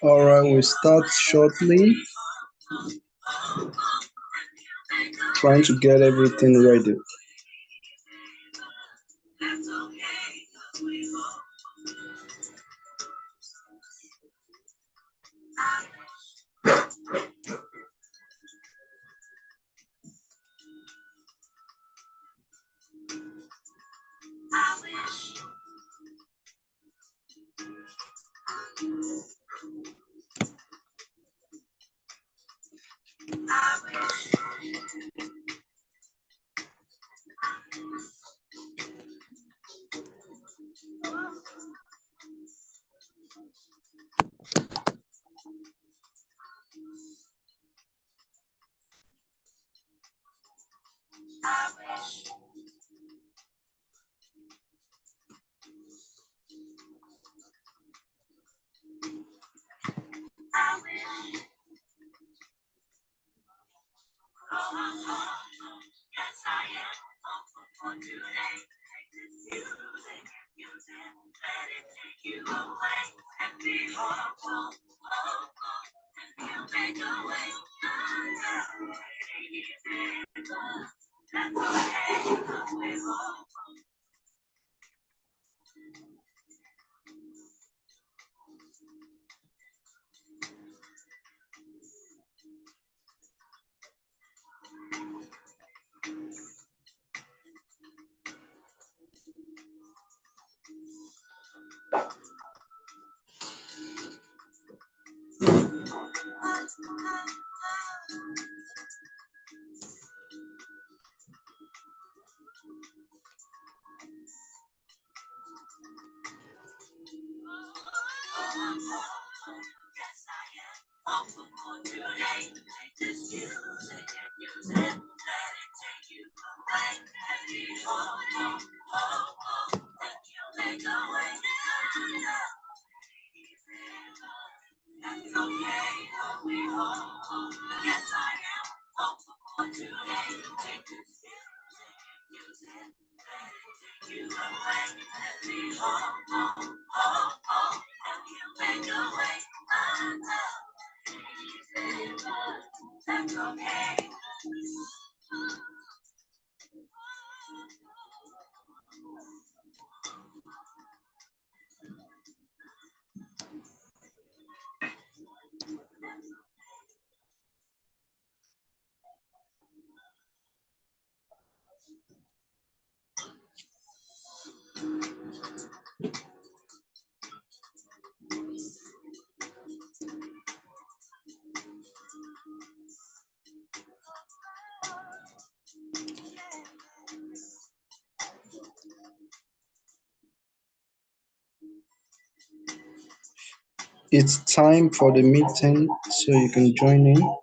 All right, we start shortly. Trying to get everything ready. It's time for the meeting, so you can join in.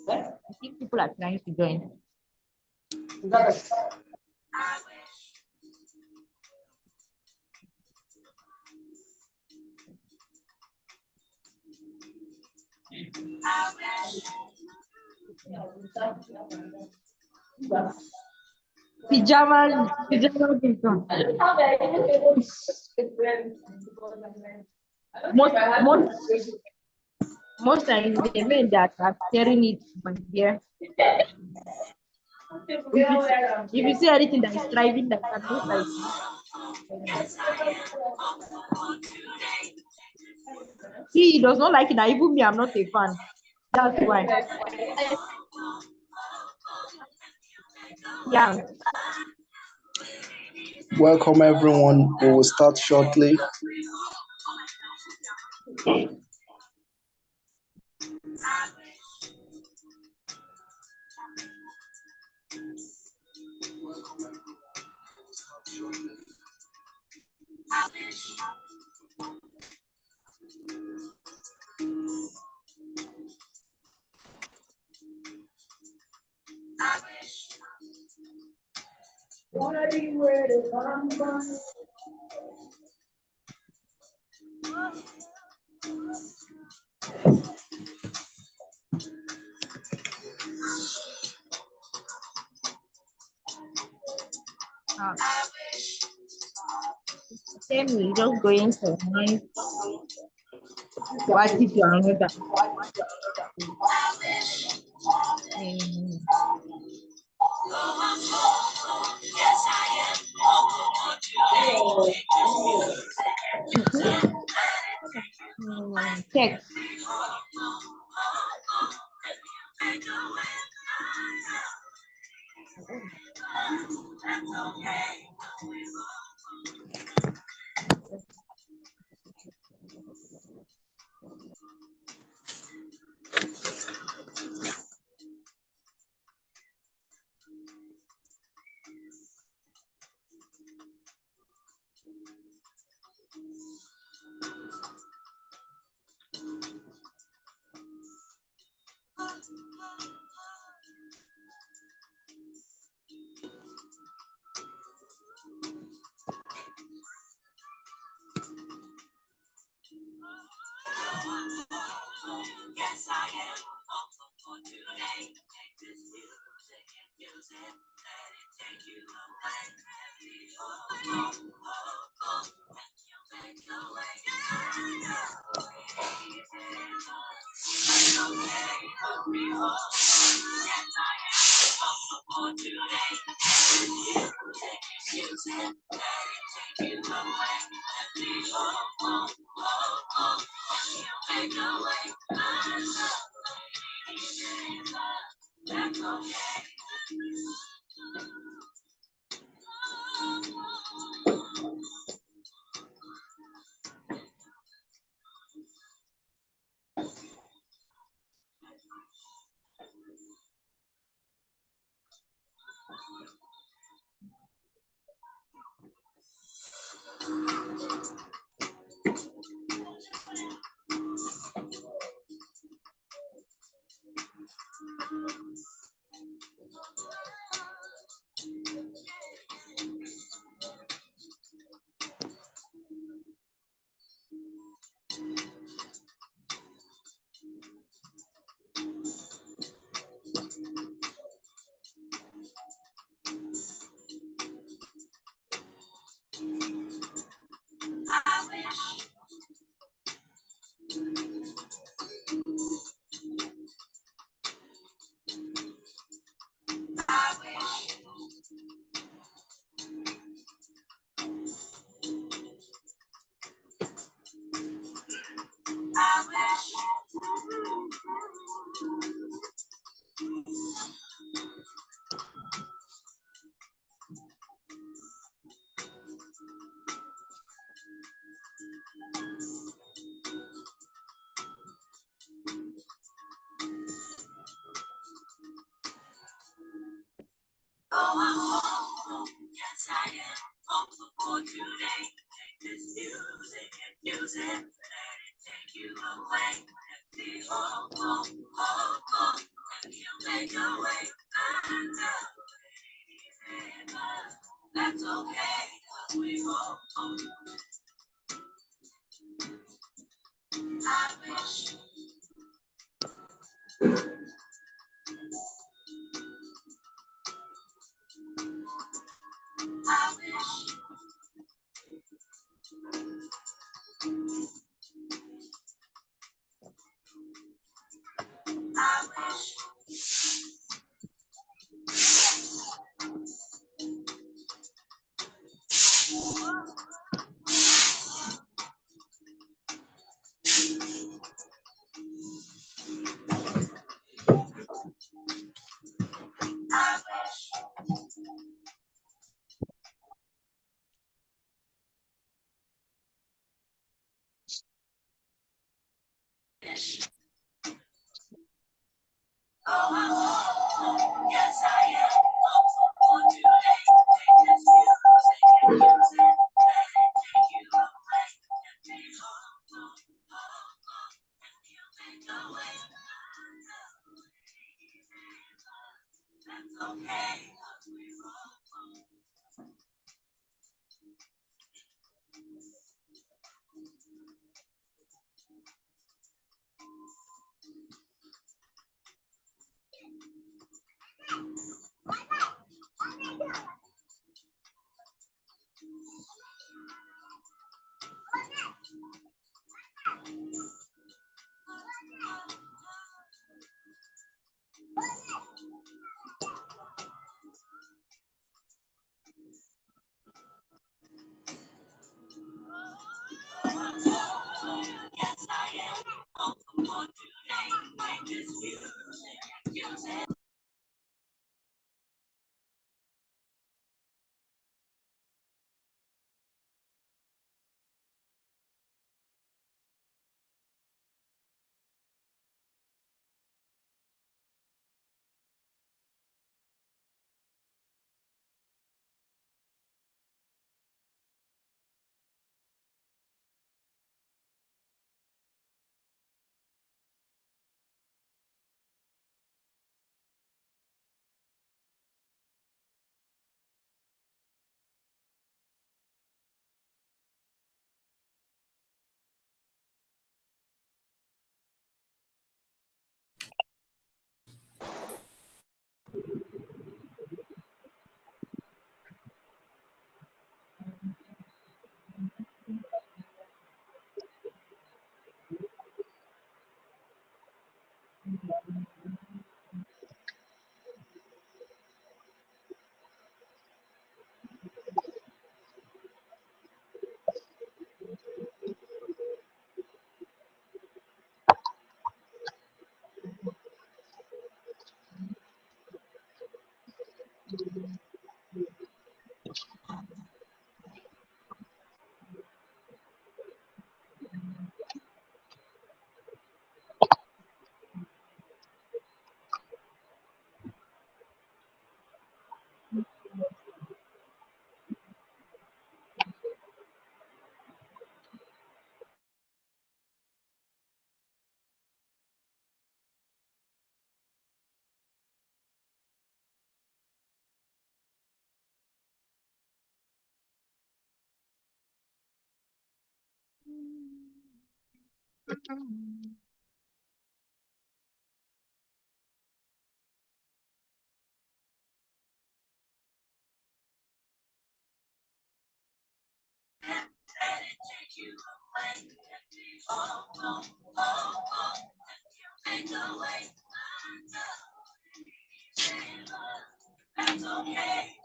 I think people are trying to join. Pajama Binton. Most times the men that are tearing it by here. If you see anything that is thriving like that, most like he does not like it. Now, even me, I'm not a fan. That's why. Yeah. Welcome everyone. We will start shortly. Same, we just going for one party to another. Text.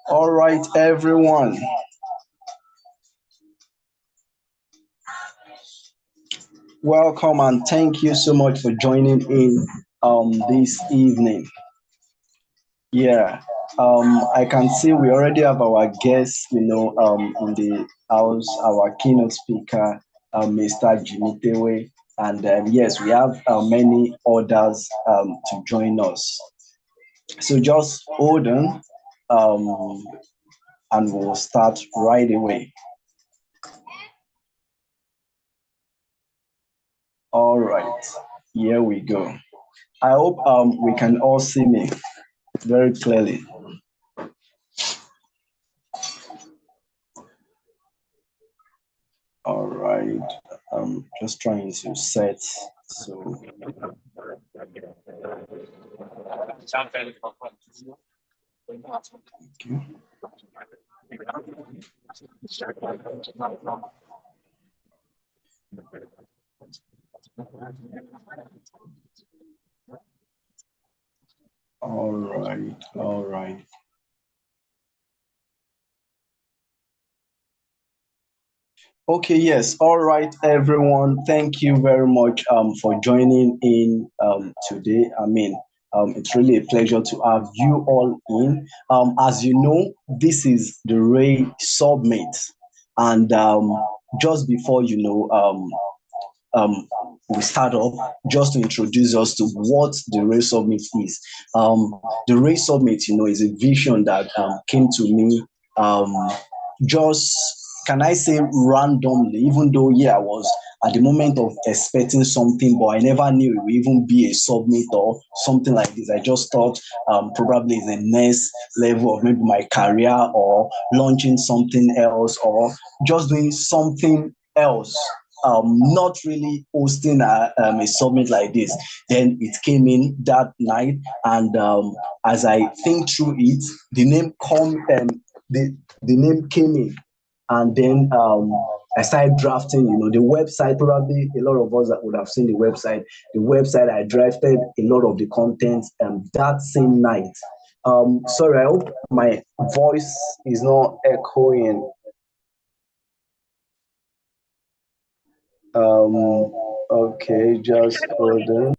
All right, everyone. Welcome and thank you so much for joining in this evening. Yeah, I can see we already have our guests, in the house, our keynote speaker, Mr. Jimmy Tewe. And yes, we have many others to join us. So just hold on, and we'll start right away. All right, here we go. I hope we can all see me very clearly. All right, I'm just trying to set so. Okay. All right, all right. Okay, yes. All right, everyone. Thank you very much for joining in today. I mean, it's really a pleasure to have you all in. As you know, this is the RAEY Summit. And just before we start off, just to introduce us to what the RAEY Summit is. The RAEY Summit, is a vision that came to me um, just, can I say, randomly, even though, yeah, I was at the moment of expecting something, but I never knew it would even be a summit or something like this. I just thought probably the next level of maybe my career or launching something else or just doing something else, not really hosting a summit like this. Then it came in that night, and as I think through it, the name the name came in, and then I started drafting. The website. Probably a lot of us that would have seen the website. The website, I drafted a lot of the content that same night. Sorry, I hope my voice is not echoing. Okay, just hold on.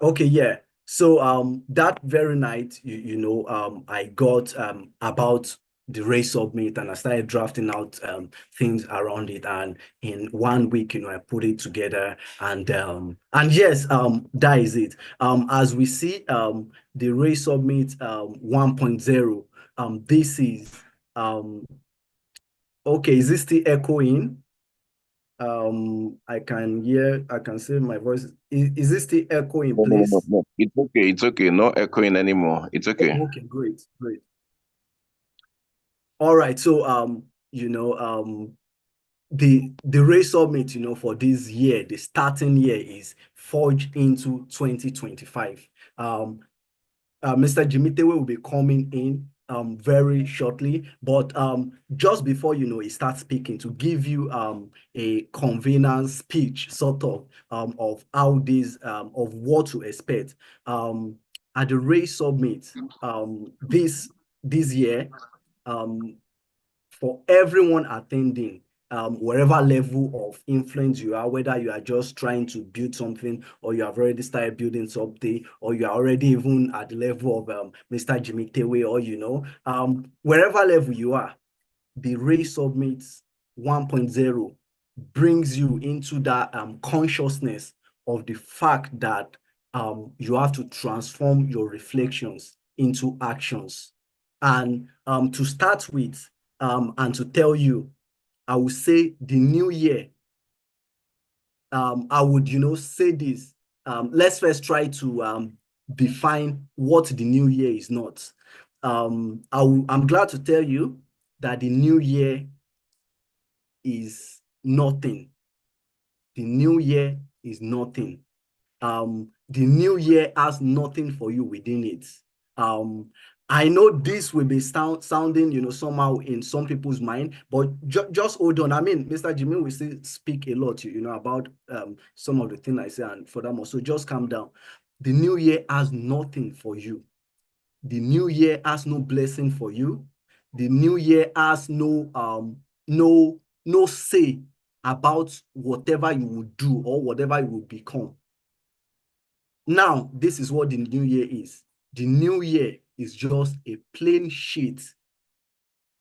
Okay, yeah. So that very night, I got about the RAEY Summit, and I started drafting out things around it. And in 1 week, I put it together. And yes, that is it. As we see, the RAEY Summit 1.0. This is okay. Is this still echoing? I can say my voice. Is this still echoing, No, no, no, no, please? no. It's okay. It's okay. No echoing anymore. It's okay. Okay, great, great. All right. So the RAEY Summit, for this year, the starting year is Forge into 2025. Mr. Jimmy Tewe will be coming in very shortly, but just before he starts speaking, to give you a convenance speech sort of how this of what to expect at the RAEY Summit this year, for everyone attending, wherever level of influence you are, whether you are just trying to build something or you have already started building something, or you are already even at the level of Mr. Jimmy Tewe, or wherever level you are, the RAEY Summit 1.0 brings you into that consciousness of the fact that you have to transform your reflections into actions. And to start with, and to tell you, I would say the new year, I would, say this. Let's first try to define what the new year is not. I'm glad to tell you that the new year is nothing the new year is nothing. The new year has nothing for you within it. I know this will be sounding, somehow in some people's mind, but just hold on. I mean, Mr. Jimmy will still speak a lot, about some of the things I say and furthermore. So just calm down. The new year has nothing for you. The new year has no blessing for you. The new year has no say about whatever you will do or whatever you will become. Now, this is what the new year is. The new year is just a plain sheet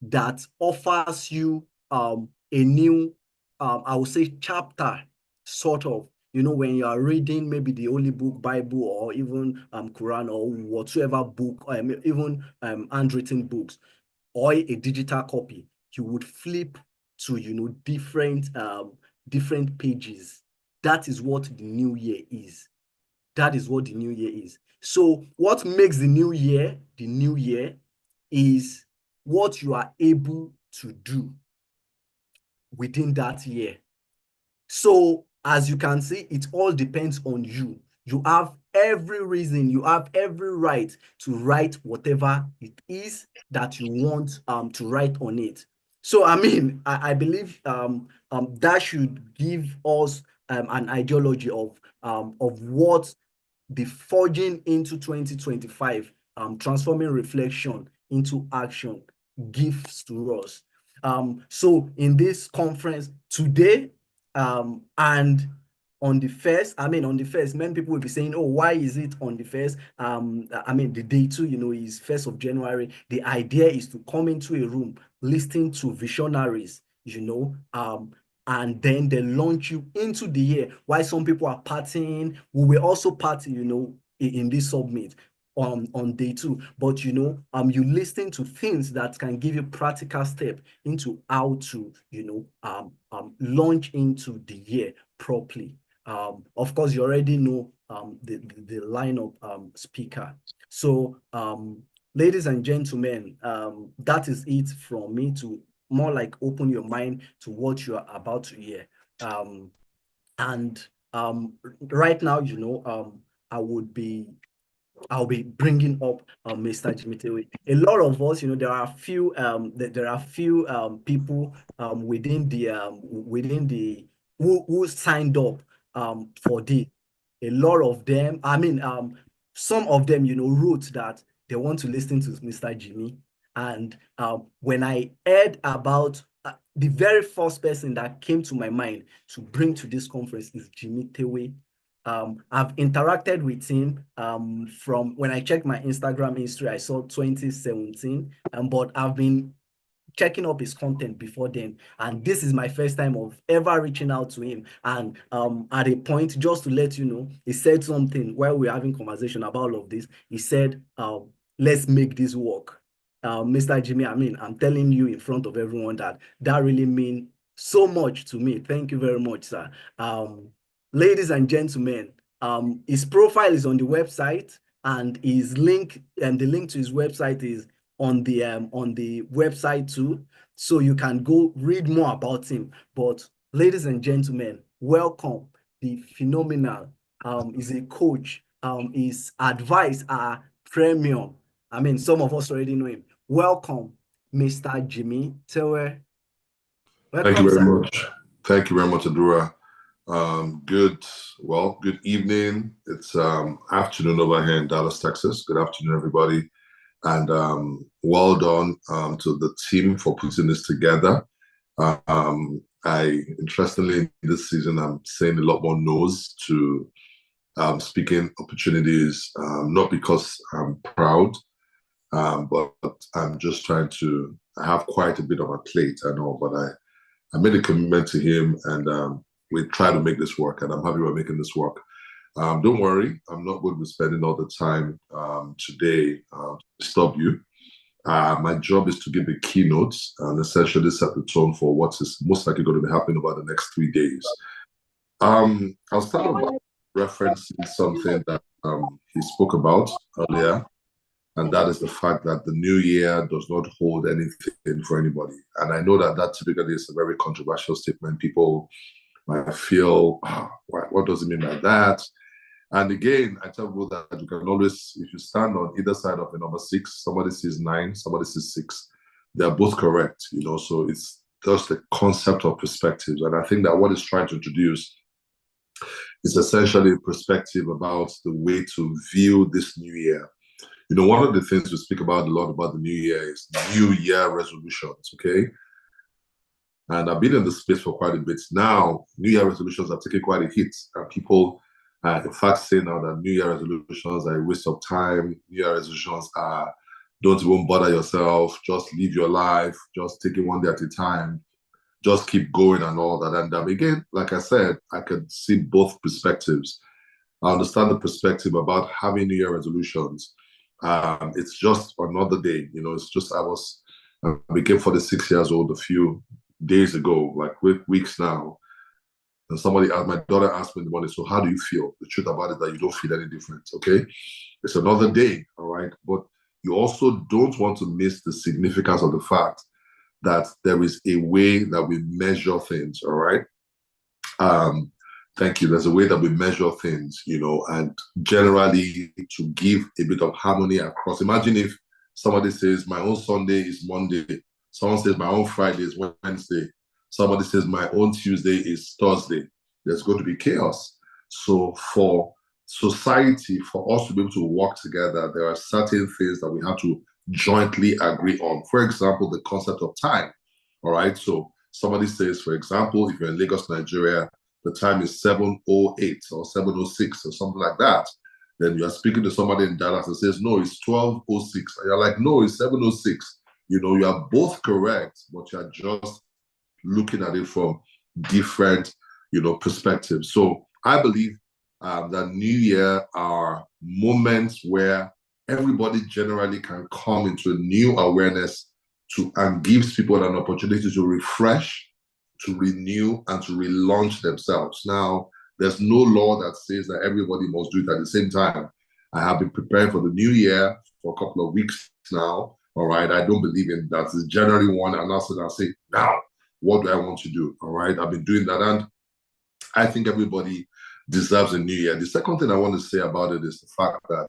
that offers you a new, I would say, chapter, sort of. When you are reading maybe the Holy Book, Bible, or even Quran, or whatsoever book, even handwritten books, or a digital copy, you would flip to different pages. That is what the new year is. That is what the new year is. So what makes the new year is what you are able to do within that year. So as you can see, it all depends on you. You have every reason, you have every right to write whatever it is that you want to write on it. So I mean, I believe that should give us an ideology of what the forging into 2025, transforming reflection into action gives to us. So in this conference today, and on the first, many people will be saying, oh, why is it on the first? The day two, is 1st of January. The idea is to come into a room, listening to visionaries, and then they launch you into the year. While some people are partying, we will also party, in this summit on day two. But you listen to things that can give you practical step into how to launch into the year properly. Of course, you already know the lineup speaker. So ladies and gentlemen, that is it from me, to more like open your mind to what you are about to hear. Right now, I'll be bringing up Mr. Jimmy Tewe. A lot of us, there are a few people within the who signed up for this. A lot of them, some of them, wrote that they want to listen to Mr. Jimmy. And when I heard about the very first person that came to my mind to bring to this conference is Jimmy Tewe. I've interacted with him from when I checked my Instagram history, I saw 2017, but I've been checking up his content before then, and this is my first time of ever reaching out to him. And at a point, just to let you know, he said something while we were having conversation about all of this. He said, let's make this work. Mr. Jimmy, I'm telling you in front of everyone that really means so much to me. Thank you very much, sir. Ladies and gentlemen, his profile is on the website, and his link, and the link to his website is on the website too, so you can go read more about him. But ladies and gentlemen, welcome the phenomenal. He's a coach. His advice are premium. Some of us already know him. Welcome, Mr. Jimmy Tewe. Thank you very much. Thank you very much, Adura. Good evening. It's afternoon over here in Dallas, Texas. Good afternoon, everybody. And well done to the team for putting this together. Interestingly, this season, I'm saying a lot more no's to speaking opportunities, not because I'm proud, but I'm just trying to, I have quite a bit on my plate, I know, but I made a commitment to him, and we try to make this work, and I'm happy we're making this work. Don't worry, I'm not going to be spending all the time today to stop you. My job is to give the keynotes and essentially set the tone for what is most likely going to be happening over the next 3 days. I'll start by referencing something that he spoke about earlier, and that is the fact that the new year does not hold anything for anybody. And I know that typically is a very controversial statement. People might feel, what does it mean by that? And again, I tell people that you can always, if you stand on either side of the number 6, somebody says 9, somebody says 6. They're both correct, you know, so it's just the concept of perspectives. And I think that what it's trying to introduce is essentially a perspective about the way to view this new year. You know, one of the things we speak about a lot about the new year is New Year resolutions, okay? And I've been in this space for quite a bit now. New Year resolutions are taking quite a hit, and people, in fact, say now that New Year resolutions are a waste of time. New Year resolutions are, don't even bother yourself, just live your life, just take it one day at a time, just keep going and all that. And again, like I said, I could see both perspectives. I understand the perspective about having New Year resolutions. It's just another day, you know, it's just, I became 46 years old a few days ago, like weeks now. And my daughter asked me in the morning, so how do you feel? The truth about it is that you don't feel any different, okay? It's another day, all right? But you also don't want to miss the significance of the fact that there is a way that we measure things, all right? Thank you. There's a way that we measure things, you know, and generally to give a bit of harmony across. Imagine if somebody says, my own Sunday is Monday. Someone says, my own Friday is Wednesday. Somebody says, my own Tuesday is Thursday. There's going to be chaos. So for society, for us to be able to work together, there are certain things that we have to jointly agree on. For example, the concept of time, all right? So somebody says, for example, if you're in Lagos, Nigeria, the time is 7:08 or 7:06 or something like that. Then you are speaking to somebody in Dallas and says, no, it's 12:06. And you're like, no, it's 7:06. You know, you are both correct, but you're just looking at it from different, you know, perspectives. So I believe that New Year are moments where everybody generally can come into a new awareness and gives people an opportunity to refresh, to renew, and to relaunch themselves. Now, there's no law that says that everybody must do it at the same time. I have been preparing for the new year for a couple of weeks now. All right, I don't believe in that. It's January 1, and I'll say, now, what do I want to do? All right, I've been doing that, and I think everybody deserves a new year. The second thing I want to say about it is the fact that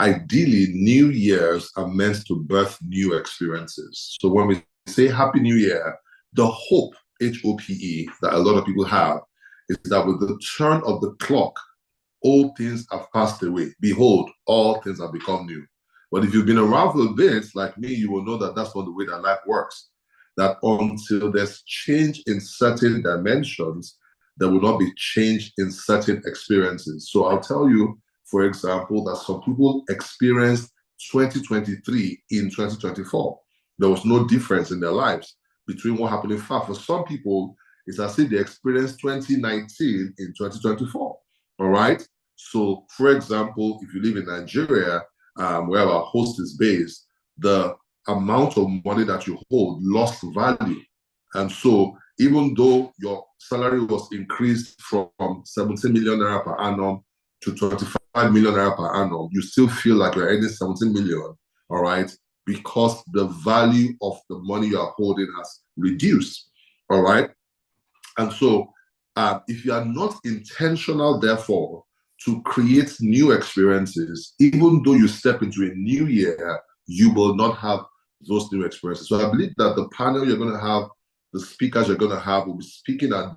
ideally, New Years are meant to birth new experiences. So when we say Happy New Year, the hope, HOPE, that a lot of people have is that with the turn of the clock, old things have passed away. Behold, all things have become new. But if you've been around for a bit, like me, you will know that that's not the way that life works. That until there's change in certain dimensions, there will not be change in certain experiences. So I'll tell you, for example, that some people experienced 2023 in 2024. There was no difference in their lives between what happened in fact. For some people, it's as if they experienced 2019 in 2024. All right. So, for example, if you live in Nigeria, where our host is based, the amount of money that you hold lost value. And so, even though your salary was increased from 17 million naira per annum to 25 million naira per annum, you still feel like you're earning 17 million, all right, because the value of the money you are holding has reduced, all right? And so if you are not intentional, therefore, to create new experiences, even though you step into a new year, you will not have those new experiences. So I believe that the panel you're going to have, the speakers you're going to have will be speaking at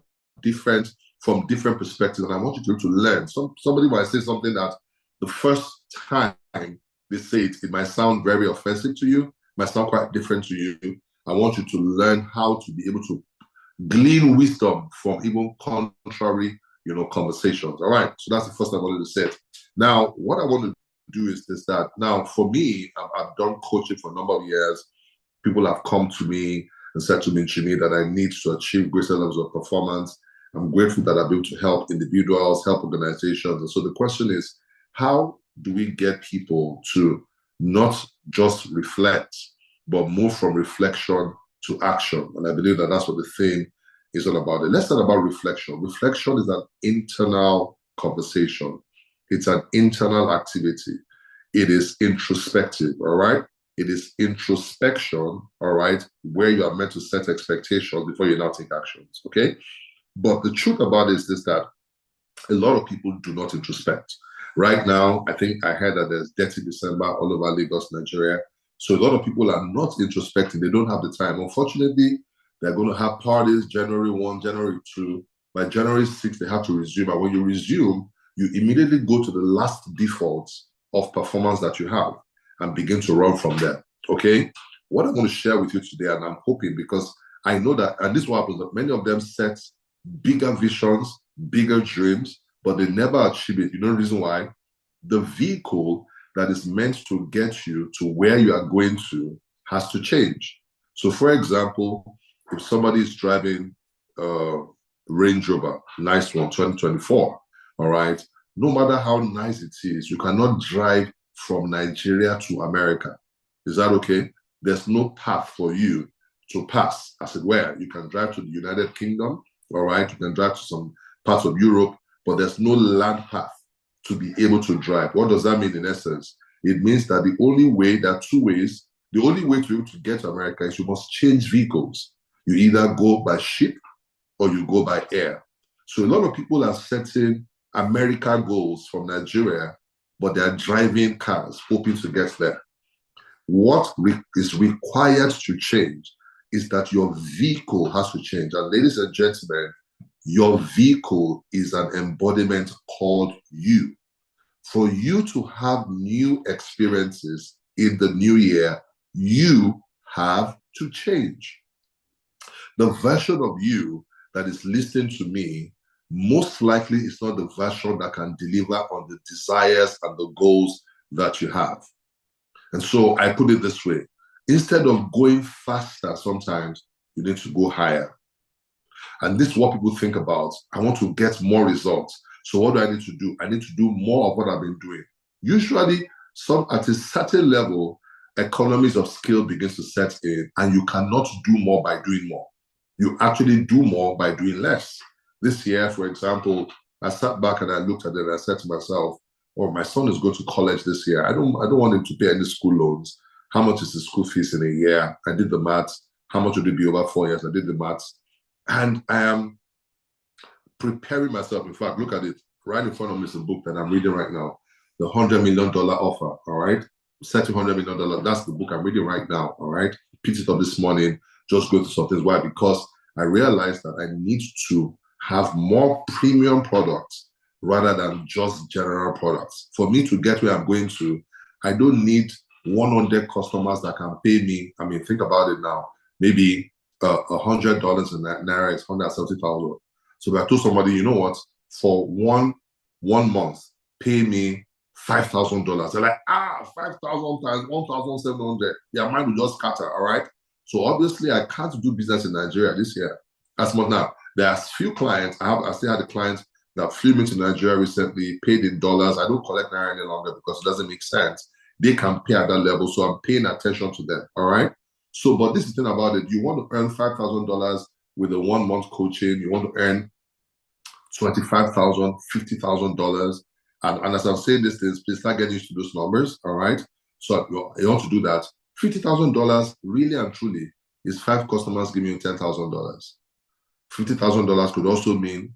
from different perspectives. And I want you to learn. Somebody might say something that the first time they say it might sound very offensive to you, might sound quite different to you. I want you to learn how to be able to glean wisdom from even contrary, you know, conversations. All right. So that's the first thing I wanted to say. Now, what I want to do is that now for me, I've done coaching for a number of years. People have come to me and said to me, Jimmy, that I need to achieve greater levels of performance. I'm grateful that I've been able to help individuals, help organizations. And so the question is, how do we get people to not just reflect, but move from reflection to action? And I believe that that's what the theme is all about. Let's talk about reflection. Reflection is an internal conversation. It's an internal activity. It is introspective, all right? It is introspection, all right, where you are meant to set expectations before you now take actions, okay? But the truth about it is this, that a lot of people do not introspect. Right now, I think I heard that there's Dirty December all over Lagos, Nigeria. So a lot of people are not introspecting. They don't have the time. Unfortunately, they're going to have parties January 1, January 2. By January 6, they have to resume. And when you resume, you immediately go to the last defaults of performance that you have and begin to run from there. Okay? What I'm going to share with you today, and I'm hoping, because I know that, and this is what happens, that many of them set bigger visions, bigger dreams, but they never achieve it. You know the reason why? The vehicle that is meant to get you to where you are going to has to change. So for example, if somebody is driving a Range Rover, nice one, 2024, all right, no matter how nice it is, you cannot drive from Nigeria to America. Is that okay? There's no path for you to pass, as it were. You can drive to the United Kingdom, all right, you can drive to some parts of Europe, but there's no land path to be able to drive. What does that mean in essence? It means that the only way, there are two ways, the only way to be able to get to America is you must change vehicles. You either go by ship or you go by air. So a lot of people are setting America goals from Nigeria, but they are driving cars, hoping to get there. What is required to change is that your vehicle has to change. And ladies and gentlemen, your vehicle is an embodiment called you. For you to have new experiences in the new year, you have to change. The version of you that is listening to me most likely is not the version that can deliver on the desires and the goals that you have. And so I put it this way: instead of going faster, sometimes you need to go higher. And this is what people think about. I want to get more results. So what do I need to do? I need to do more of what I've been doing. Usually, at a certain level, economies of scale begins to set in, and you cannot do more by doing more. You actually do more by doing less. This year, for example, I sat back and I looked at it and I said to myself, oh, my son is going to college this year. I don't want him to pay any school loans. How much is the school fees in a year? I did the maths. How much would it be over 4 years? I did the maths. And I am preparing myself. In fact, look at it. Right in front of me is a book that I'm reading right now. The $100 million offer, all right? Setting $100 million. That's the book I'm reading right now, all right? Picked it up this morning, just go to some things. Why? Because I realized that I need to have more premium products rather than just general products. For me to get where I'm going to, I don't need 100 customers that can pay me. I mean, think about it now. Maybe $100 in Naira is 170,000. So if I told somebody, you know what, for one month, pay me $5,000. They're like, 5,000 times 1,700. Their mind will just scatter, all right? So obviously, I can't do business in Nigeria this year. As much now. There are few clients. I still had a client that flew me to Nigeria recently, paid in dollars. I don't collect Naira any longer because it doesn't make sense. They can pay at that level, so I'm paying attention to them, all right? So, but this is the thing about it. You want to earn $5,000 with a 1 month coaching. You want to earn $25,000, $50,000. And as I'm saying these things, please start getting used to those numbers, all right? So you want to do that. $50,000 really and truly is 5 customers giving you $10,000. $50,000 could also mean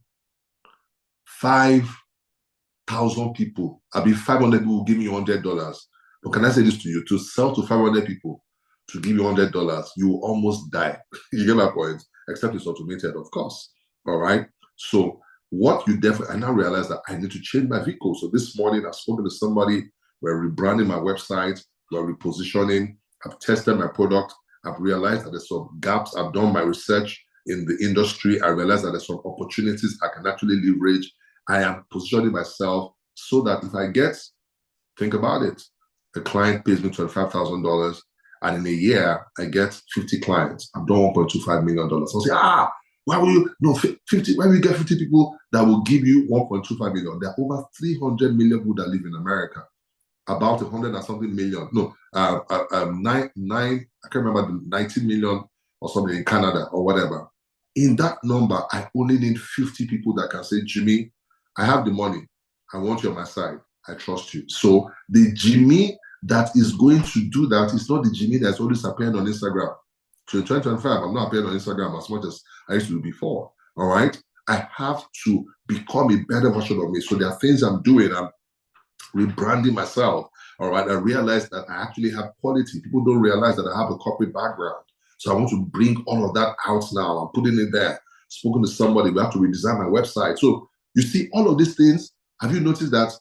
5,000 people. I'll be 500 people will give me $100. But can I say this to you? To sell to 500 people, to give you $100, you will almost die. You get my point? Except it's automated, of course. All right? So what you definitely, I now realize that I need to change my vehicle. So this morning, I've spoken to somebody. We're rebranding my website. We're repositioning. I've tested my product. I've realized that there's some gaps. I've done my research in the industry. I realized that there's some opportunities I can actually leverage. I am positioning myself so that if I get, think about it, a client pays me $25,000, and in a year, I get 50 clients. I've done $1.25 million. So I'll say, why will you, no, 50, why will you get 50 people that will give you $1.25 million? There are over 300 million people that live in America. About 100 and something million. No, I can't remember, the 19 million or something in Canada or whatever. In that number, I only need 50 people that can say, Jimmy, I have the money. I want you on my side. I trust you. So the Jimmy that is going to do that is not the Jimmy that's always appearing on Instagram. So in 2025, I'm not appearing on Instagram as much as I used to do before. All right? I have to become a better version of me. So there are things I'm doing. I'm rebranding myself. All right. I realize that I actually have quality. People don't realize that I have a corporate background. So I want to bring all of that out now. I'm putting it there. Spoken to somebody. We have to redesign my website. So you see all of these things. Have you noticed that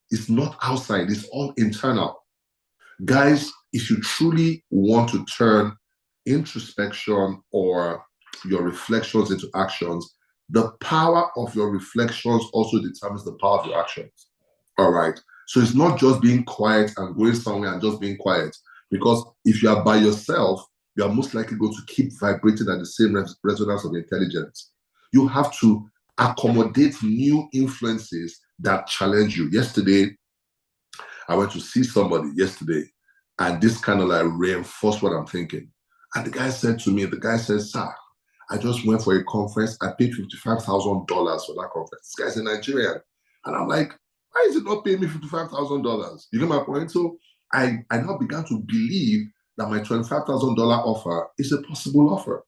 it's not outside? It's all internal. Guys, if you truly want to turn introspection or your reflections into actions, the power of your reflections also determines the power of your actions. All right. So it's not just being quiet and going somewhere and just being quiet. Because if you are by yourself, you are most likely going to keep vibrating at the same resonance of intelligence. You have to accommodate new influences that challenge you. Yesterday, I went to see somebody yesterday, and this kind of like reinforced what I'm thinking. And the guy said to me, sir, I just went for a conference. I paid $55,000 for that conference. This guy's a Nigerian. And I'm like, why is it not paying me $55,000? You get my point? So I now began to believe that my $25,000 offer is a possible offer.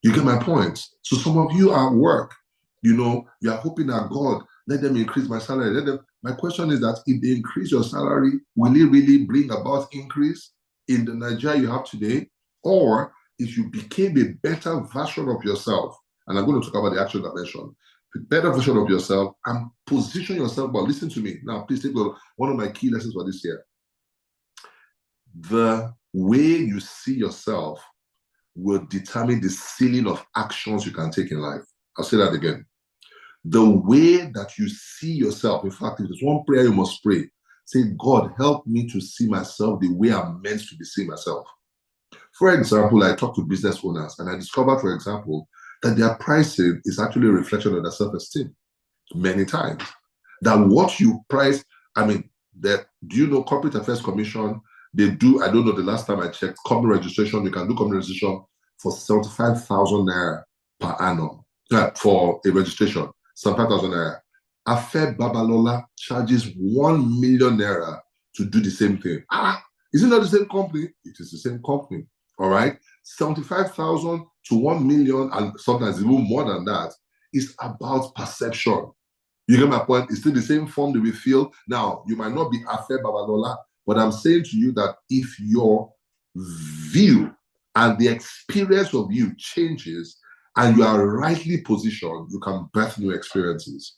You get my point? So some of you are at work, you are hoping that God, let them increase my salary. My question is that if they increase your salary, will it really bring about increase in the Nigeria you have today? Or if you became a better version of yourself, and I'm going to talk about the action dimension, the better version of yourself, and position yourself, but listen to me. Now, please take one of my key lessons for this year. The way you see yourself will determine the ceiling of actions you can take in life. I'll say that again. The way that you see yourself, in fact, if there's one prayer you must pray, say, God, help me to see myself the way I'm meant to be seeing myself. For example, I talk to business owners and I discovered, for example, that their pricing is actually a reflection of their self-esteem many times. That what you price, do you know Corporate Affairs Commission, they do, I don't know the last time I checked, company registration, you can do company registration for 75,000 naira per annum for a registration, 75,000 naira. Afe Babalola charges 1 million naira to do the same thing. Is it not the same company? It is the same company. All right. 75,000 to 1 million, and sometimes even more than that, is about perception. You get my point? It's still the same form that we feel. Now, you might not be Afe Babalola, but I'm saying to you that if your view and the experience of you changes and you are rightly positioned, you can birth new experiences.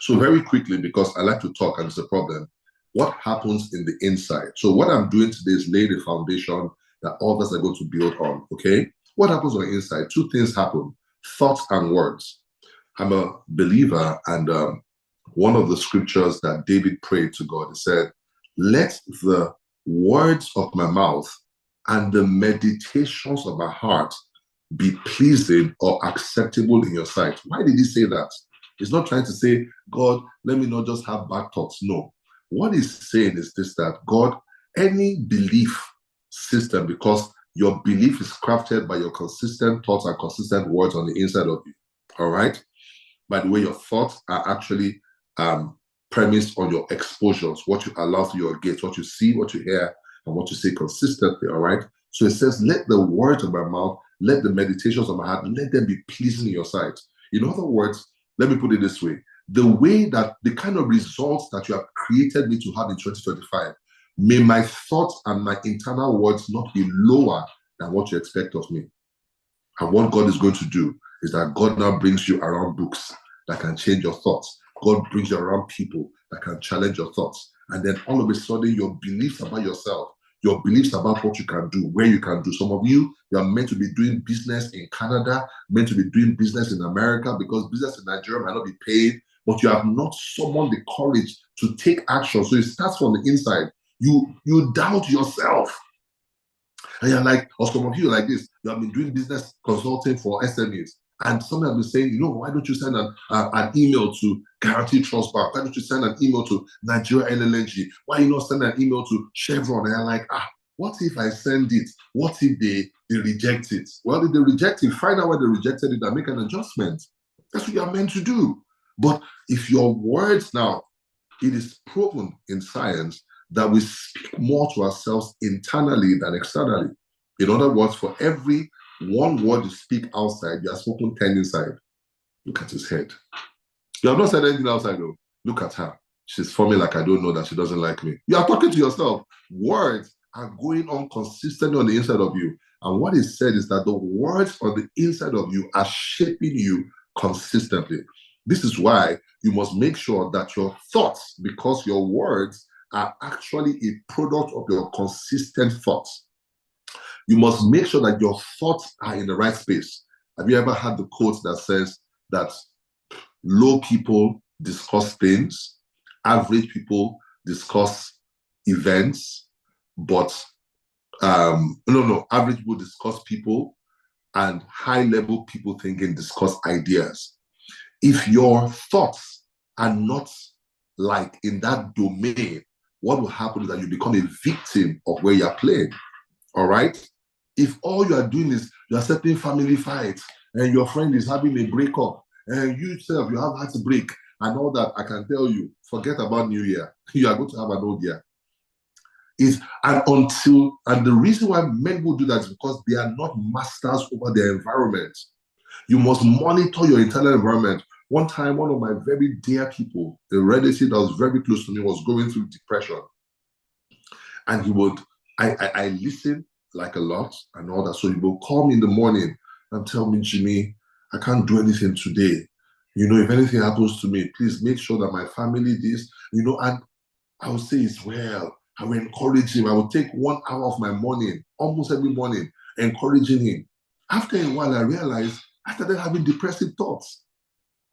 So very quickly, because I like to talk and it's a problem, what happens in the inside? So what I'm doing today is laying the foundation that others are going to build on, okay? What happens on the inside? Two things happen, thoughts and words. I'm a believer, and one of the scriptures that David prayed to God, he said, let the words of my mouth and the meditations of my heart be pleasing or acceptable in your sight. Why did he say that? He's not trying to say, God, let me not just have bad thoughts. No. What he's saying is this, that God, any belief system, because your belief is crafted by your consistent thoughts and consistent words on the inside of you. All right? By the way, your thoughts are actually premised on your exposures, what you allow through your gates, what you see, what you hear, and what you say consistently, all right? So it says, let the words of my mouth, let the meditations of my heart, let them be pleasing in your sight. In other words, let me put it this way. The way that the kind of results that you have created me to have in 2025, may my thoughts and my internal words not be lower than what you expect of me. And what God is going to do is that God now brings you around books that can change your thoughts. God brings you around people that can challenge your thoughts. And then all of a sudden, your beliefs about yourself, your beliefs about what you can do, where you can do. Some of you, you are meant to be doing business in Canada, meant to be doing business in America, because business in Nigeria might not be paid, but you have not summoned the courage to take action. So it starts from the inside. You doubt yourself. And you're like, or some of you are like this, you have been doing business consulting for SMEs. And some have been saying, why don't you send an email to Guarantee Trust Bank? Why don't you send an email to Nigeria LNG? Why you not send an email to Chevron? And you're like, what if I send it? What if they reject it? Well, if they reject it, find out why they rejected it and make an adjustment. That's what you're meant to do. But if your words now, it is proven in science that we speak more to ourselves internally than externally. In other words, for every one word you speak outside, you are spoken 10 inside. Look at his head. You have not said anything outside though. Look at her. She's forming like I don't know that she doesn't like me. You are talking to yourself. Words are going on consistently on the inside of you. And what is said is that the words on the inside of you are shaping you consistently. This is why you must make sure that your thoughts, because your words are actually a product of your consistent thoughts. You must make sure that your thoughts are in the right space. Have you ever had the quote that says that low people discuss things, average people discuss events, but average people discuss people, and high-level people thinking discuss ideas. If your thoughts are not like in that domain, what will happen is that you become a victim of where you're playing. All right? If all you are doing is you're settling family fights and your friend is having a breakup and you yourself, you have had to break and all that, I can tell you, forget about New Year. You are going to have an old year. And the reason why men will do that is because they are not masters over their environment. You must monitor your internal environment. One time, one of my very dear people, a relative that was very close to me, was going through depression. And I listened like a lot and all that. So he will call me in the morning and tell me, Jimmy, I can't do anything today. If anything happens to me, please make sure that my family this, and I would say it's well. I will encourage him. I would take 1 hour of my morning, almost every morning, encouraging him. After a while, I realized I started having depressive thoughts.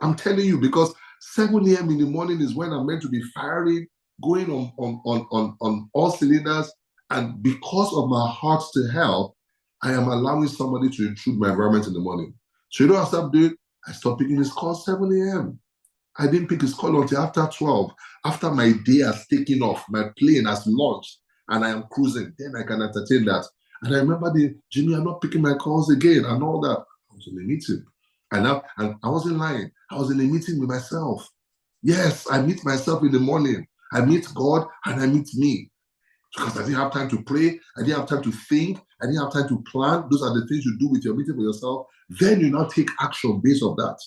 I'm telling you, because 7 a.m. in the morning is when I'm meant to be firing, going on all cylinders. And because of my heart to help, I am allowing somebody to intrude my environment in the morning. So you know what I stopped doing? I stopped picking his call 7 a.m. I didn't pick his call until after 12. After my day has taken off, my plane has launched, and I am cruising, then I can entertain that. And I remember Jimmy, I'm not picking my calls again and all that. I was in a meeting. And I wasn't lying. I was in a meeting with myself. Yes, I meet myself in the morning. I meet God and I meet me. Because I didn't have time to pray. I didn't have time to think. I didn't have time to plan. Those are the things you do with your meeting with yourself. Then you now take action based on that.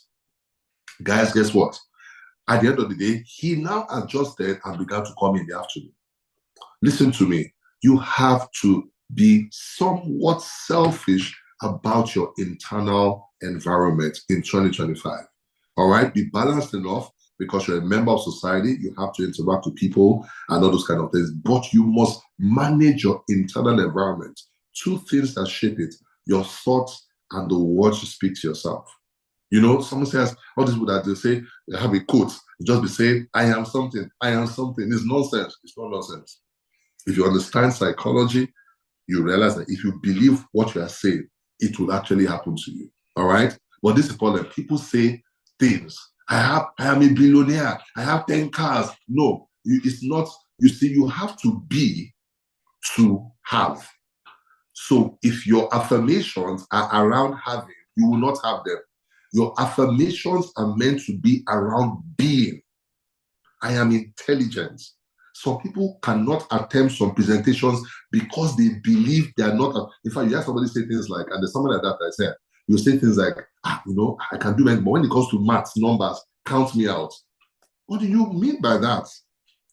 Guys, guess what? At the end of the day, he now adjusted and began to call me in the afternoon. Listen to me. You have to be somewhat selfish about your internal environment in 2025. All right? Be balanced enough because you're a member of society. You have to interact with people and all those kind of things. But you must manage your internal environment. 2 things that shape it: your thoughts and the words you speak to yourself. Someone says, all these people that they say, they have a quote, just be saying, I am something, I am something. It's nonsense. It's not nonsense. If you understand psychology, you realize that if you believe what you are saying, it will actually happen to you. All right? But this is the problem. People say things. I am a billionaire. I have 10 cars. No, it's not. You see, you have to be to have. So if your affirmations are around having, you will not have them. Your affirmations are meant to be around being. I am intelligent. Some people cannot attempt some presentations because they believe they are not. In fact, you have somebody say things like, and there's someone like that I said, you say things like, I can do it, but when it comes to maths, numbers, count me out. What do you mean by that?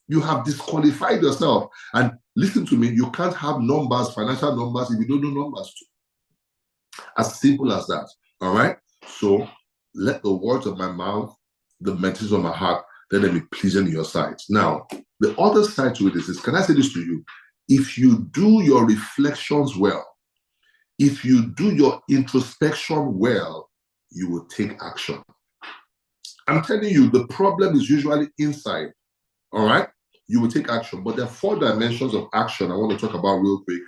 You have disqualified yourself. And listen to me, you can't have numbers, financial numbers, if you don't know numbers too. As simple as that. All right? So let the words of my mouth, the meditations of my heart, let them be pleasing in your sight. Now, the other side to it is this. Can I say this to you? If you do your reflections well, if you do your introspection well, you will take action. I'm telling you, the problem is usually inside. All right? You will take action. But there are 4 dimensions of action I want to talk about real quick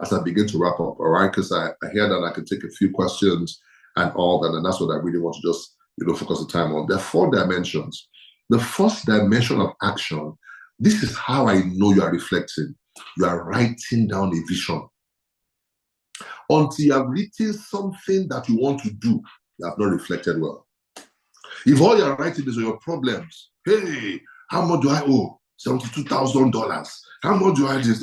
as I begin to wrap up. All right? Because I hear that I can take a few questions and all that. And that's what I really want to just focus the time on. There are 4 dimensions. The first dimension of action, this is how I know you are reflecting. You are writing down a vision. Until you have written something that you want to do, you have not reflected well. If all you're writing is on your problems, hey, how much do I owe? $72,000. How much do I just?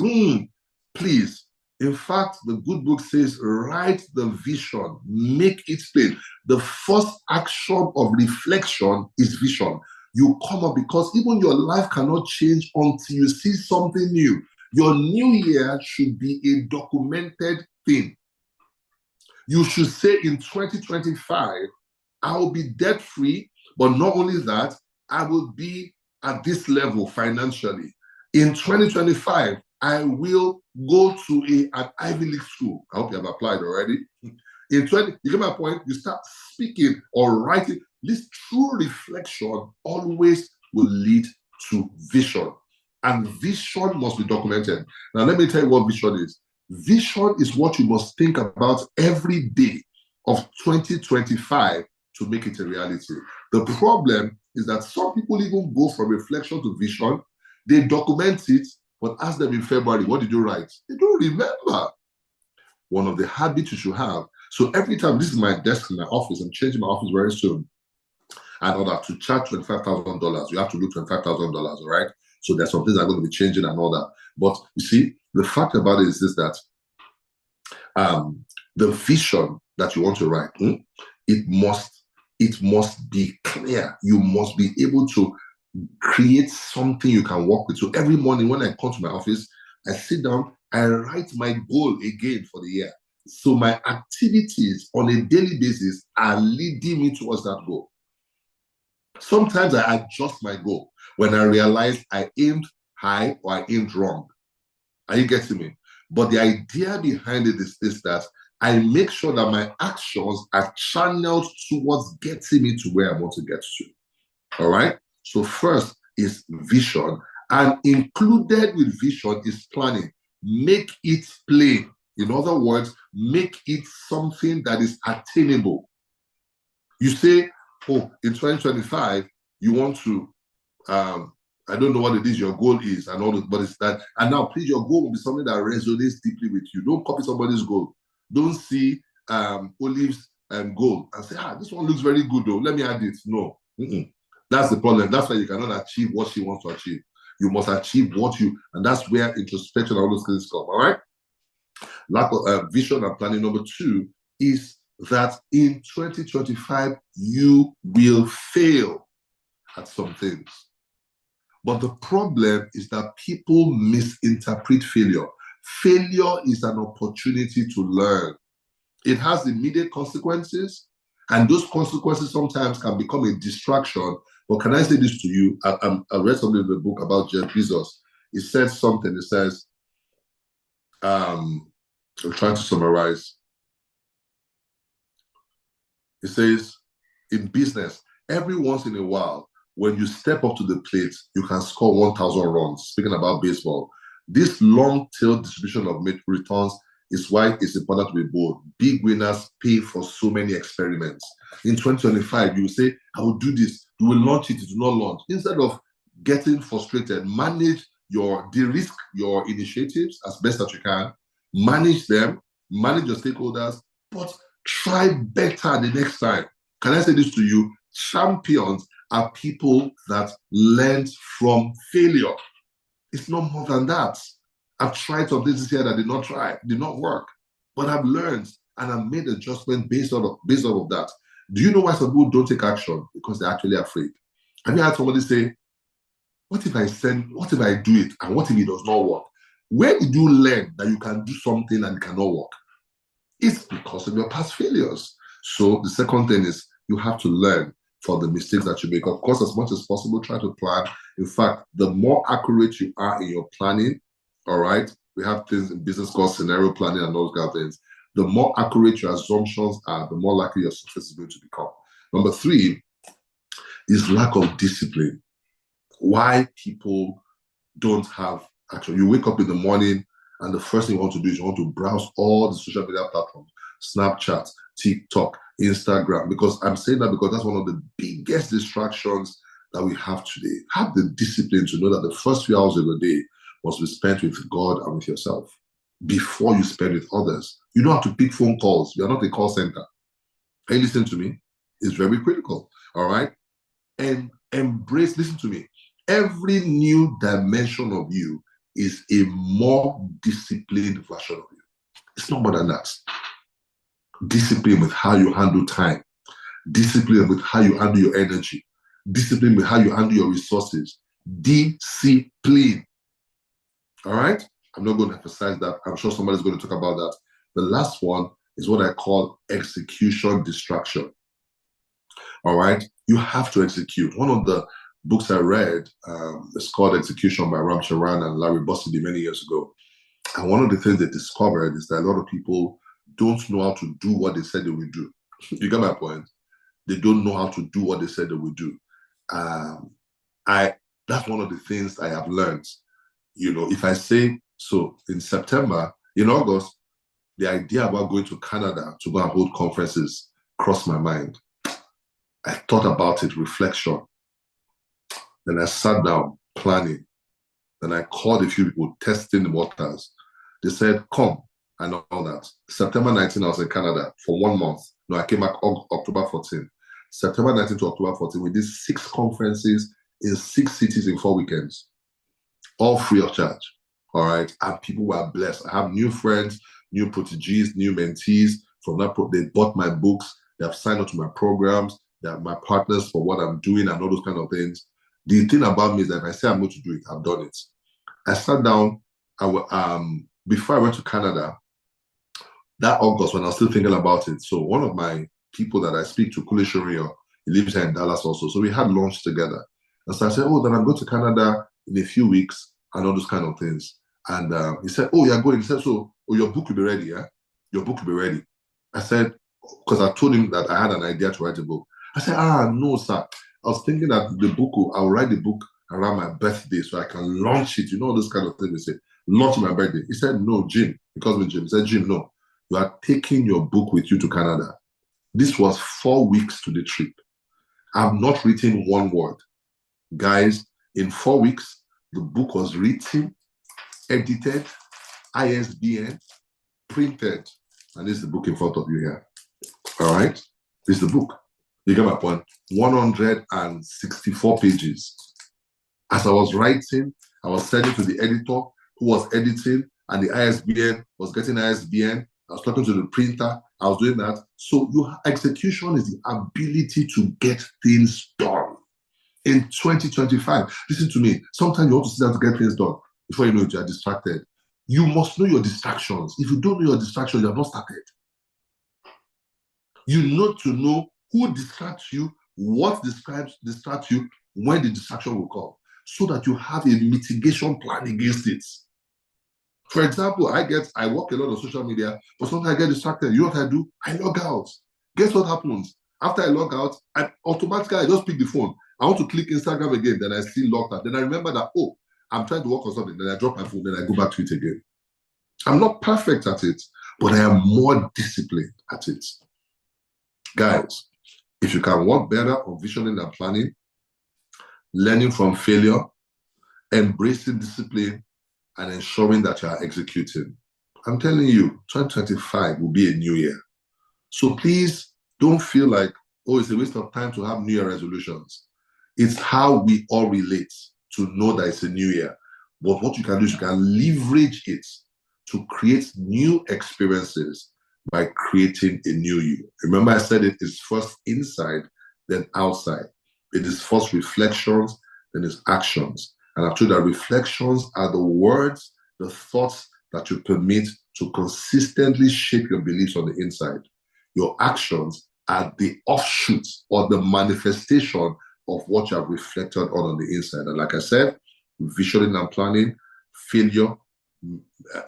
Please, In fact, the good book says, write the vision, make it plain. The first action of reflection is vision. You come up because even your life cannot change until you see something new. Your new year should be a documented thing. You should say in 2025, I will be debt free, but not only that, I will be at this level financially. In 2025, I will go to an Ivy League school. I hope you have applied already. You get my point? You start speaking or writing. This true reflection always will lead to vision. And vision must be documented. Now, let me tell you what vision is. Vision is what you must think about every day of 2025 to make it a reality. The problem is that some people even go from reflection to vision. They document it, but ask them in February, what did you write? They don't remember. One of the habits you should have. So every time, this is my desk in my office, I'm changing my office very soon. And order to charge $25,000, you have to do $25,000, all right? So there's some things that are going to be changing and all that. But you see, the fact about it is this, that the vision that you want to write, it must be clear. You must be able to create something you can work with. So every morning when I come to my office, I sit down, I write my goal again for the year. So my activities on a daily basis are leading me towards that goal. Sometimes I adjust my goal when I realize I aimed high or I aimed wrong. Are you getting me? But the idea behind it is that I make sure that my actions are channeled towards getting me to where I want to get to. All right? So first is vision. And included with vision is planning. Make it plain. In other words, make it something that is attainable. You say, oh, in 2025, you want to, I don't know what it is your goal is and all that, but it's that. And now, please, your goal will be something that resonates deeply with you. Don't copy somebody's goal. Don't see Olive's goal and say, this one looks very good though. Let me add it. No. That's the problem. That's why you cannot achieve what she wants to achieve. You must achieve what you, and that's where introspection and all those things come. All right? Lack of vision and planning. Number two is that in 2025, you will fail at some things. But the problem is that people misinterpret failure. Failure is an opportunity to learn. It has immediate consequences, and those consequences sometimes can become a distraction. But can I say this to you? I read something in the book about Jeff Bezos. He said something. It says, I'm trying to summarize. It says, in business, every once in a while, when you step up to the plate, you can score 1,000 runs. Speaking about baseball, this long-tail distribution of returns is why it's important to be bold. Big winners pay for so many experiments. In 2025, you will say, I will do this. You will launch it, it will not launch. Instead of getting frustrated, de-risk your initiatives as best as you can, manage them, manage your stakeholders, but try better the next time. Can I say this to you? Champions are people that learned from failure. It's not more than that. I've tried some things this year that did not work, but I've learned and I've made adjustments based off of that. Do you know why some people don't take action? Because they're actually afraid. Have you had somebody say, what if I do it, and what if it does not work? Where did you learn that you can do something and it cannot work? It's because of your past failures. So the second thing is you have to learn for the mistakes that you make. Of course, as much as possible, try to plan. In fact, the more accurate you are in your planning, all right, we have things in business called scenario planning and those kind of things. The more accurate your assumptions are, the more likely your success is going to become. Number three is lack of discipline. Why people don't have action. You wake up in the morning and the first thing you want to do is you want to browse all the social media platforms, Snapchat, TikTok, Instagram, because I'm saying that because that's one of the biggest distractions that we have today. Have the discipline to know that the first few hours of the day must be spent with God and with yourself before you spend with others. You don't have to pick phone calls. You're not a call center. Are you listening to me? It's very critical, all right? And listen to me. Every new dimension of you is a more disciplined version of you. It's not more than that. Discipline with how you handle time. Discipline with how you handle your energy. Discipline with how you handle your resources. Discipline. All right? I'm not going to emphasize that. I'm sure somebody's going to talk about that. The last one is what I call execution distraction. All right? You have to execute. One of the books I read is called Execution by Ram Charan and Larry Bossidy many years ago. And one of the things they discovered is that a lot of people don't know how to do what they said they would do. You get my point? They don't know how to do what they said they would do. That's one of the things I have learned. You know, if I say, so in September, in August, the idea about going to Canada to go and hold conferences crossed my mind. I thought about it, reflection. Then I sat down, planning. Then I called a few people, testing the waters. They said, come, and all that. September 19, I was in Canada for 1 month. No, I came back October 14. September 19 to October 14, we did 6 conferences in 6 cities in 4 weekends, all free of charge. All right. And people were blessed. I have new friends, new proteges, new mentees from that. They bought my books. They have signed up to my programs. They are my partners for what I'm doing and all those kind of things. The thing about me is that if I say I'm going to do it, I've done it. I sat down. Before I went to Canada, that August when I was still thinking about it. So one of my people that I speak to, Kule Shorio, he lives here in Dallas also. So we had lunch together. And so I said, oh, then I'm going to Canada in a few weeks and all those kind of things. And he said, oh, you're going. He said, so your book will be ready, yeah? Your book will be ready. I said, because I told him that I had an idea to write a book. I said, no, sir. I was thinking that I'll write the book around my birthday so I can launch it. You know, this kind of thing. They say, launch my birthday. He said, no, Jim. He calls me Jim. He said, Jim, no. You are taking your book with you to Canada. This was 4 weeks to the trip. I've not written one word. Guys, in 4 weeks, the book was written, edited, ISBN, printed. And this is the book in front of you here. All right? This is the book. You get my point? 164 pages. As I was writing, I was sending to the editor who was editing, and the ISBN was getting ISBN. I was talking to the printer. I was doing that. So your execution is the ability to get things done. In 2025, listen to me. Sometimes you want to sit down to get things done. Before you know it, you are distracted. You must know your distractions. If you don't know your distractions, you have not started. You need to know who distracts you, what distracts you, when the distraction will come, so that you have a mitigation plan against it. For example, I work a lot on social media, but sometimes I get distracted. You know what I do? I log out. Guess what happens? After I log out, I just pick the phone. I want to click Instagram again, then I see logged out. Then I remember that, oh, I'm trying to work on something. Then I drop my phone, then I go back to it again. I'm not perfect at it, but I am more disciplined at it. Guys, if you can work better on visioning and planning, learning from failure, embracing discipline, and ensuring that you are executing, I'm telling you, 2025 will be a new year. So please don't feel like, oh, it's a waste of time to have New Year resolutions. It's how we all relate to know that it's a new year. But what you can do is you can leverage it to create new experiences by creating a new you. Remember I said it is first inside, then outside. It is first reflections, then it's actions. And I've told you that reflections are the words, the thoughts that you permit to consistently shape your beliefs on the inside. Your actions are the offshoots or the manifestation of what you have reflected on the inside. And like I said, visioning and planning, failure,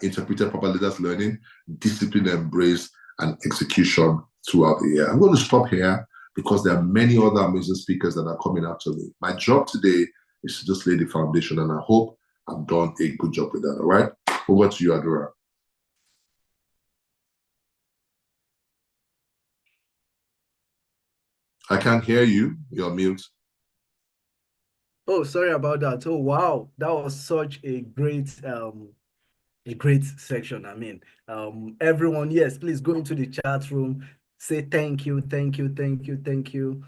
interpreted proper leaders learning, discipline embrace, and execution throughout the year. I'm going to stop here because there are many other amazing speakers that are coming after me. My job today is to just lay the foundation, and I hope I've done a good job with that. All right? Over to you, Adora. I can't hear you. You're mute. Oh, sorry about that. Oh, wow. That was such a great section. I mean, everyone, yes, please go into the chat room, say thank you to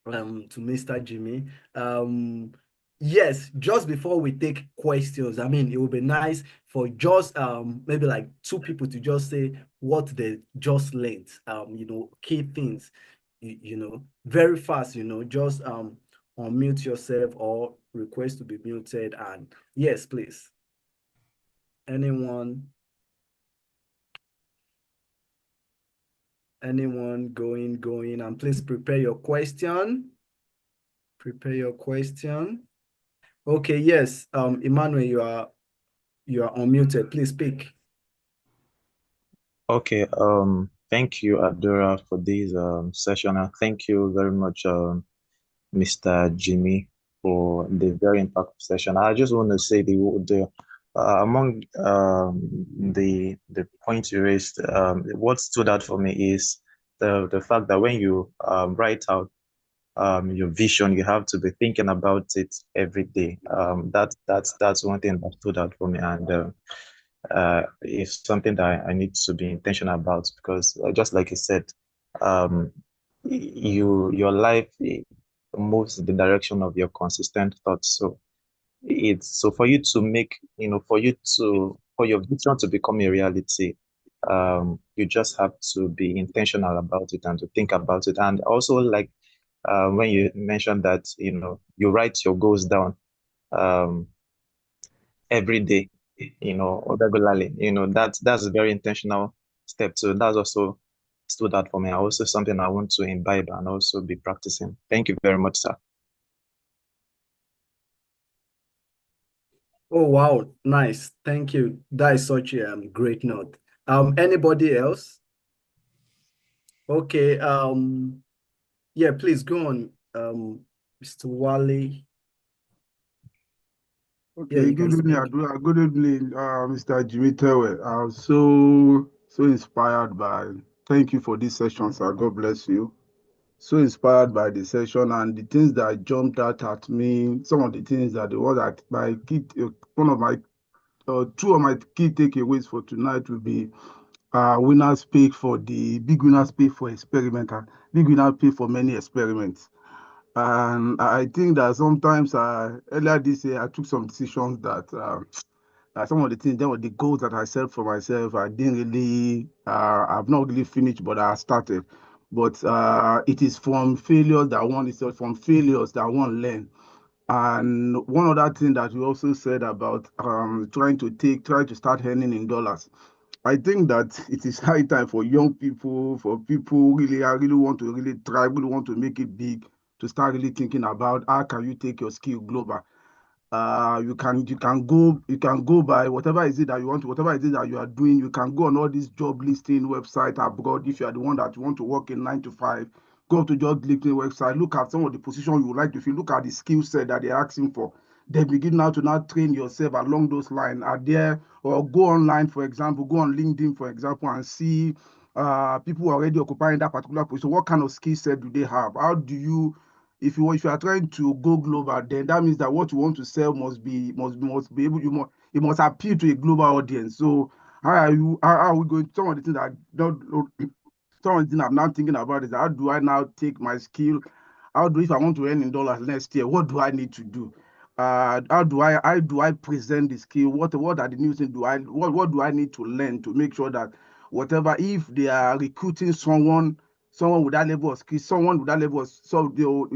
Mr. Jimmy. yes, just before we take questions, I mean, it would be nice for just maybe like 2 people to just say what they just learned, key things, very fast, just unmute yourself or request to be muted. And yes, please. Anyone going, and please prepare your question. Okay, yes, Emmanuel, you are unmuted. Please speak. Okay, thank you, Adora, for this session, and thank you very much, Mr. Jimmy, for the very impactful session. I just want to say the among the points you raised, what stood out for me is the fact that when you write out your vision, you have to be thinking about it every day. That's one thing that stood out for me, and it's something that I need to be intentional about, because just like you said, um, your life moves in the direction of your consistent thoughts. So for you to make, for your vision to become a reality, you just have to be intentional about it and to think about it. And also, like when you mentioned that, you write your goals down um, every day, or regularly, that's a very intentional step. So that's also stood out for me. Also something I want to imbibe and also be practicing. Thank you very much, sir. Oh, wow. Nice. Thank you. That is such a great note. Anybody else? Okay. Yeah, please go on, Mr. Wale. Okay, you good can evening, speak. Adua. Good evening, Mr. Jimmy Tewe. I'm so inspired by. Thank you for this session, sir. God bless you. So inspired by the session and the things that jumped out at me. Some of the things that the one that my key, one of my, 2 of my key takeaways for tonight will be winners pay for the big winners pay for experiment and big winners pay for many experiments. And I think that sometimes earlier this year I took some decisions that some of the things, there were the goals that I set for myself. I didn't really, I've not really finished, but I started. But it is from failures that one is from failures that one learn. And one other thing that we also said about try to start earning in dollars. I think that it is high time for young people, for people really, I really want to really try, really want to make it big, to start really thinking about how can you take your skill global. You can go by whatever is it that you want to, whatever it is that you are doing. You can go on all these job listing website abroad. If you are the one that you want to work in 9 to 5, go to job listing website, look at some of the positions you would like to fill, look at the skill set that they're asking for. Then begin now to train yourself along those lines. Are there, or go online, for example, go on LinkedIn, for example, and see people already occupying that particular position. What kind of skill set do they have? How do you, if you are trying to go global, then that means that what you want to sell must be able, it must appeal to a global audience. So how are we going, some of the things that don't some of the things I'm now thinking about is how do I now take my skill, if I want to earn in dollars next year, what do I need to do? How do I present the skill? What are the new things what do I need to learn to make sure that whatever, if they are recruiting someone with that level of skill, someone with that level of, so will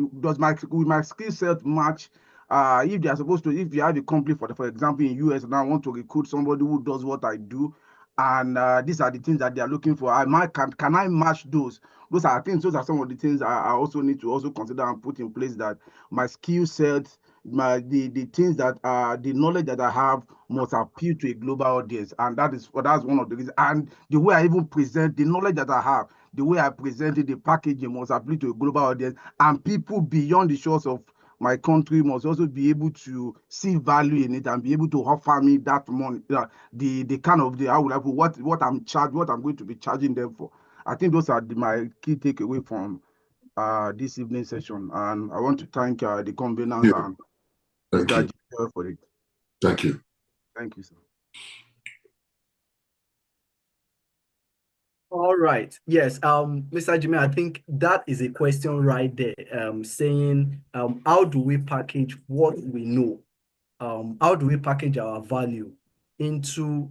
my skill set match? If they are supposed to, if you have a company for example in US and I want to recruit somebody who does what I do, and these are the things that they are looking for. Can I match those? Those are some of the things I also need to also consider and put in place, that my skill set, the things that the knowledge that I have must appeal to a global audience, and that's one of the reasons. And the way I even present the knowledge that I have, the way I present it, the packaging must appeal to a global audience, and people beyond the shores of my country must also be able to see value in it and be able to offer me that money, the kind of the how would I put, what I'm going to be charging them for. I think those are my key takeaway from this evening session, and I want to thank the conveners and Thank Mr. you. Jim for it. Thank you. Thank you, sir. All right. Yes. Mr. Jimmy, I think that is a question right there. Saying, how do we package what we know? How do we package our value into,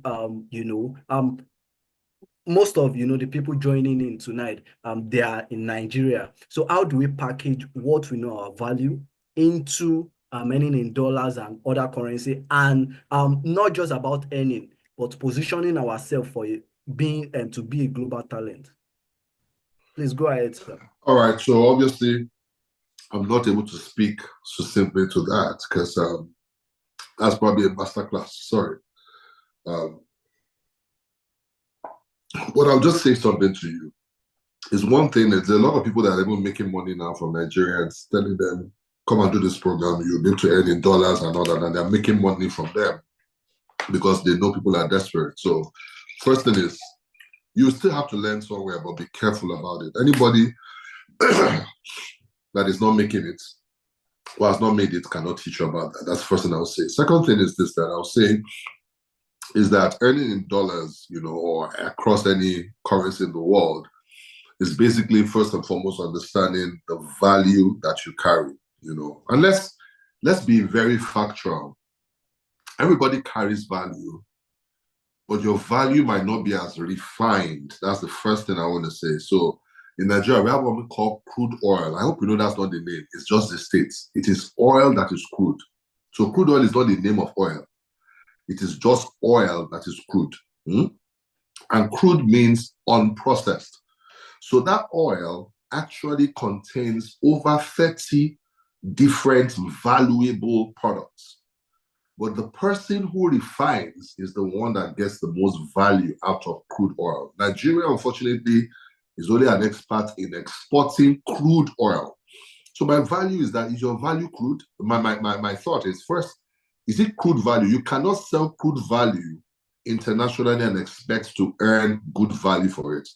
most of the people joining in tonight, they are in Nigeria. So how do we package what we know our value into earning in dollars and other currency, and not just about earning, but positioning ourselves for being and to be a global talent? Please go ahead, sir. All right. So obviously, I'm not able to speak succinctly to that because that's probably a masterclass. Sorry. But I'll just say something to you. Is one thing that there's a lot of people that are even making money now from Nigerians, telling them, come and do this program, you'll be able to earn in dollars and all that, and they're making money from them because they know people are desperate. So first thing is, you still have to learn somewhere, but be careful about it. Anybody that is not making it, or has not made it, cannot teach you about that. That's the first thing I'll say. Second thing is this, that I'll say is that earning in dollars, or across any currency in the world, is basically first and foremost understanding the value that you carry, And let's be very factual. Everybody carries value, but your value might not be as refined. That's the first thing I want to say. So in Nigeria, we have what we call crude oil. I hope you know that's not the name. It's just the states. It is oil that is crude. So crude oil is not the name of oil. It is just oil that is crude. And crude means unprocessed. So that oil actually contains over 30 different valuable products. But the person who refines is the one that gets the most value out of crude oil. Nigeria, unfortunately, is only an expert in exporting crude oil. So my value is that, is your value crude? My thought is, first, is it crude value? You cannot sell crude value internationally and expect to earn good value for it.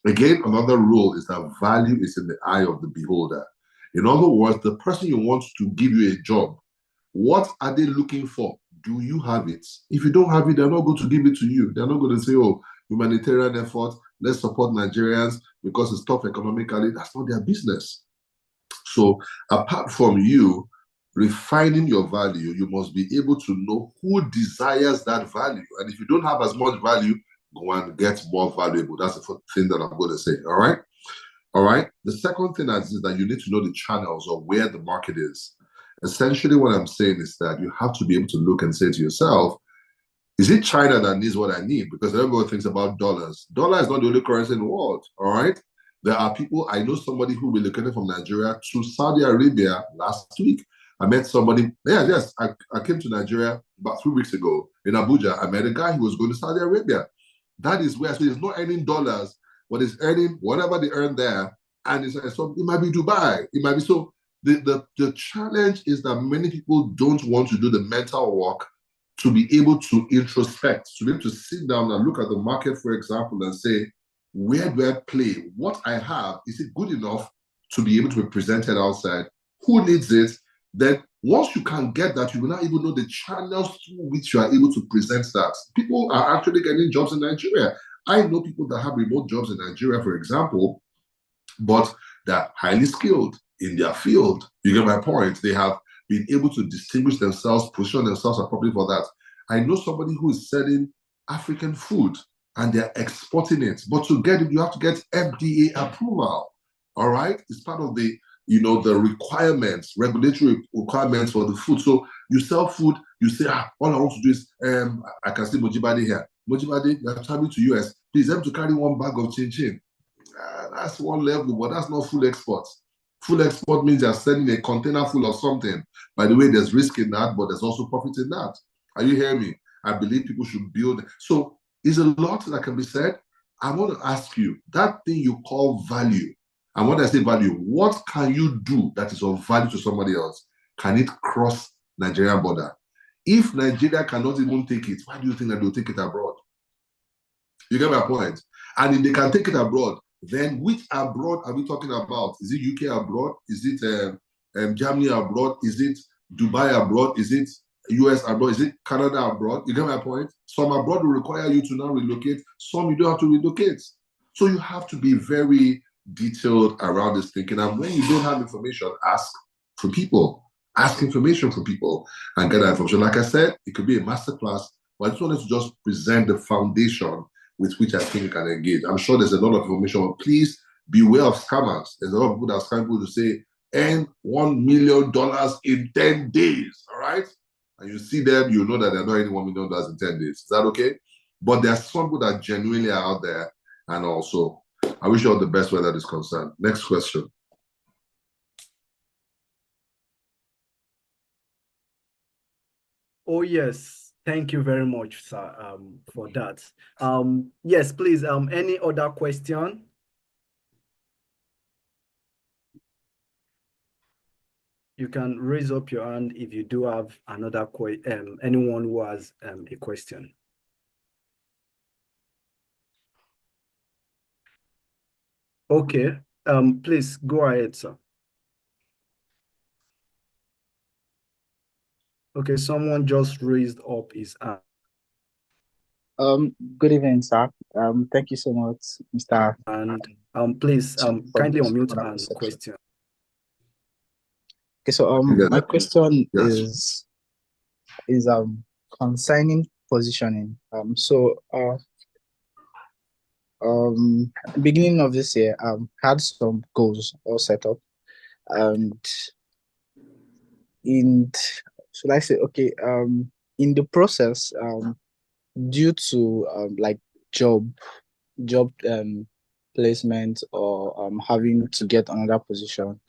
Again, another rule is that value is in the eye of the beholder. In other words, the person you want to give you a job, what are they looking for? Do you have it? If you don't have it, they're not going to give it to you. They're not going to say, oh, humanitarian effort, let's support Nigerians because it's tough economically. That's not their business. So apart from you refining your value, you must be able to know who desires that value. And if you don't have as much value, go and get more valuable. That's the thing that I'm going to say. All right. All right. The second thing is that you need to know the channels or where the market is. Essentially, what I'm saying is that you have to be able to look and say to yourself, is it China that needs what I need? Because everybody thinks about dollars. Dollar is not the only currency in the world. All right. There are people, I know somebody who relocated from Nigeria to Saudi Arabia last week. I met somebody, I came to Nigeria about 3 weeks ago in Abuja. I met a guy who was going to Saudi Arabia. That is where, so he's not earning dollars, but he's earning whatever they earn there. And so it might be Dubai. It might be so. The challenge is that many people don't want to do the mental work to be able to introspect, to be able to sit down and look at the market, for example, and say, where do I play? What I have, is it good enough to be able to be presented outside? Who needs it? Then once you can get that, you will now even know the channels through which you are able to present that. People are actually getting jobs in Nigeria. I know people that have remote jobs in Nigeria, for example, but they're highly skilled in their field. You get my point? They have been able to distinguish themselves, position themselves appropriately for that. I know somebody who is selling African food and they're exporting it. But to get it, you have to get FDA approval. All right? It's part of the the requirements, regulatory requirements for the food. So you sell food, you say, all I want to do is, I can see Mojibade here. Mojibade, they're traveling to US. Please help to carry one bag of chin-chin. That's one level, but that's not full export. Full export means you're sending a container full of something. By the way, there's risk in that, but there's also profit in that. Are you hearing me? I believe people should build. So there's a lot that can be said. I want to ask you, that thing you call value, and when I say value, what can you do that is of value to somebody else? Can it cross Nigerian border? If Nigeria cannot even take it, why do you think that they'll take it abroad? You get my point? And if they can take it abroad, then which abroad are we talking about? Is it UK abroad? Is it Germany abroad? Is it Dubai abroad? Is it US abroad? Is it Canada abroad? You get my point? Some abroad will require you to now relocate. Some you don't have to relocate. So you have to be very detailed around this thinking. And when you don't have information, ask for people. Ask information from people and get that information. Like I said, it could be a masterclass, but I just wanted to just present the foundation with which I think you can engage. I'm sure there's a lot of information, but please beware of scammers. There's a lot of people that are scamming people to say, earn $1 million in 10 days, all right? And you see them, you know that they're not earning $1 million in 10 days. Is that okay? But there are some people that genuinely are out there. And also, I wish you all the best where that is concerned. Next question. Oh, yes. Thank you very much, sir, for that. Yes, please, any other question? You can raise up your hand if you do have another question, anyone who has a question. Okay, please go ahead, sir. Okay, someone just raised up his hand. Good evening, sir. Thank you so much, Mr. And please kindly unmute and question. Okay, so my question is concerning positioning. Beginning of this year, had some goals all set up, and should I say, okay, in the process, due to like job placement or having to get another position,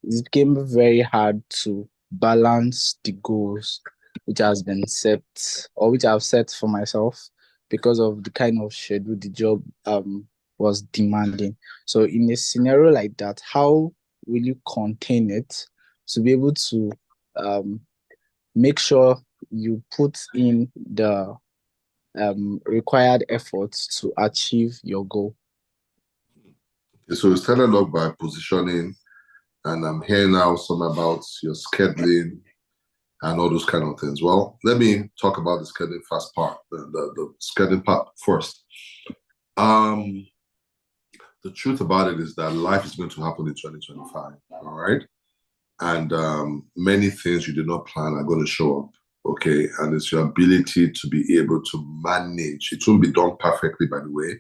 it became very hard to balance the goals which has been set or which I've set for myself because of the kind of schedule the job was demanding. So in a scenario like that, how will you contain it to be able to make sure you put in the required efforts to achieve your goal? Okay, so we started off by positioning, and I'm hearing now some about your scheduling and all those kind of things. Well, let me talk about the scheduling first part, the scheduling part first. The truth about it is that life is going to happen in 2025, all right? And many things you did not plan are going to show up, okay? And it's your ability to be able to manage. It won't be done perfectly, by the way,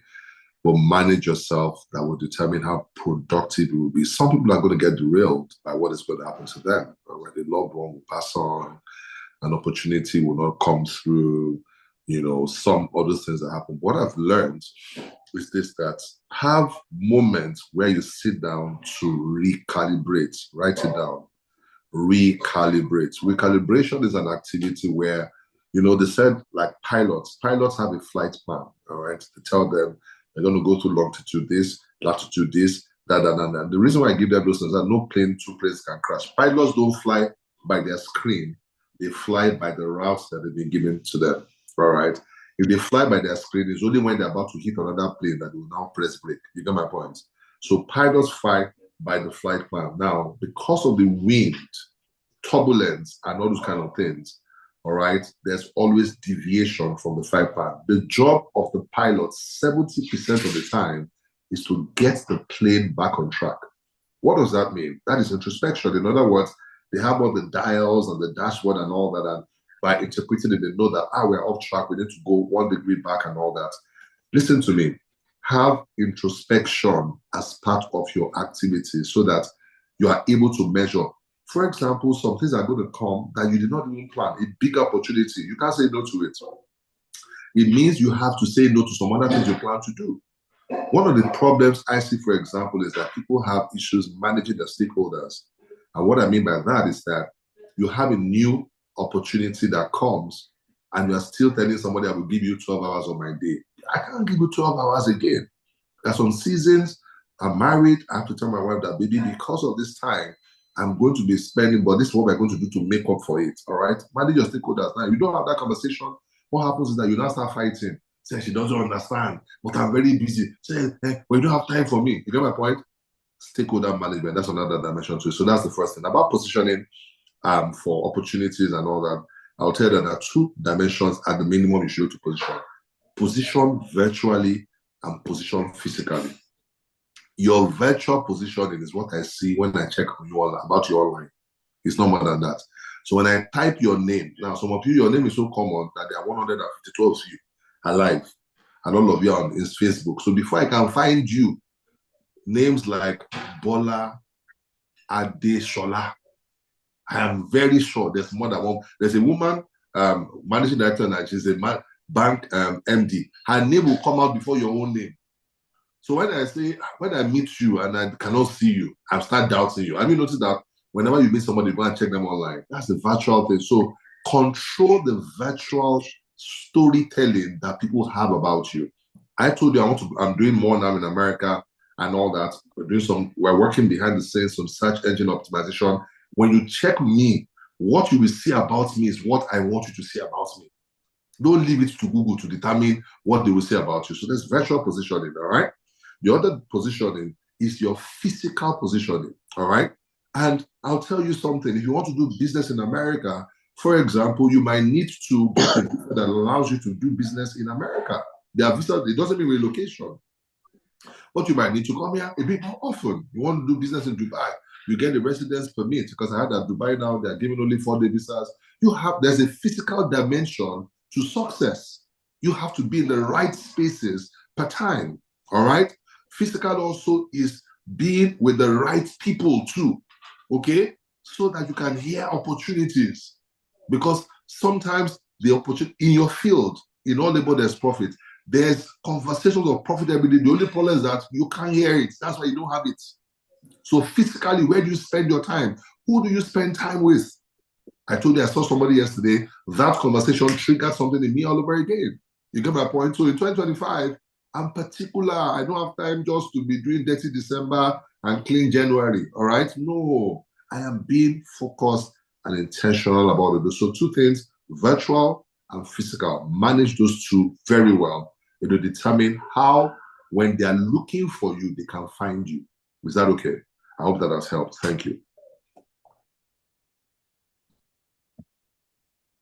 but manage yourself that will determine how productive you will be. Some people are going to get derailed by what is going to happen to them. Right? A loved one will pass on, an opportunity will not come through, you know, some other things that happen. What I've learned is this, that have moments where you sit down to recalibrate, write it down, recalibrate. Recalibration is an activity where, you know, they said like pilots have a flight plan, all right? They tell them they're going to go to longitude this, latitude this, that. The reason why I give them those things is that no plane, two planes can crash. Pilots don't fly by their screen. They fly by the routes that have been given to them, all right? If they fly by their screen, it's only when they're about to hit another plane that they will now press brake. You get my point? So pilots fly by the flight plan. Now, because of the wind, turbulence, and all those kind of things, all right, there's always deviation from the flight plan. The job of the pilot, 70% of the time, is to get the plane back on track. What does that mean? That is introspection. In other words, they have all the dials and the dashboard and all that, and by interpreting it, they know that, we're off track, we need to go 1 degree back and all that. Listen to me. Have introspection as part of your activity so that you are able to measure. For example, some things are going to come that you did not even plan, a big opportunity. You can't say no to it. It means you have to say no to some other things you plan to do. One of the problems I see, for example, is that people have issues managing their stakeholders. And what I mean by that is that you have a new opportunity that comes and you are still telling somebody, I will give you 12 hours of my day. I can't give you 12 hours again. There's some seasons, I'm married, I have to tell my wife that, baby, because of this time, I'm going to be spending, but this is what we're going to do to make up for it, all right? Manage your stakeholders. Now, if you don't have that conversation, what happens is that you now start fighting. Say, she doesn't understand, but I'm very busy. Say, well, you don't have time for me. You get my point? Stakeholder management, that's another dimension to it. So that's the first thing. About positioning for opportunities and all that, I'll tell you that there are 2 dimensions at the minimum you should to position. Position virtually and position physically. Your virtual positioning is what I see when I check on you all about you online. It's not more than that. So when I type your name, now some of you, your name is so common that there are 152 of you alive, and all of you are on his Facebook. So before I can find you, names like Bola Adeshola, I am very sure there's more than one. There's a woman, managing director, and she's a bank MD. Her name will come out before your own name. So when I meet you and I cannot see you, I start doubting you. Have you noticed that whenever you meet somebody, you go and check them online? That's the virtual thing. So control the virtual storytelling that people have about you. I told you I'm doing more now in America and all that. We're working behind the scenes, some search engine optimization. When you check me, what you will see about me is what I want you to see about me. Don't leave it to Google to determine what they will say about you. So there's virtual positioning, all right? The other positioning is your physical positioning, all right? And I'll tell you something. If you want to do business in America, for example, you might need to get a visa that allows you to do business in America. Their visa, it doesn't mean relocation. But you might need to come here a bit more often. You want to do business in Dubai, you get the residence permit, because I heard that Dubai now, they're giving only 4-day visas. There's a physical dimension to success. You have to be in the right spaces per time, all right? Physical also is being with the right people too, okay? So that you can hear opportunities. Because sometimes the opportunity in your field, in all labor there's profit. There's conversations of profitability. The only problem is that you can't hear it. That's why you don't have it. So physically, where do you spend your time? Who do you spend time with? I told you I saw somebody yesterday. That conversation triggered something in me all over again. You get my point? So in 2025, I'm particular. I don't have time just to be doing dirty December and clean January. All right? No, I am being focused and intentional about it. So 2 things, virtual and physical. Manage those 2 very well. It will determine how, when they are looking for you, they can find you. Is that okay? I hope that has helped. Thank you.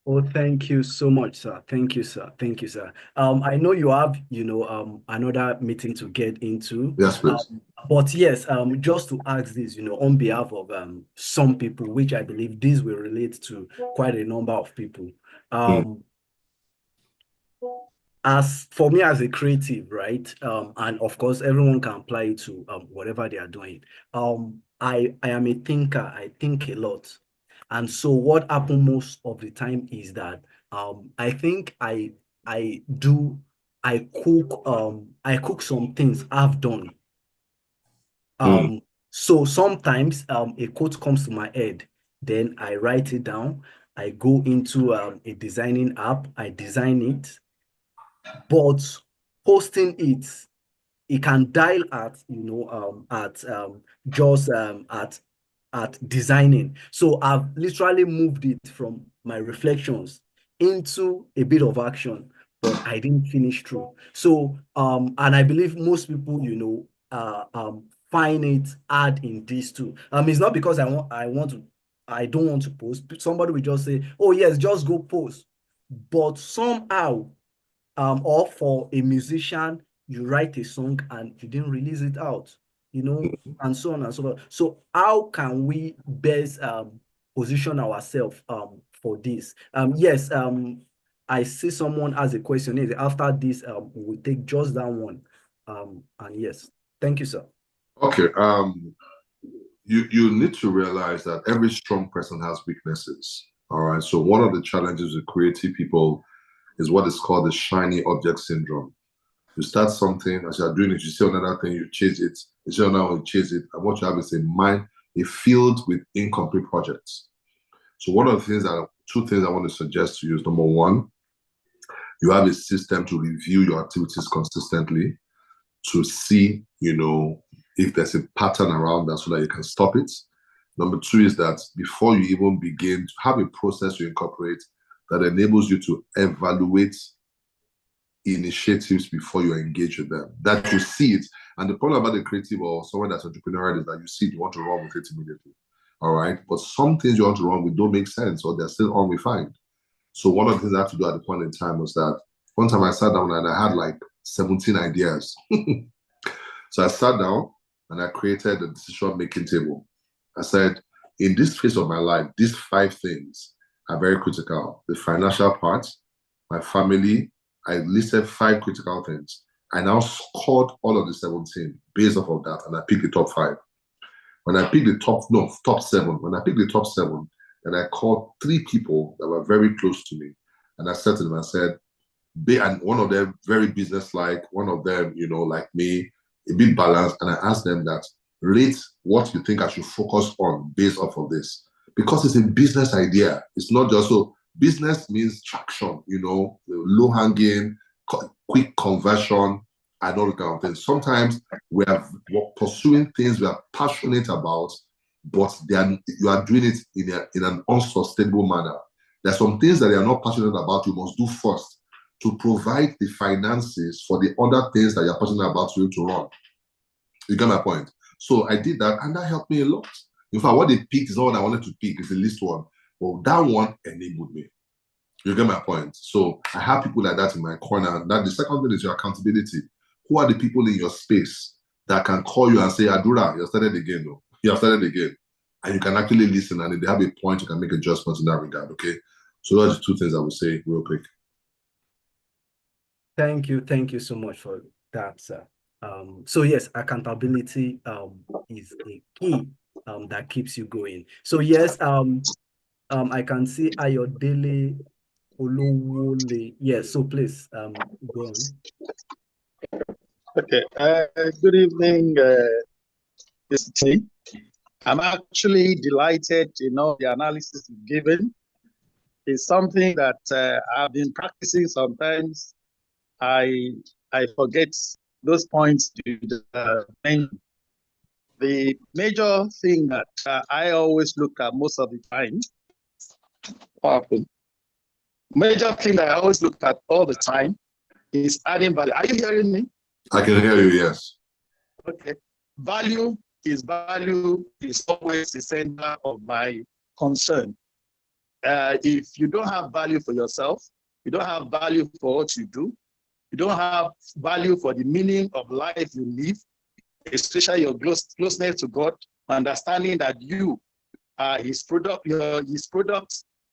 Oh, thank you so much, sir. Thank you, sir. Thank you, sir. I know you have, another meeting to get into. Yes, please. But yes, just to ask this, on behalf of some people, which I believe this will relate to quite a number of people. As for me as a creative, right? And of course, everyone can apply it to whatever they are doing. I am a thinker. I think a lot. And so what happens most of the time is that I think I cook some things I've done. So sometimes a quote comes to my head, then I write it down. I go into a designing app, I design it, but posting it can dial at just at designing. So I've literally moved it from my reflections into a bit of action, but I didn't finish through. So and I believe most people find it hard in these two. It's not because I don't want to post. Somebody will just say, oh yes, just go post. But somehow or for a musician, you write a song and you didn't release it out, and so on and so forth. So how can we best position ourselves for this? Yes, I see someone as a question. After this, we'll take just that one. And yes, thank you, sir. Okay. You need to realize that every strong person has weaknesses. All right. So one of the challenges with creative people is what is called the shiny object syndrome. You start something, as you're doing it, you see another thing, you chase it, you see another one, you chase it, and what you have is a field with incomplete projects. So one of the things 2 things I want to suggest to you is, number 1, you have a system to review your activities consistently to see, if there's a pattern around that so that you can stop it. Number 2 is that before you even begin, to have a process you incorporate that enables you to evaluate initiatives before you engage with them, that you see it. And the problem about the creative or someone that's entrepreneurial is that you see it, you want to run with it immediately. All right. But some things you want to run with don't make sense, or they're still unrefined. So one of the things I had to do at the point in time was that one time I sat down and I had like 17 ideas. So I sat down and I created a decision-making table. I said, in this phase of my life, these 5 things are very critical. The financial part, my family, I listed 5 critical things. I now scored all of the 17 based off of that, and I picked the top 5. When I picked the top 7, when I picked the top 7, then I called 3 people that were very close to me. And I said to them, I said, and one of them very business-like, one of them, like me, a bit balanced. And I asked them that, rate what you think I should focus on based off of this. Because it's a business idea. It's not just so, business means traction, low-hanging, quick conversion, and all that kind of things. Sometimes we're pursuing things we are passionate about, but you are doing it in an unsustainable manner. There's some things that you are not passionate about, you must do first to provide the finances for the other things that you're passionate about to run. You get my point? So I did that, and that helped me a lot. In fact, what they picked is not what I wanted to pick, it's the least one. But that one enabled me. You get my point? So I have people like that in my corner. That the second thing is your accountability. Who are the people in your space that can call you and say, Adura, you started again, no? You have started again. And you can actually listen, and if they have a point, you can make adjustments in that regard, okay? So those are the 2 things I would say real quick. Thank you so much for that, sir. So yes, accountability is a key that keeps you going. So yes, I can see Ayodele Olowole. Yes, so please go on. Okay. Good evening, Mr. T. I'm actually delighted the analysis you've given. It's something that I've been practicing. Sometimes I forget those points you mentioned. The major thing that I always look at most of the time, major thing that I always look at all the time is adding value. Are you hearing me? I can hear you, yes. Okay. Value is always the center of my concern. If you don't have value for yourself, you don't have value for what you do, you don't have value for the meaning of life you live, especially your closeness to God, understanding that you are his product,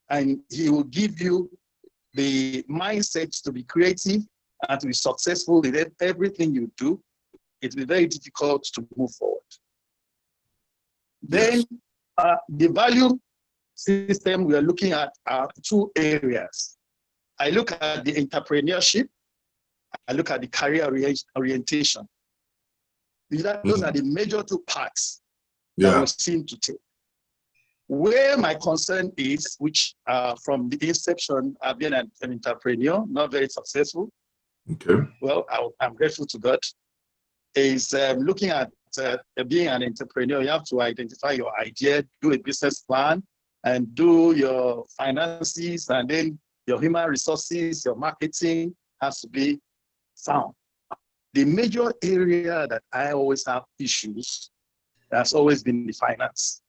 and he will give you the mindset to be creative and to be successful in everything you do, it will be very difficult to move forward. Then the value system we are looking at are 2 areas. I look at the entrepreneurship, I look at the career orientation. Those are the major 2 parts that we seem to take. Where my concern is, which from the inception, I've been an entrepreneur, not very successful. Okay. Well, I'm grateful to God. Is looking at being an entrepreneur, you have to identify your idea, do a business plan, and do your finances, and then your human resources, your marketing has to be sound. The major area that I always have issues has always been the finance.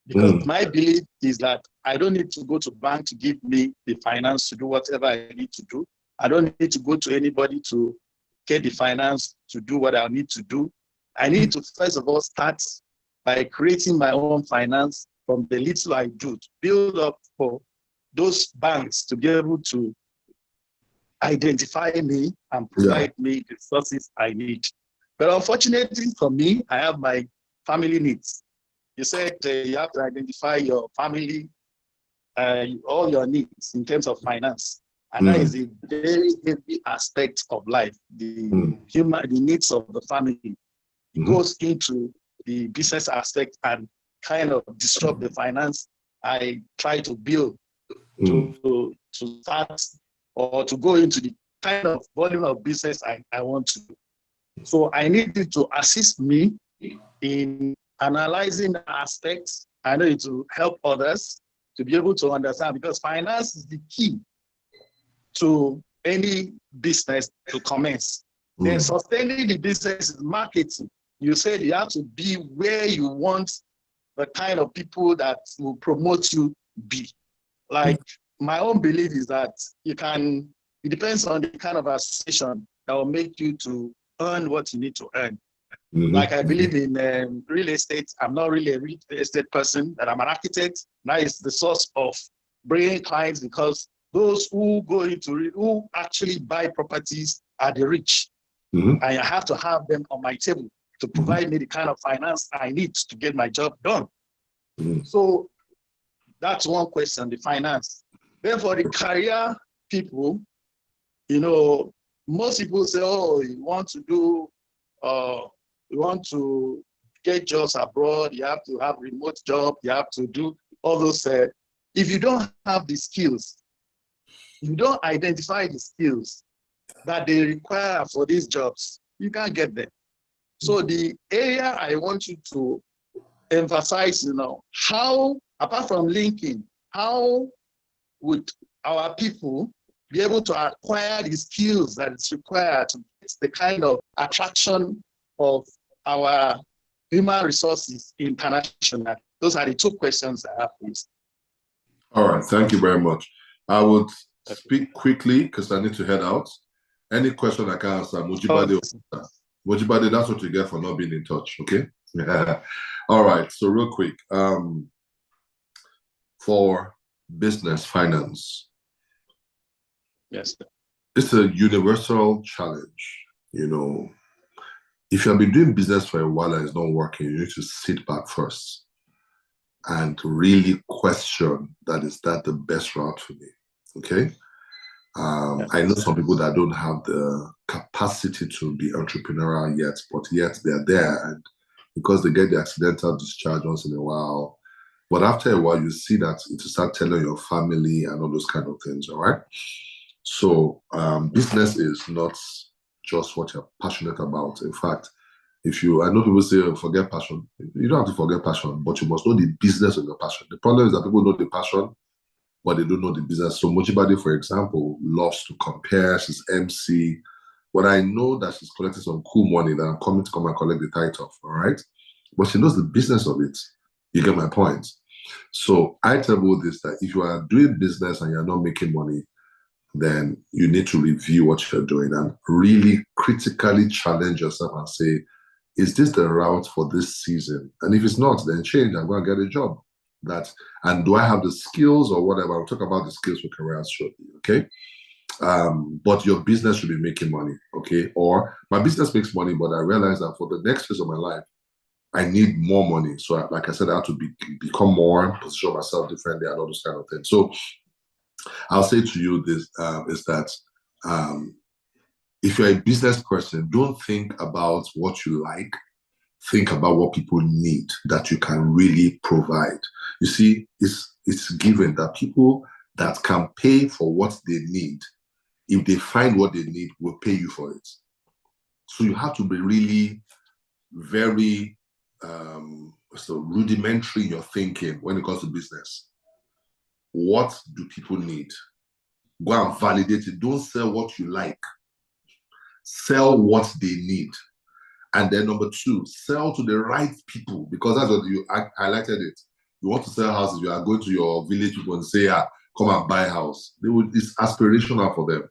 Because my belief is that I don't need to go to bank to give me the finance to do whatever I need to do. I don't need to go to anybody to get the finance to do what I need to do. I need to first of all start by creating my own finance from the little I do, to build up for those banks to be able to identify me and provide me the resources I need. But unfortunately for me, I have my family needs. You said you have to identify your family, all your needs in terms of finance. And that is a very heavy aspect of life, the needs of the family. It goes into the business aspect and kind of disrupt the finance I try to build to start or to go into the kind of volume of business I want to do. So I need you to assist me in analyzing the aspects. I need to help others to be able to understand, because finance is the key to any business to commence. Then sustaining the business is marketing. You said you have to be where you want the kind of people that will promote you be. Like my own belief is that it depends on the kind of association that will make you to earn what you need to earn. Like I believe in real estate. I'm not really a real estate person, but I'm an architect. That is the source of bringing clients, because those who go into who actually buy properties are the rich. And I have to have them on my table to provide me the kind of finance I need to get my job done. So that's one question, the finance. Then for the career people, most people say, oh, you want to get jobs abroad, you have to have remote job, you have to do all those. If you don't have the skills, you don't identify the skills that they require for these jobs, you can't get them. So the area I want you to emphasize, how, apart from linking, how would our people be able to acquire the skills that is required to get the kind of attraction of our human resources internationally? Those are the two questions I have, please. All right, thank you very much. I would speak quickly because I need to head out. Any question I can answer, Mojibade, that's what you get for not being in touch, okay? All right, so real quick, for business finance, yes, it's a universal challenge. If you have been doing business for a while and it's not working, you need to sit back first and really question that, is that the best route for me? Okay. I know some people that don't have the capacity to be entrepreneurial yet, but yet they're there, and because they get the accidental discharge once in a while. But after a while, you see that to start telling your family and all those kind of things. All right. So business is not just what you're passionate about. In fact, I know people say, forget passion. You don't have to forget passion, but you must know the business of your passion. The problem is that people know the passion, but they don't know the business. So Mojibade, for example, loves to compare. She's MC. But I know that she's collecting some cool money that I'm coming to come and collect the title of, all right? But she knows the business of it. You get my point? So I tell you this, that if you are doing business and you're not making money, then you need to review what you're doing and really critically challenge yourself and say, is this the route for this season? And if it's not, then change and go and get a job. And do I have the skills or whatever? I'll talk about the skills for careers shortly, okay? But your business should be making money, okay? Or my business makes money, but I realize that for the next phase of my life, I need more money. So like I said, I have to become more, position myself differently and all those kind of things. So I'll say to you this, is that if you're a business person, don't think about what you like. Think about what people need that you can really provide. You see, it's given that people that can pay for what they need, if they find what they need, will pay you for it. So you have to be really very rudimentary in your thinking when it comes to business. What do people need? Go and validate it. Don't sell what you like. Sell what they need. And then number two, sell to the right people, because that's what you highlighted it. You want to sell houses, you are going to your village people and say, come and buy a house. It's aspirational for them.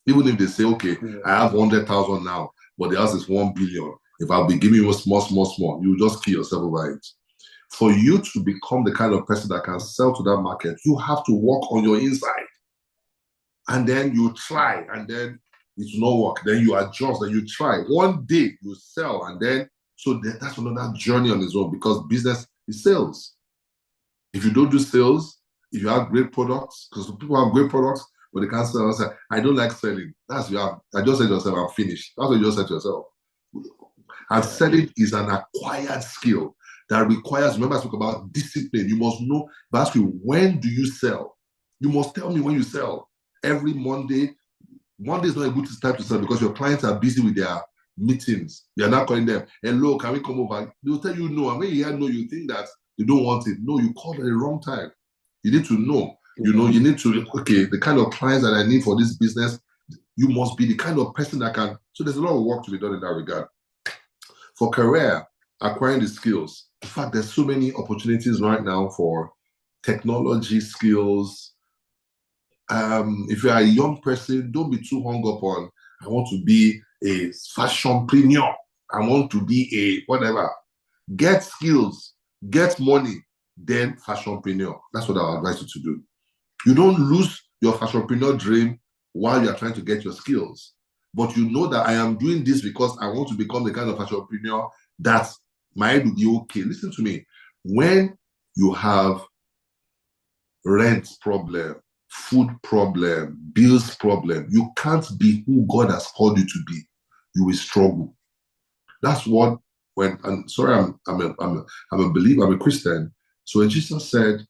Even if they say, okay, I have 100,000 now, but the house is 1 billion. If I'll be giving you small, you just kill yourself over it. For you to become the kind of person that can sell to that market, you have to work on your inside. And then you try, and then it will not work. Then you adjust, and you try. One day you sell, and then, that's another journey on its own, because business is sales. If you don't do sales, if you have great products, because people have great products, but they can't sell, I don't like selling. I just said to yourself, I'm finished. That's what you just said to yourself. And selling is an acquired skill that requires, remember I spoke about discipline. You must know, but ask you, when do you sell? You must tell me when you sell. Every Monday. Monday is not a good time to sell because your clients are busy with their meetings. You're not calling them, hello, can we come over? They will tell you no. And when you hear no, you think that they don't want it. No, you called at the wrong time. You need to know. You need to, okay, the kind of clients that I need for this business, you must be the kind of person that can. So there's a lot of work to be done in that regard. For career, acquiring the skills. In fact, there's so many opportunities right now for technology skills. If you're a young person, don't be too hung up on, I want to be a fashionpreneur. I want to be a whatever. Get skills, get money, then fashionpreneur. That's what I would advise you to do. You don't lose your fashionpreneur dream while you are trying to get your skills. But you know that I am doing this because I want to become the kind of fashionpreneur that might be okay. Listen to me. When you have rent problem, food problem, bills problem, you can't be who God has called you to be. You will struggle. That's what I'm a believer, I'm a Christian. So when Jesus said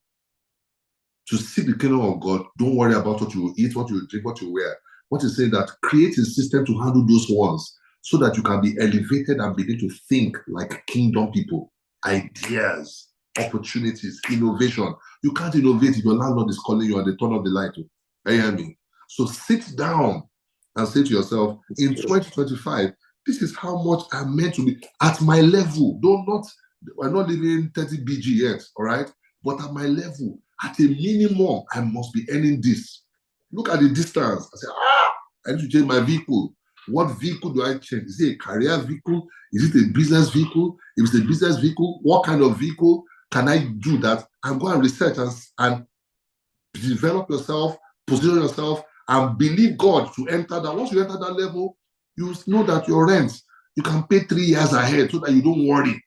to seek the kingdom of God, don't worry about what you eat, what you drink, what you wear. What is saying that create a system to handle those ones so that you can be elevated and begin to think like kingdom people. Ideas, opportunities, innovation. You can't innovate if your landlord is calling you and they turn off the light. You hear me? So sit down and say to yourself, in 2025, this is how much I'm meant to be at my level. We're not living 30 BG yet, all right? But at my level, at a minimum, I must be earning this. Look at the distance. I say, I need to change my vehicle. What vehicle do I change? Is it a career vehicle? Is it a business vehicle? If it's a business vehicle, what kind of vehicle can I do that? And go and research and develop yourself, position yourself, and believe God to enter that. Once you enter that level, you know that your rent, you can pay 3 years ahead so that you don't worry.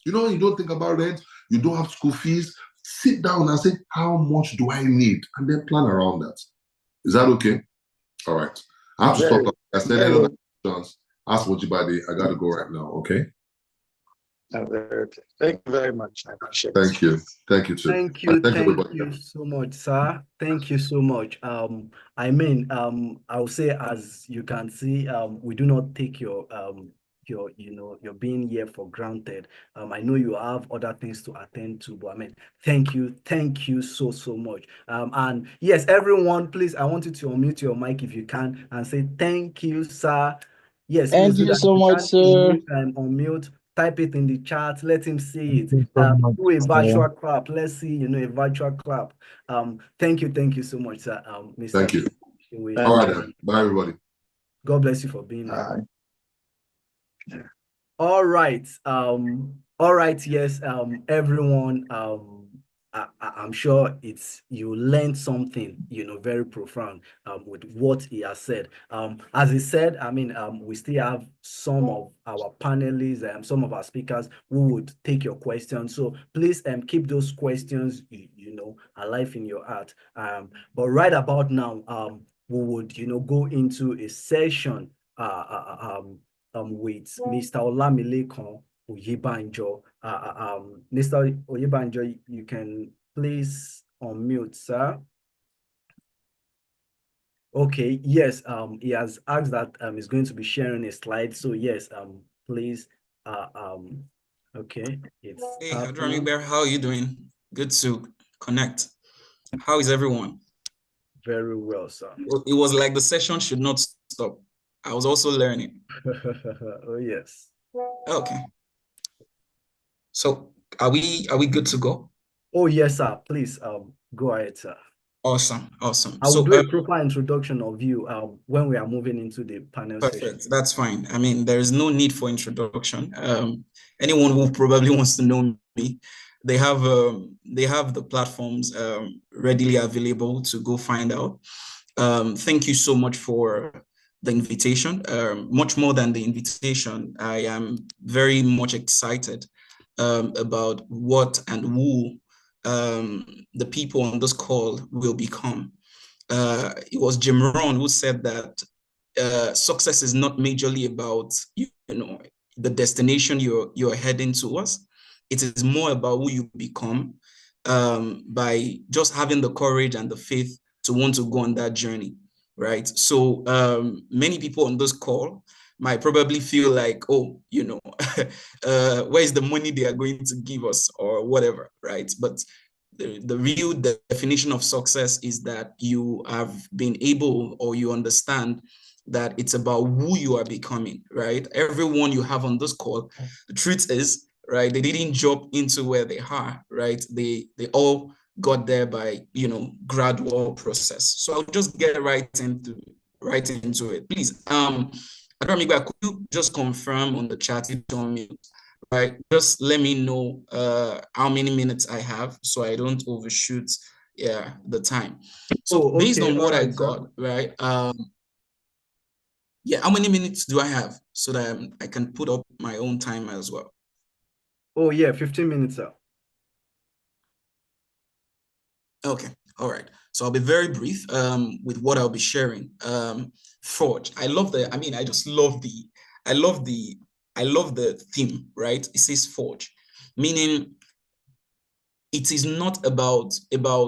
You don't think about rent, you don't have school fees. Sit down and say, how much do I need? And then plan around that. Is that okay? All right. I have to stop. I said any other questions. Ask Mojibade. I got to go right now, okay? Okay. Thank you very much. I appreciate it. Thank you. Thank you, too. Thank you so much, sir. Thank you so much. I'll say, as you can see, we do not take your being here for granted. I know you have other things to attend to, but thank you so much. And yes, everyone, please, I want you to unmute your mic if you can and say thank you, sir. Yes, thank you so much, sir. Unmute. Type it in the chat. Let him see it. Thank you so much, Do a virtual clap. Let's see, a virtual clap. Thank you so much, sir. Mr. Thank you. All right, then. Bye, everybody. God bless you for being here. Yeah. All right. Yes. Everyone. I'm sure you learned something, very profound with what he has said. As he said, we still have some of our panelists, some of our speakers who would take your questions. So please keep those questions, alive in your heart. But right about now, we would, go into a session with Mr. Olamilekan Oyebanjo. Mr. Oyebanjo, you can please unmute, sir. Okay, yes, he has asked that he's going to be sharing a slide. So yes, please, okay. Hey, Adramigber, how are you doing? Good to connect. How is everyone? Very well, sir. It was like the session should not stop. I was also learning. Oh, yes. Okay. So are we good to go? Oh, yes, sir. Please go ahead, sir. Awesome. I will do a proper introduction of you when we are moving into the panel perfect session. That's fine. There is no need for introduction. Anyone who probably wants to know me, they have the platforms readily available to go find out. Thank you so much for the invitation. Much more than the invitation, I am very much excited about what and who the people on this call will become. It was Jim Rohn who said that success is not majorly about the destination you're heading towards. It is more about who you become by just having the courage and the faith to want to go on that journey, right? So many people on this call might probably feel like, oh, where's the money they are going to give us or whatever, right? But the real definition of success is that you have been able, or you understand that it's about who you are becoming, right? Everyone you have on this call, the truth is, right, they didn't jump into where they are, right? They all got there by, gradual process. So I'll just get right into it. Please, Adoramiga, could you just confirm on the chat if you're on mute, right? Just let me know how many minutes I have so I don't overshoot the time. So based okay. on what I Alright, sir. got, right? Yeah, how many minutes do I have so that I can put up my own time as well? Oh yeah, 15 minutes, sir. Okay, all right. So I'll be very brief with what I'll be sharing. Forge. I just love the theme, right? It says forge, meaning it is not about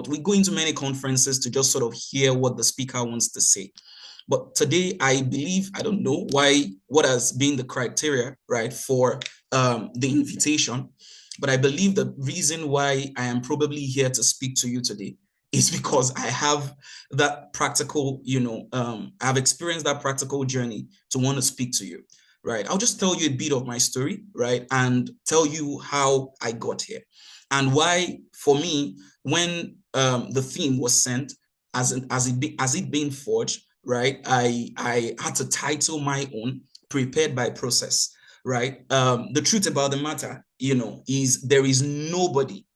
we go into many conferences to just sort of hear what the speaker wants to say. But today, I believe, I don't know what has been the criteria, right, for the invitation, but I believe the reason why I am probably here to speak to you today is because I have that practical, I've experienced that practical journey to want to speak to you, right? I'll just tell you a bit of my story, right, and tell you how I got here and why, for me, when the theme was sent as it being forged, right, I had to title my own "Prepared by Process," right? The truth about the matter, is there is nobody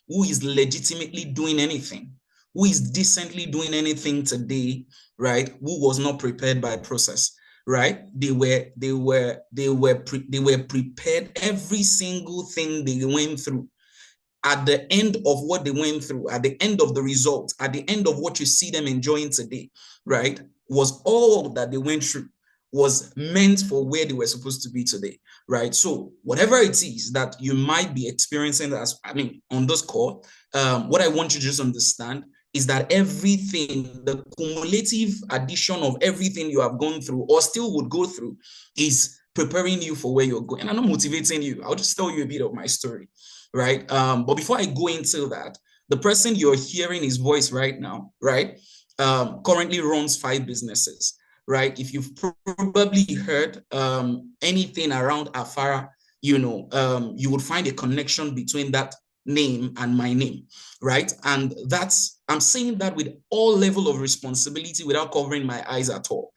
who is legitimately doing anything, who is decently doing anything today, right, who was not prepared by process, right? They were prepared. Every single thing they went through, at the end of what they went through, at the end of the result, at the end of what you see them enjoying today, right, was all that they went through was meant for where they were supposed to be today, right? So whatever it is that you might be experiencing on this call, what I want you to just understand is that everything, the cumulative addition of everything you have gone through or still would go through, is preparing you for where you're going. And I'm not motivating you. I'll just tell you a bit of my story, right? But before I go into that, the person you're hearing his voice right now, right, currently runs 5 businesses, right? If you've probably heard anything around Afara, you would find a connection between that name and my name, right? And I'm saying that with all level of responsibility without covering my eyes at all.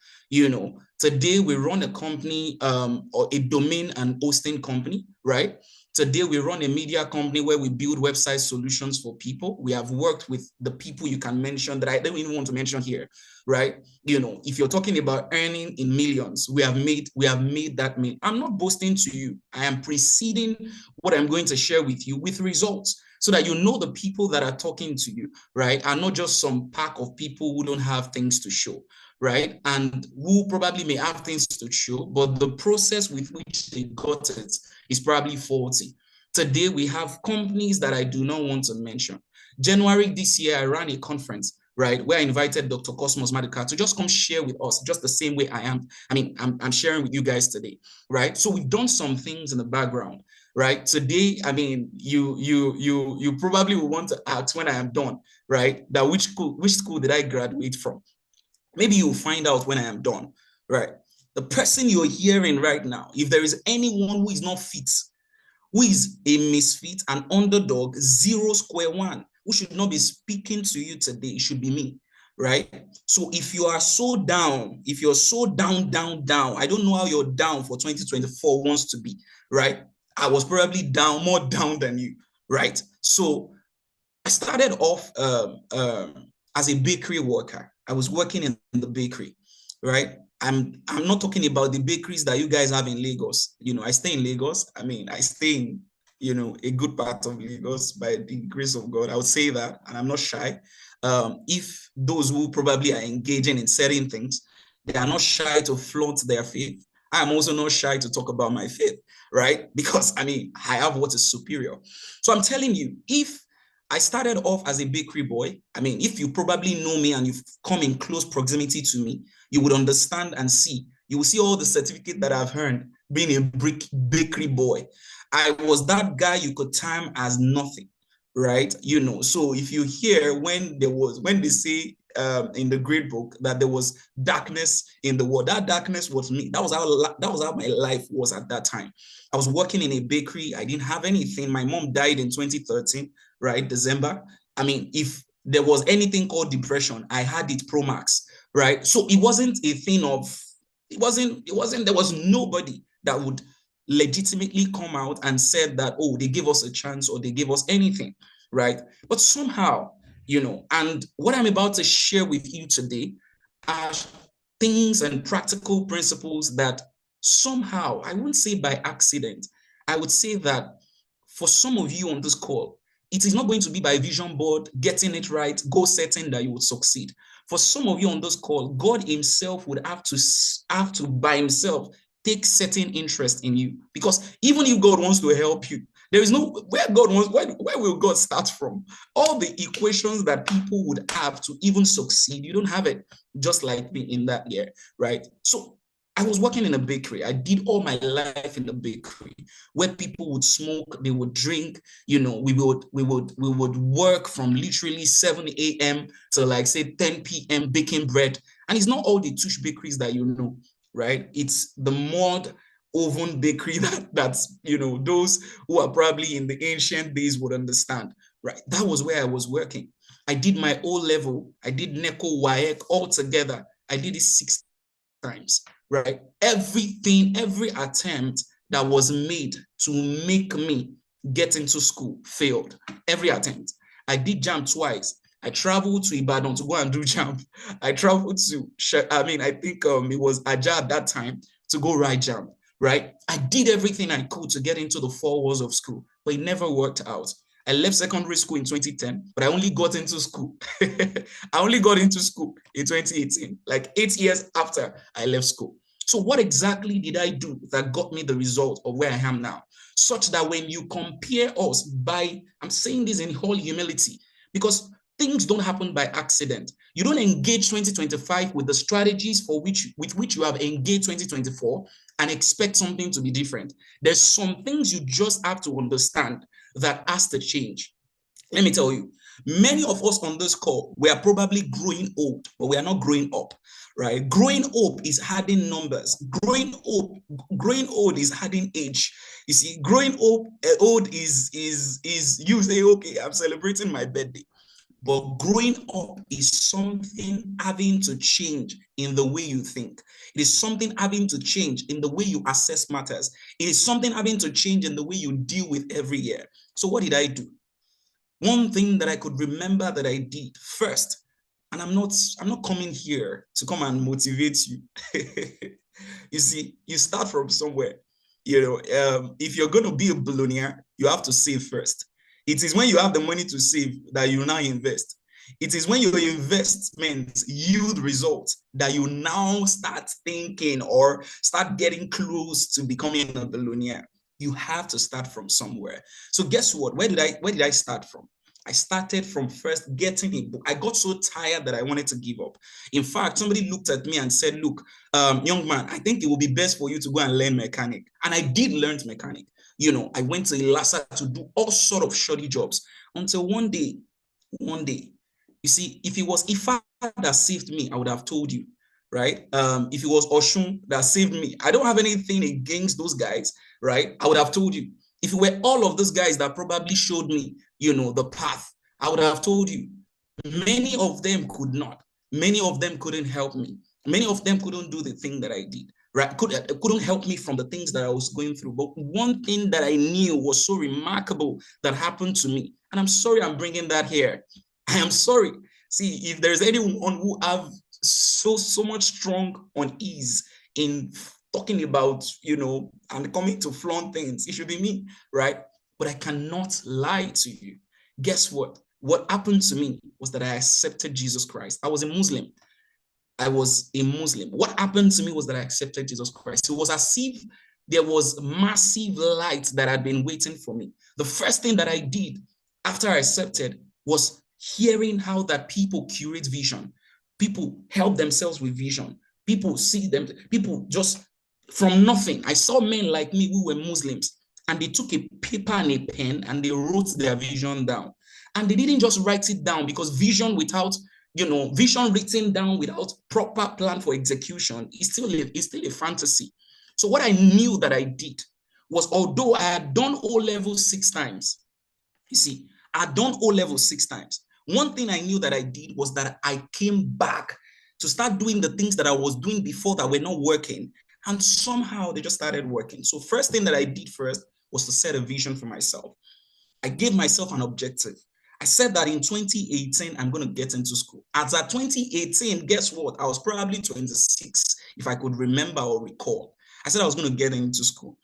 Today we run a company or a domain and hosting company, right? Today, we run a media company where we build website solutions for people. We have worked with the people you can mention that I don't even want to mention here, right? If you're talking about earning in millions, we have made that mean. I'm not boasting to you. I am preceding what I'm going to share with you with results so that you know the people that are talking to you, right, are not just some pack of people who don't have things to show, right? And who probably may have things to show, but the process with which they got it is probably faulty. Today, we have companies that I do not want to mention. January this year, I ran a conference, right, where I invited Dr. Cosmos Maduka to just come share with us, just the same way I'm sharing with you guys today, right? So we've done some things in the background, right? Today, you probably will want to ask when I am done, right, that which school did I graduate from? Maybe you'll find out when I am done, right? The person you're hearing right now, if there is anyone who is not fit, who is a misfit, an underdog, 0 square one, who should not be speaking to you today, it should be me, right? So if you are so down, if you're so down, I don't know how you're down for 2024 wants to be, right? I was probably down, more down than you, right? So I started off as a bakery worker. I was working in the bakery, right? I'm not talking about the bakeries that you guys have in Lagos. I stay in Lagos. I stay in, a good part of Lagos by the grace of God. I would say that, and I'm not shy. If those who probably are engaging in certain things, they are not shy to flaunt their faith. I'm also not shy to talk about my faith, right? Because I have what is superior. So I'm telling you, if I started off as a bakery boy. If you probably know me and you've come in close proximity to me, you would understand and see. You will see all the certificate that I've earned being a bakery boy. I was that guy you could term as nothing, right? So if you hear when they say in the grade book that there was darkness in the world, that darkness was me. That was how my life was at that time. I was working in a bakery. I didn't have anything. My mom died in 2013. Right, December. If there was anything called depression, I had it pro max, right? So it wasn't a thing of there was nobody that would legitimately come out and said that, oh, they gave us a chance or they gave us anything, right? But somehow, and what I'm about to share with you today are things and practical principles that somehow, I wouldn't say by accident, I would say that for some of you on this call, it is not going to be by vision board, getting it right, goal setting that you would succeed. For some of you on this call, God himself would have to by himself take certain interest in you. Because even if God wants to help you, there is no, where will God start from? All the equations that people would have to even succeed, you don't have it, just like me in that year, right? So I was working in a bakery. I did all my life in the bakery where people would smoke, they would drink, we would work from literally 7 a.m. to like say 10 p.m. baking bread. And it's not all the touche bakeries that right? It's the mod oven bakery that's those who are probably in the ancient days would understand, right? That was where I was working. I did my O level, I did NECO, WAEC all together. I did it 6 times, right? Every attempt that was made to make me get into school failed. Every attempt. I did JAMB twice. I traveled to Ibadan to go and do JAMB. I traveled to, I think it was Aja at that time to go write JAMB, right? I did everything I could to get into the 4 walls of school, but it never worked out. I left secondary school in 2010, but I only got into school. I only got into school in 2018, like 8 years after I left school. So what exactly did I do that got me the result of where I am now? Such that when you compare us I'm saying this in whole humility, because things don't happen by accident. You don't engage 2025 with the strategies with which you have engaged 2024 and expect something to be different. There's some things you just have to understand that has to change. Let me tell you, many of us on this call, we are probably growing old, but we are not growing up, right? Growing up is adding numbers. Growing old is adding age. You see, growing old is you say, okay, I'm celebrating my birthday. But growing up is something having to change in the way you think. It is something having to change in the way you assess matters. It is something having to change in the way you deal with every year. So what did I do? One thing that I could remember that I did first, and I'm not coming here to come and motivate you. You see, you start from somewhere. If you're going to be a billionaire, you have to save first. It is when you have the money to save that you now invest. It is when your investments yield results that you now start thinking or start getting close to becoming a billionaire. You have to start from somewhere. So guess what? Where did I start from? I started from first getting a book. I got so tired that I wanted to give up. In fact, somebody looked at me and said, look, young man, I think it will be best for you to go and learn mechanic. And I did learn mechanic. I went to Ilasa to do all sort of shoddy jobs until one day, you see, if it was Ifa that saved me, I would have told you, right? If it was Oshun that saved me, I don't have anything against those guys, right? I would have told you. If it were all of those guys that probably showed me, the path, I would have told you. Many of them could not. Many of them couldn't help me. Many of them couldn't do the thing that I did, right? Couldn't help me from the things that I was going through. But one thing that I knew was so remarkable that happened to me, and I'm sorry I'm bringing that here. I am sorry. See, if there's anyone who have so much strong unease in talking about, and coming to flaunt things, it should be me, right? But I cannot lie to you. Guess what? What happened to me was that I accepted Jesus Christ. I was a Muslim. What happened to me was that I accepted Jesus Christ. It was as if there was massive light that had been waiting for me. The first thing that I did after I accepted was hearing how that people curate vision. People help themselves with vision. People see them. People just from nothing. I saw men like me who were Muslims, and they took a paper and a pen and they wrote their vision down. And they didn't just write it down, because vision without, vision written down without proper plan for execution is still a fantasy. So what I knew that I did was, although I had done O level 6 times, you see, I had done O level 6 times. One thing I knew that I did was that I came back to start doing the things that I was doing before that were not working. And somehow they just started working. So first thing that I did first was to set a vision for myself. I gave myself an objective. I said that in 2018, I'm going to get into school. As at 2018, guess what? I was probably 26, if I could remember or recall. I said I was going to get into school.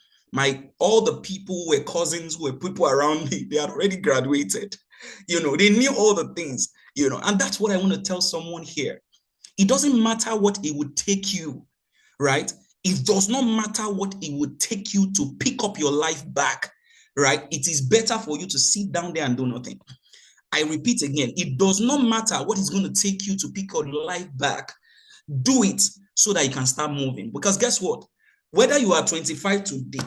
All the people who were cousins, who were people around me, they had already graduated. They knew all the things, and that's what I want to tell someone here. It doesn't matter what it would take you, right? It does not matter what it would take you to pick up your life back, right? It is better for you to sit down there and do nothing. I repeat again, it does not matter what it's going to take you to pick your life back. Do it so that you can start moving. Because guess what? Whether you are 25 today,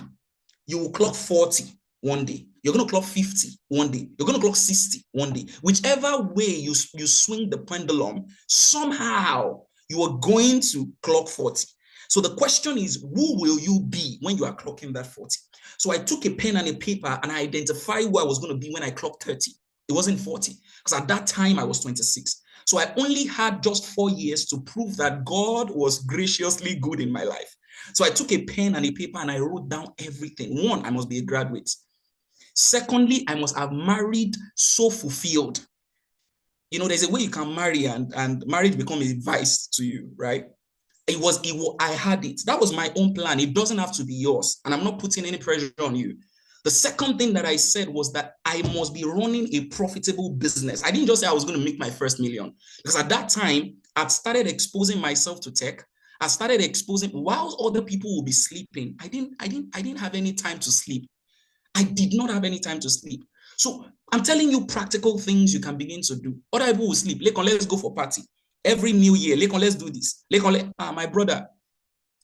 you will clock 40 one day. You're going to clock 50 one day. You're going to clock 60 one day. Whichever way you swing the pendulum, somehow you are going to clock 40. So the question is, who will you be when you are clocking that 40? So I took a pen and a paper and I identified who I was going to be when I clocked 30. It wasn't 40, because at that time I was 26. So I only had just 4 years to prove that God was graciously good in my life. So I took a pen and a paper and I wrote down everything. One, I must be a graduate. Secondly, I must have married so fulfilled. There's a way you can marry and marriage become a vice to you, right? I had it. That was my own plan. It doesn't have to be yours. And I'm not putting any pressure on you. The second thing that I said was that I must be running a profitable business. I didn't just say I was going to make my first million, because at that time, I'd started exposing myself to tech. I started exposing, while other people will be sleeping, I didn't have any time to sleep. I did not have any time to sleep. So I'm telling you practical things you can begin to do. Other people will sleep. Let's go for party. Every new year, let's do this. My brother,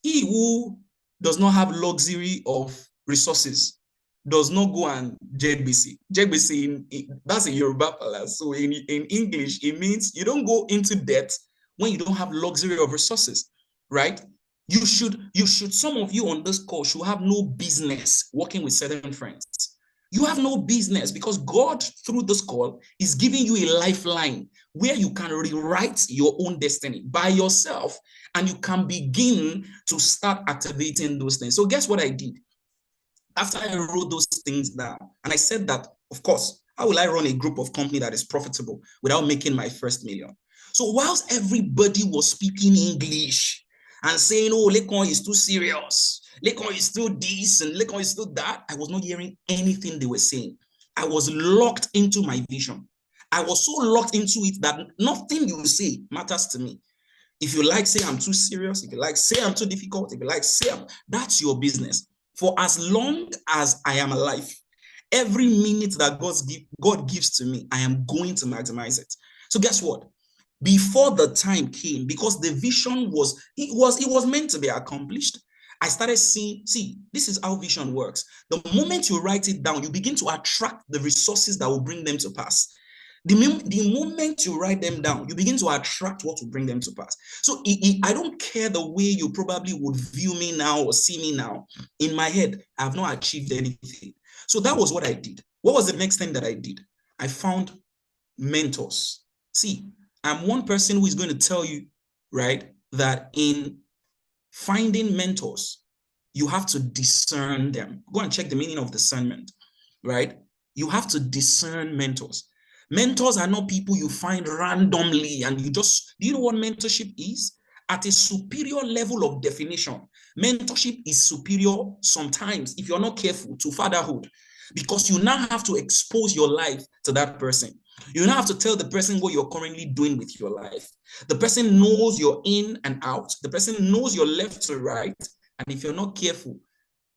he who does not have luxury of resources does not go and JBC. JBC, that's a Yoruba palace. So in English, it means you don't go into debt when you don't have luxury of resources, right? You should, some of you on this call should have no business working with certain friends. You have no business, because God, through this call, is giving you a lifeline where you can rewrite your own destiny by yourself, and you can begin to start activating those things. So guess what I did? After I wrote those things down, and I said that, of course, how will I run a group of company that is profitable without making my first million? So whilst everybody was speaking English and saying, oh, Lekon is too serious, Lekon is too this, and Lekon is too that, I was not hearing anything they were saying. I was locked into my vision. I was so locked into it that nothing you say matters to me. If you like, say I'm too serious. If you like, say I'm too difficult. If you like, say that's your business. For as long as I am alive, every minute that God gives to me, I am going to maximize it. So guess what? Before the time came, because the vision was meant to be accomplished, I started seeing, this is how vision works. The moment you write it down, you begin to attract the resources that will bring them to pass. The moment you write them down, you begin to attract what will bring them to pass. So I don't care the way you probably would view me now or see me now. In my head, I have not achieved anything. So that was what I did. What was the next thing that I did? I found mentors. See, I'm one person who is going to tell you, right, that in finding mentors, you have to discern them. Go and check the meaning of discernment, right? You have to discern mentors. Mentors are not people you find randomly and do you know what mentorship is? At a superior level of definition, mentorship is superior sometimes, if you're not careful, to fatherhood, because you now have to expose your life to that person. You now have to tell the person what you're currently doing with your life. The person knows you're in and out. The person knows you're left to right. And if you're not careful,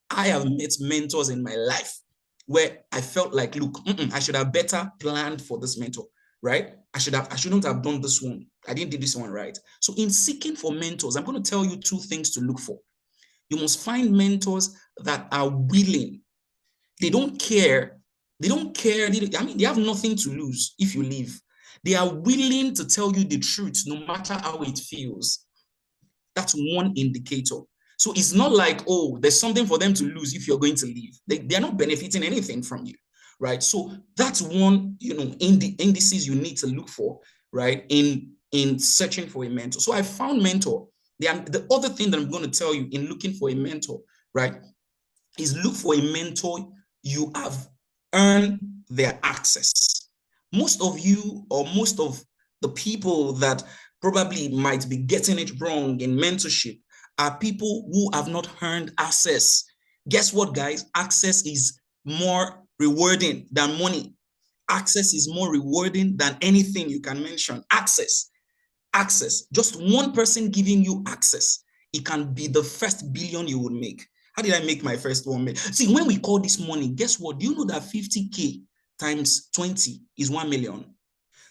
I have met mentors in my life where I felt like, look, I should have better planned for this mentor, right? I shouldn't have done this one. I didn't do this one right. So in seeking for mentors, I'm going to tell you two things to look for. You must find mentors that are willing. They don't care. They have nothing to lose if you leave. They are willing to tell you the truth, no matter how it feels. That's one indicator. So it's not like, oh, there's something for them to lose if you're going to leave. They're not benefiting anything from you, right? So that's one, indices you need to look for, right, in in searching for a mentor. So I found mentor. The other thing that I'm going to tell you in looking for a mentor, right, is look for a mentor you have earned their access. Most of you, or most of the people that probably might be getting it wrong in mentorship, are people who have not earned access. Guess what, guys? Access is more rewarding than money. Access is more rewarding than anything you can mention. Access. Just one person giving you access, it can be the first billion you would make. How did I make my first 1 million? See, when we call this money, guess what? Do you know that 50K times 20 is 1 million?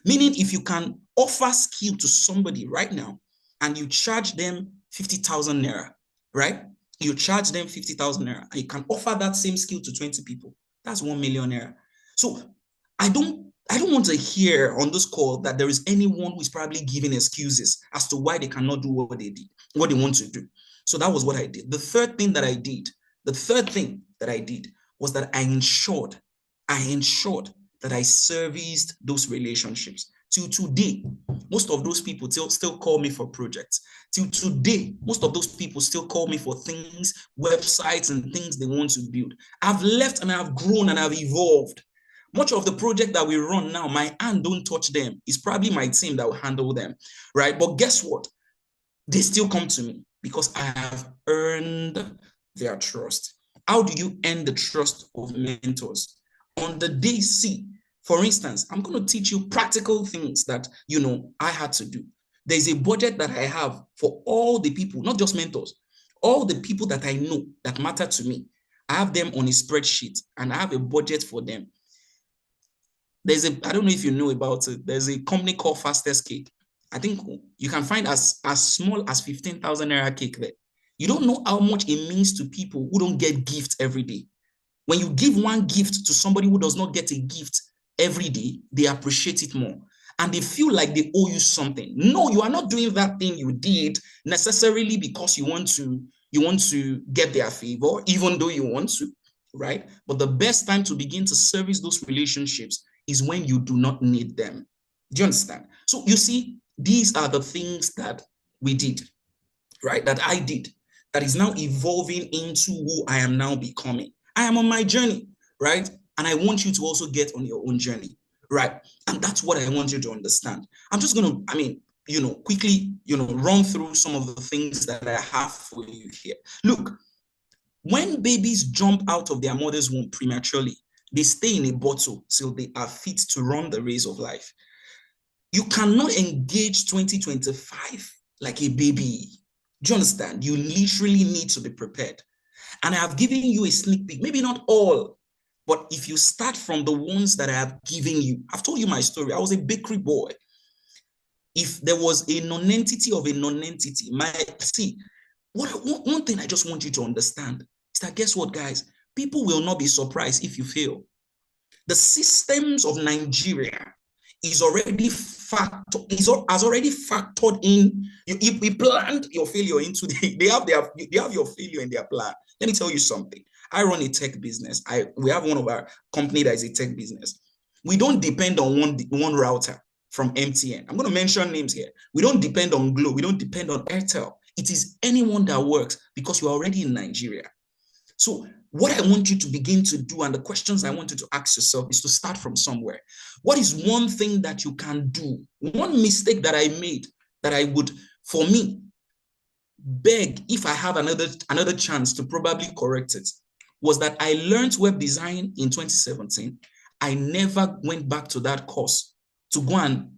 Meaning if you can offer skill to somebody right now and you charge them 50,000 naira, right? You charge them 50,000 naira and you can offer that same skill to 20 people. That's 1 million naira. So I don't want to hear on this call that there is anyone who is probably giving excuses as to why they cannot do what they did, what they want to do. So that was what I did. The third thing that I did was that I ensured that I serviced those relationships. Till today, most of those people still call me for projects. Till today, most of those people still call me for things, websites and things they want to build. I've left and I've grown and I've evolved. Much of the project that we run now, my hand don't touch them. It's probably my team that will handle them, right? But guess what? They still come to me because I have earned their trust. How do you earn the trust of mentors? On the day C, for instance, I'm going to teach you practical things that, I had to do. There's a budget that I have for all the people, not just mentors, all the people that I know that matter to me. I have them on a spreadsheet and I have a budget for them. I don't know if you know about it, there's a company called Fastest Cake. I think you can find as small as 15,000 naira cake there. You don't know how much it means to people who don't get gifts every day. When you give one gift to somebody who does not get a gift every day, they appreciate it more. And they feel like they owe you something. No, you are not doing that thing you did necessarily because you want to get their favor, even though you want to, right? But the best time to begin to service those relationships is when you do not need them. Do you understand? So you see, these are the things that we did, right? That I did, that is now evolving into who I am now becoming. I am on my journey, right? And I want you to also get on your own journey, right? And that's what I want you to understand. I'm just going to, quickly, run through some of the things that I have for you here. Look, when babies jump out of their mother's womb prematurely, they stay in a bottle till they are fit to run the race of life. You cannot engage 2025 like a baby. Do you understand? You literally need to be prepared. And I have given you a sneak peek, maybe not all, but if you start from the ones that I have given you, I've told you my story. I was a bakery boy. If there was a non-entity of a non-entity, one thing I just want you to understand is that, guess what, guys? People will not be surprised if you fail. The systems of Nigeria has already factored in. We planned your failure into they have your failure in their plan. Let me tell you something. I run a tech business. We have one of our company that is a tech business. We don't depend on one router from MTN. I'm going to mention names here. We don't depend on Glo. We don't depend on Airtel. It is anyone that works because you're already in Nigeria. So what I want you to begin to do, and the questions I want you to ask yourself, is to start from somewhere. What is one thing that you can do? One mistake that I made that I would, for me, beg if I have another chance to probably correct it, was that I learned web design in 2017. I never went back to that course to go and,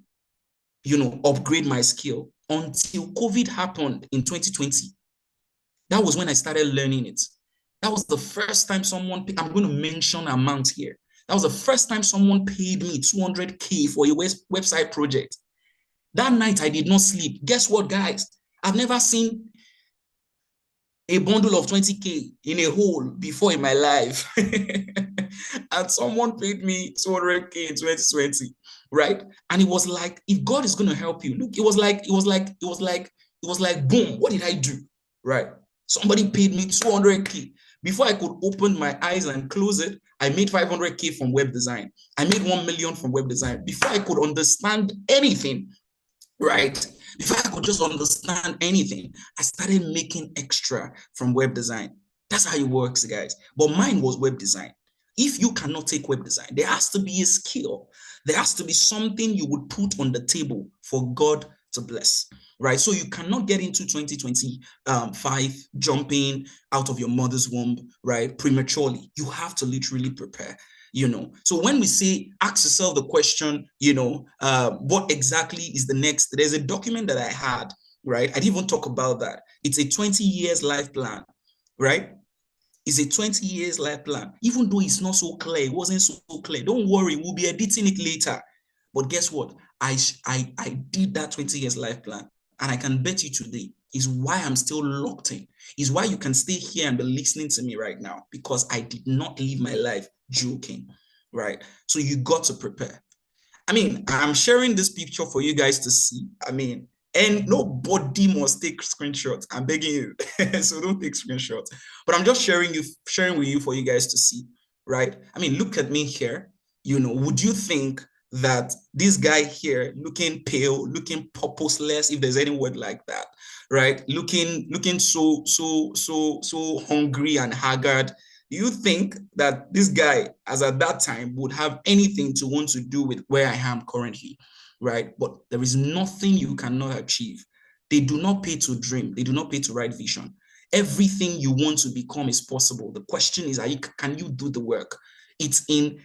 upgrade my skill until COVID happened in 2020. That was when I started learning it. That was the first time I'm going to mention amount here. That was the first time someone paid me 200K for a website project. That night I did not sleep. Guess what, guys? I've never seen a bundle of 20K in a hole before in my life. And someone paid me 200K in 2020, right? And it was like, if God is going to help you, look, it was like, boom, what did I do, right? Somebody paid me 200K. Before I could open my eyes and close it, I made 500K from web design. I made 1 million from web design. Before I could understand anything, right? Before I could just understand anything, I started making extra from web design. That's how it works, guys. But mine was web design. If you cannot take web design, there has to be a skill. There has to be something you would put on the table for God to bless, right? So you cannot get into 2025 jumping out of your mother's womb, right, prematurely. You have to literally prepare. So when we say ask yourself the question, what exactly is the next? There's a document that I had, right? I didn't even talk about that. It's a 20 years life plan, right? It's a 20 years life plan. Even though it's not so clear, it wasn't so clear. Don't worry, we'll be editing it later. But guess what? I did that 20 years life plan, and I can bet you today is why I'm still locked in. Is why you can stay here and be listening to me right now, because I did not live my life joking, right? So you got to prepare. I mean, I'm sharing this picture for you guys to see. I mean, and nobody must take screenshots. I'm begging you. So don't take screenshots. But I'm just sharing with you for you guys to see, right? I mean, look at me here. Would you think that this guy here, looking pale, looking purposeless, if there's any word like that, right? Looking so hungry and haggard. Do you think that this guy, as at that time, would have anything to want to do with where I am currently, right? But there is nothing you cannot achieve. They do not pay to dream. They do not pay to write vision. Everything you want to become is possible. The question is, can you do the work? It's in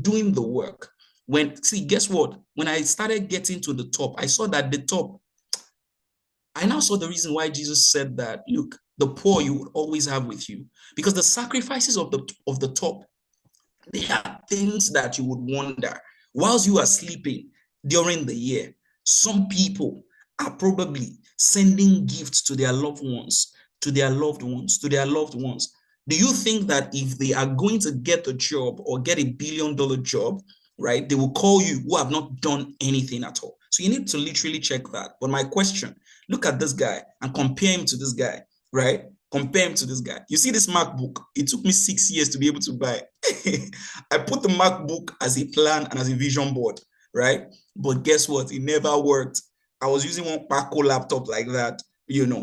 doing the work. Guess what? When I started getting to the top, I saw that the top, I now saw the reason why Jesus said that, look, the poor you would always have with you, because the sacrifices of the top, they are things that you would wonder. Whilst you are sleeping during the year, some people are probably sending gifts to their loved ones, to their loved ones, to their loved ones. Do you think that if they are going to get a job or get $1 billion job, right, they will call you who have not done anything at all? So you need to literally check that. But my question, look at this guy and compare him to this guy, right? Compare him to this guy. You see this MacBook? It took me 6 years to be able to buy. I put the MacBook as a plan and as a vision board, right? But guess what? It never worked. I was using one Paco laptop like that,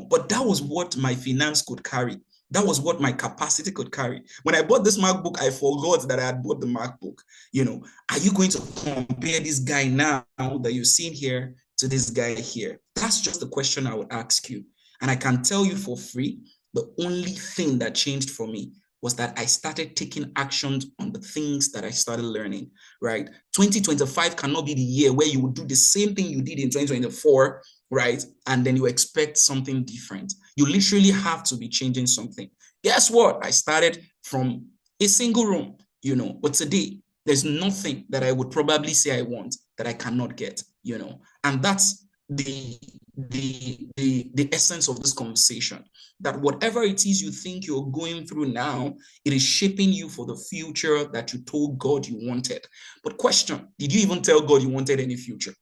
but that was what my finance could carry. That was what my capacity could carry. When I bought this MacBook, I forgot that I had bought the MacBook. Are you going to compare this guy now that you've seen here to this guy here? That's just the question I would ask you. And I can tell you for free, the only thing that changed for me was that I started taking actions on the things that I started learning, right? 2025 cannot be the year where you would do the same thing you did in 2024, right? And then you expect something different. You literally have to be changing something. Guess what? I started from a single room, but today there's nothing that I would probably say I want that I cannot get, and that's the essence of this conversation, that whatever it is you think you're going through now, it is shaping you for the future that you told God you wanted. But question, did you even tell God you wanted any future?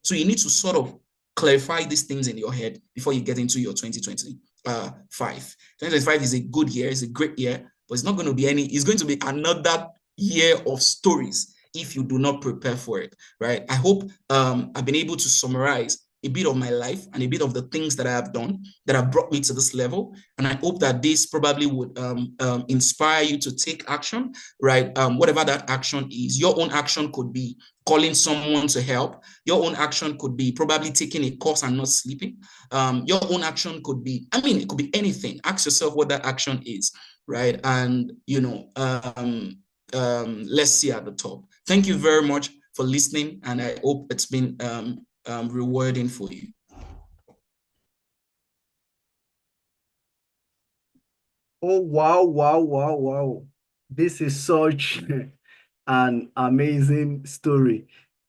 So you need to sort of clarify these things in your head before you get into your 2025. 2025 is a good year, it's a great year, but it's not going to be it's going to be another year of stories if you do not prepare for it, right? I hope I've been able to summarize a bit of my life and a bit of the things that I have done that have brought me to this level. And I hope that this probably would inspire you to take action, right? Whatever that action is. Your own action could be calling someone to help. Your own action could be probably taking a course and not sleeping. Your own action could be, it could be anything. Ask yourself what that action is, right? And, let's see at the top. Thank you very much for listening, and I hope it's been rewarding for you. Oh, wow. This is such an amazing story.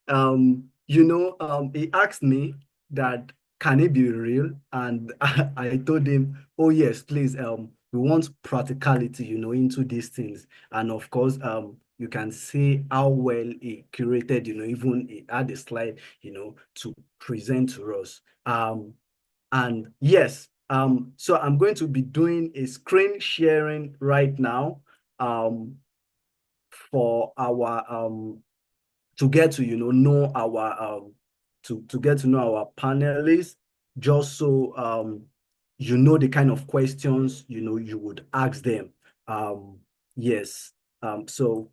He asked me that, can it be real? And I told him, oh yes, please, we want practicality, into these things. And of course, you can see how well he curated, even he had a slide, to present to us. And yes, so I'm going to be doing a screen sharing right now, for our to get to know our to get to know our panelists, just so you know the kind of questions you would ask them. Yes. So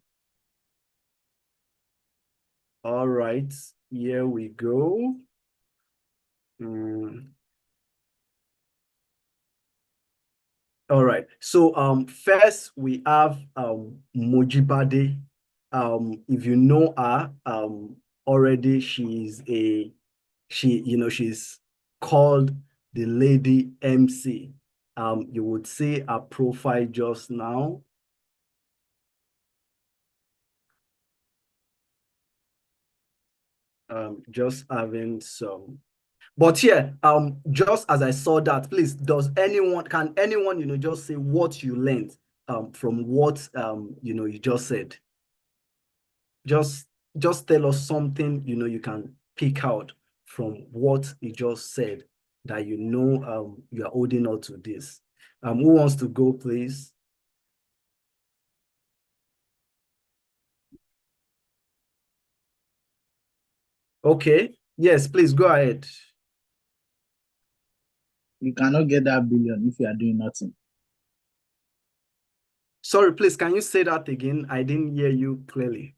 all right, here we go. All right. So first we have Mojibade. If you know her already, she's called the Lady MC. You would see her profile just now. Just having some. But yeah, just as I saw that, please, can anyone, just say what you learned from what you just said? Just tell us something, you can pick out from what you just said that you are holding on to this. Who wants to go, please? Okay. Yes, please go ahead. You cannot get that billion if you are doing nothing. Sorry, please, can you say that again? I didn't hear you clearly.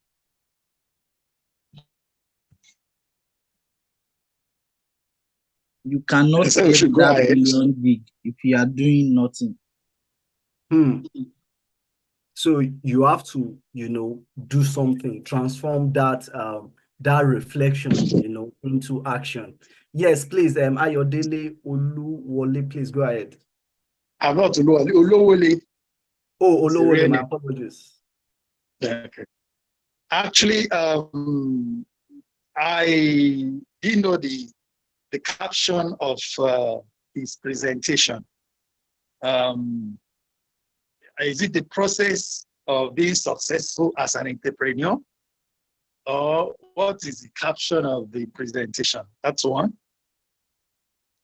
You cannot get that billion big if you are doing nothing. So you have to, do something, transform that that reflection, into action. Yes, please, Ayodele Oluwole, please go ahead. I'm not Oluwole. Oh, Oluwole, my apologies. Okay. Actually, I didn't know the caption of his presentation. Is it the process of being successful as an entrepreneur? Or what is the caption of the presentation? That's one.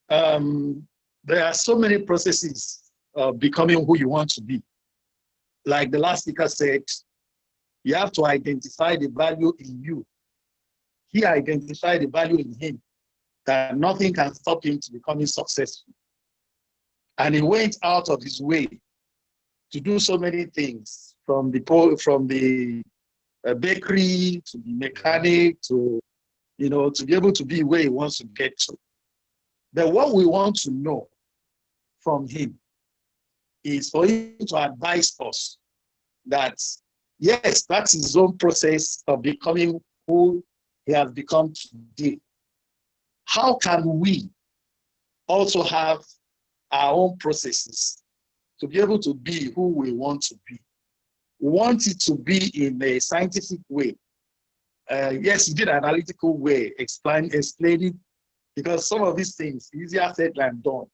There are so many processes of becoming who you want to be. Like the last speaker said, you have to identify the value in you. He identified the value in him, that nothing can stop him to becoming successful. And he went out of his way to do so many things, from the bakery to the mechanic to, to be able to be where he wants to get to. But what we want to know from him is for him to advise us that, yes, that's his own process of becoming who he has become today. How can we also have our own processes to be able to be who we want to be? We want it to be in a scientific way. Yes, he did an analytical way, explaining, because some of these things easier said than done.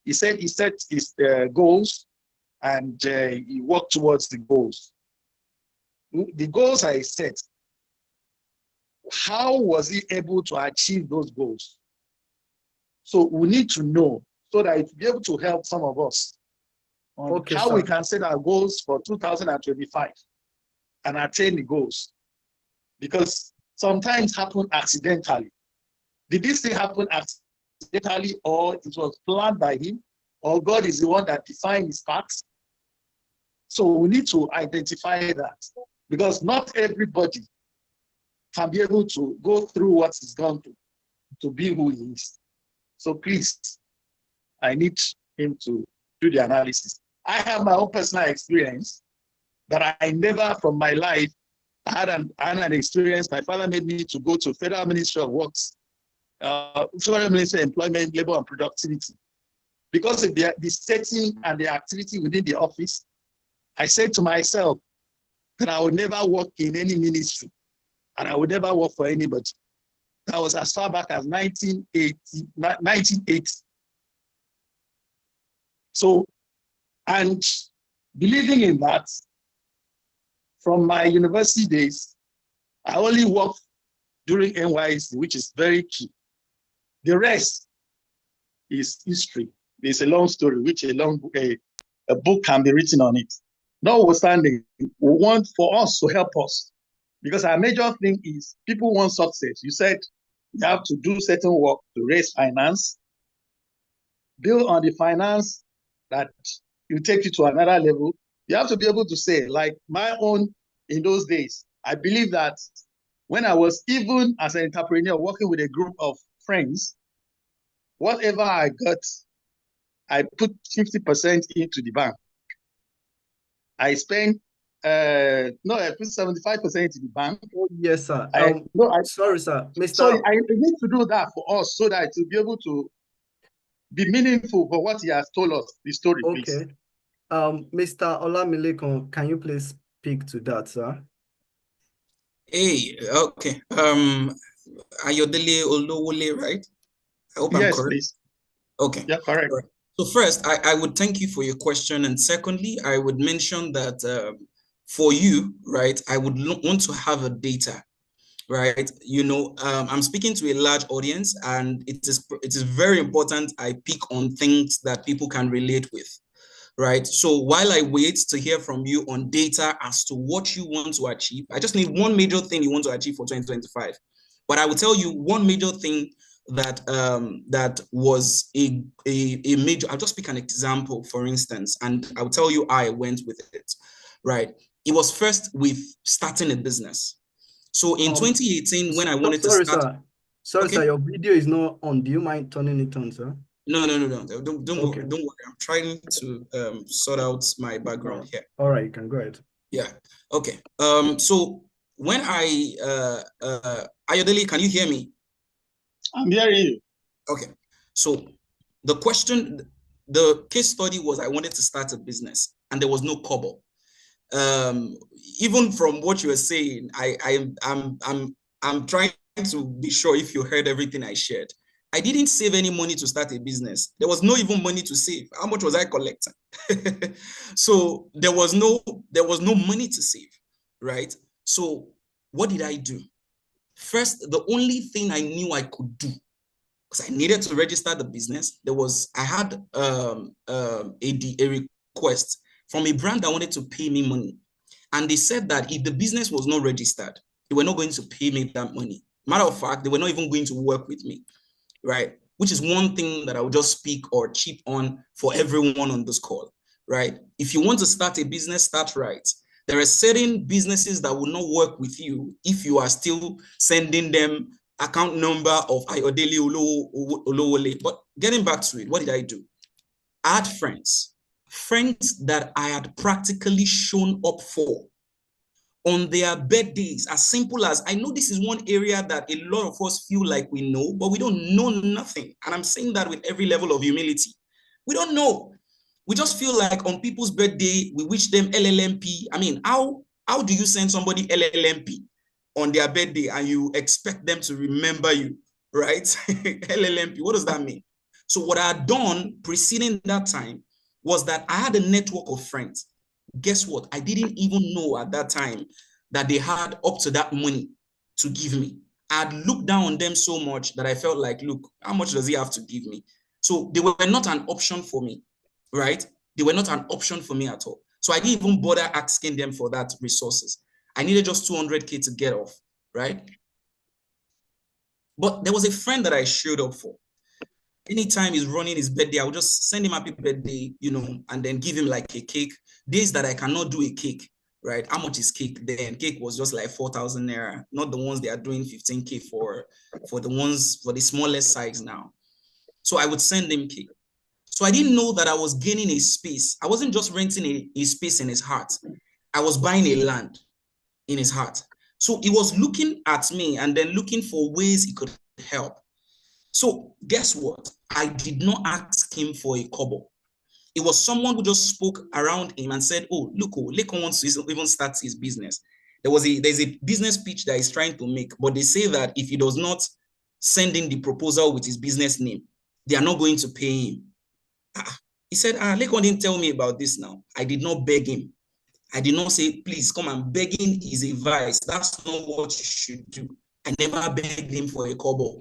He said he set his goals and he worked towards the goals. The goals are set. How was he able to achieve those goals? So we need to know so that it will be able to help some of us on how we can set our goals for 2025 and attain the goals. Because sometimes happen accidentally. Did this thing happen accidentally, or it was planned by him, or God is the one that defined his paths? So we need to identify that, because not everybody can be able to go through what he's gone through to be who he is. So please, I need him to do the analysis. I have my own personal experience that I never from my life had an experience. My father made me to go to Federal Ministry of Works, Federal Ministry of Employment, Labor and Productivity. Because of the setting and the activity within the office, I said to myself that I would never work in any ministry and I would never work for anybody. That was as far back as 1980. So, and believing in that, from my university days, I only worked during NYC, which is very key. The rest is history. There's a long story, which a book can be written on it. Notwithstanding, we want for us to help us, because our major thing is people want success. You said You have to do certain work to raise finance, build on the finance that will take you to another level. You have to be able to say, like my own in those days, I believe that when I was even as an entrepreneur working with a group of friends, whatever I got, I put 50% into the bank. I spent no, I put 75% in the bank. Oh, yes, sir. Sorry, sir. So I need to do that for us so that to be able to be meaningful for what he has told us, the story, okay. please. Mr. Olamilekan, can you please speak to that, sir? Hey, okay. Ayodele Olowole, right? I hope I'm correct. Please. Okay. Yeah, correct. Right. So first, I would thank you for your question. And secondly, I would mention that for you, right, I would want to have a data, right? You know, I'm speaking to a large audience, and it is very important I pick on things that people can relate with, right? So while I wait to hear from you on data as to what you want to achieve, I just need one major thing you want to achieve for 2025. But I will tell you one major thing that that was a major. I'll just pick an example, for instance, and I'll tell you how I went with it, right? It was first with starting a business. So in 2018, when I wanted to start. Sorry, sir, your video is not on. Do you mind turning it on, sir? No. Don't worry. I'm trying to sort out my background here. All right, you can go ahead. Yeah. Okay. So when Ayodele, can you hear me? I'm hearing you. Okay. So the case study was I wanted to start a business, and there was no kobo. Even from what you were saying, I'm trying to be sure if you heard everything I shared. I didn't save any money to start a business. There was no even money to save. How much was I collecting? So there was no money to save, right? So what did I do? First, the only thing I knew I could do, because I needed to register the business, I had a request from a brand that wanted to pay me money. And they said that if the business was not registered, they were not going to pay me that money. Matter of fact, they were not even going to work with me, right? Which is one thing that I would just speak or chip on for everyone on this call, right? If you want to start a business, start right. There are certain businesses that will not work with you if you are still sending them account number of Ayodele Olowole. But getting back to it, what did I do? I had friends that I had practically shown up for on their birthdays, as simple as, I know this is one area that a lot of us feel like we know, but we don't know nothing. And I'm saying that with every level of humility. We don't know. We just feel like on people's birthday, we wish them LLMP. I mean, how do you send somebody LLMP on their birthday and you expect them to remember you, right? LLMP, what does that mean? So what I had done preceding that time was that I had a network of friends. Guess what? I didn't even know at that time that they had up to that money to give me. I had looked down on them so much that I felt like, look, how much does he have to give me? So they were not an option for me, right? They were not an option for me at all. So I didn't even bother asking them for that resources. I needed just 200K to get off, right? But there was a friend that I showed up for. Anytime he's running his birthday, I would just send him happy birthday, you know, and then give him like a cake. Days that I cannot do a cake, right? How much is cake then? Cake was just like 4,000 naira, not the ones they are doing 15K for the smallest size now. So I would send him cake. So I didn't know that I was gaining a space. I wasn't just renting a space in his heart. I was buying a land in his heart. So he was looking at me and then looking for ways he could help. So guess what? I did not ask him for a kobo. It was someone who just spoke around him and said, oh, look, Lekon wants to even start his business. There's a business pitch that he's trying to make, but they say that if he does not send in the proposal with his business name, they are not going to pay him. He said, Lekon didn't tell me about this now. I did not beg him. I did not say, please come and begging is a vice. That's not what you should do. I never begged him for a kobo.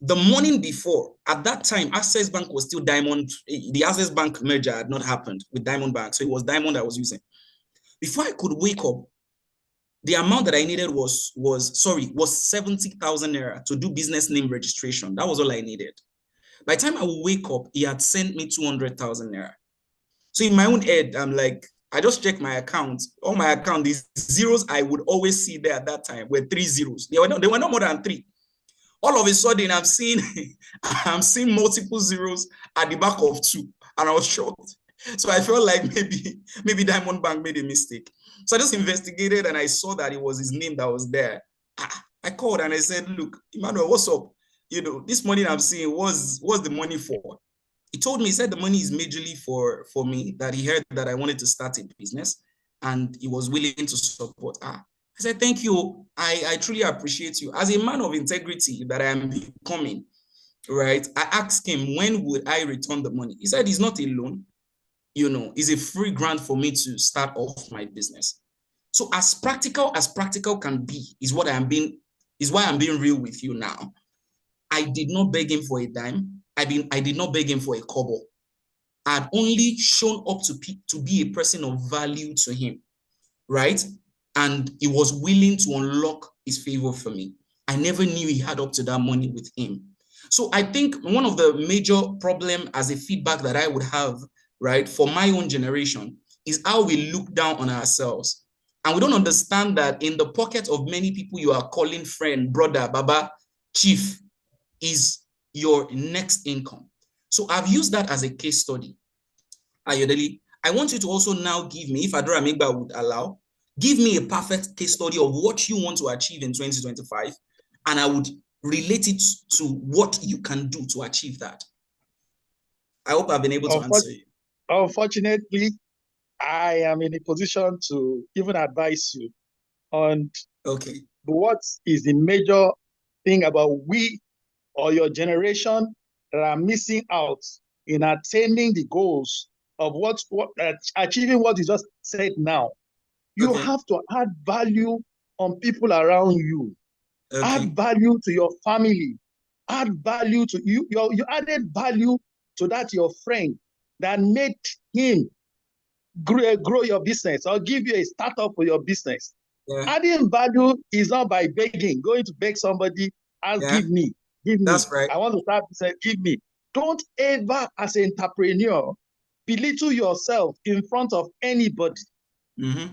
The morning before, at that time, Access Bank was still Diamond. The Access Bank merger had not happened with Diamond Bank. So it was Diamond I was using. Before I could wake up, the amount that I needed was 70,000 naira to do business name registration. That was all I needed. By the time I would wake up, he had sent me 200,000 naira. So in my own head, I'm like, I just checked my account. On my account, these zeros I would always see there at that time were 3 zeros. They were not more than 3. All of a sudden, I'm seeing multiple zeros at the back of 2, and I was shocked. So I felt like maybe Diamond Bank made a mistake. So I just investigated, and I saw that it was his name that was there. I called and I said, look, Emmanuel, what's up? This money I'm seeing, what's the money for? He told me, he said the money is majorly for me, that he heard that I wanted to start a business and he was willing to support. I said, thank you. I truly appreciate you. As a man of integrity that I am becoming, right? I asked him, when would I return the money? He said, it's not a loan. It's a free grant for me to start off my business. So as practical can be is why I'm being real with you now. I did not beg him for a dime. I did not beg him for a kobo. I had only shown up to be a person of value to him, right? And he was willing to unlock his favor for me. I never knew he had up to that money with him. So I think one of the major problem as a feedback that I would have, right, for my own generation is how we look down on ourselves. And we don't understand that in the pocket of many people you are calling friend, brother, baba, chief, is your next income. So I've used that as a case study. Ayodele, I want you to also now give me, if Adora Megba would allow, give me a perfect case study of what you want to achieve in 2025, and I would relate it to what you can do to achieve that. I hope I've been able to answer you. Unfortunately, I am in a position to even advise you on what is the major thing about we or your generation that are missing out in attaining the goals of achieving what you just said now. You have to add value on people around you. Add value to your family. Add value to you. You added value to that your friend that made him grow your business or give you a startup for your business. Yeah. Adding value is not by begging, going to beg somebody, give me. That's right. I want to start business, give me. Don't ever, as an entrepreneur, belittle yourself in front of anybody.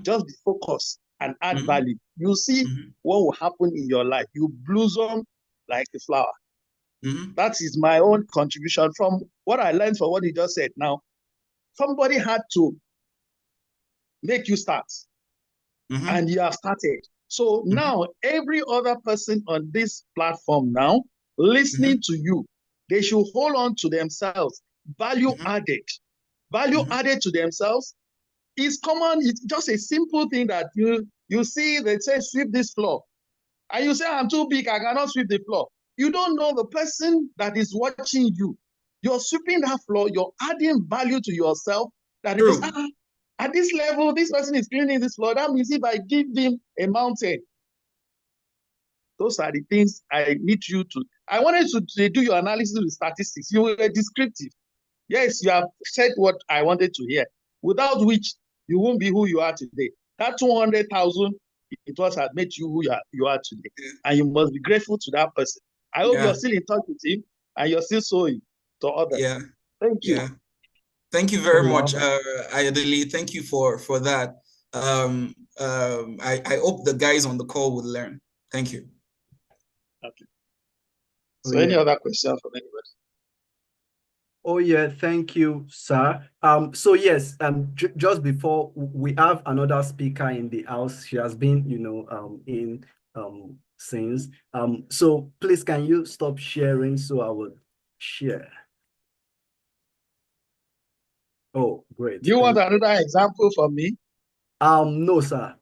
Just be focused and add value. You see what will happen in your life. You blossom like a flower. That is my own contribution from what I learned from what you just said. Now, somebody had to make you start, and you have started. So now every other person on this platform now listening to you, they should hold on to themselves. Value added. Value added to themselves is common. It's just a simple thing that you see, they say sweep this floor. And you say, I'm too big, I cannot sweep the floor. You don't know the person that is watching you. You're sweeping that floor, you're adding value to yourself. That it is, at this level, this person is cleaning this floor. That means if I give them a mountain, those are the things I need you to. I wanted to do your analysis with statistics. You were descriptive. Yes, you have said what I wanted to hear, without which you won't be who you are today. That 200,000, it was had made you who you are today. And you must be grateful to that person. I hope you're still in touch with him and you're still sowing to others. Yeah. Thank you. Yeah. Thank you very much, Ayodele. Thank you for that. I hope the guys on the call will learn. Thank you. Okay. So any other questions from anybody? Oh yeah, thank you, sir. So yes, just before we have another speaker in the house. She has been, in since. So please, can you stop sharing so I will share? Oh, great. You want another example from me? No, sir.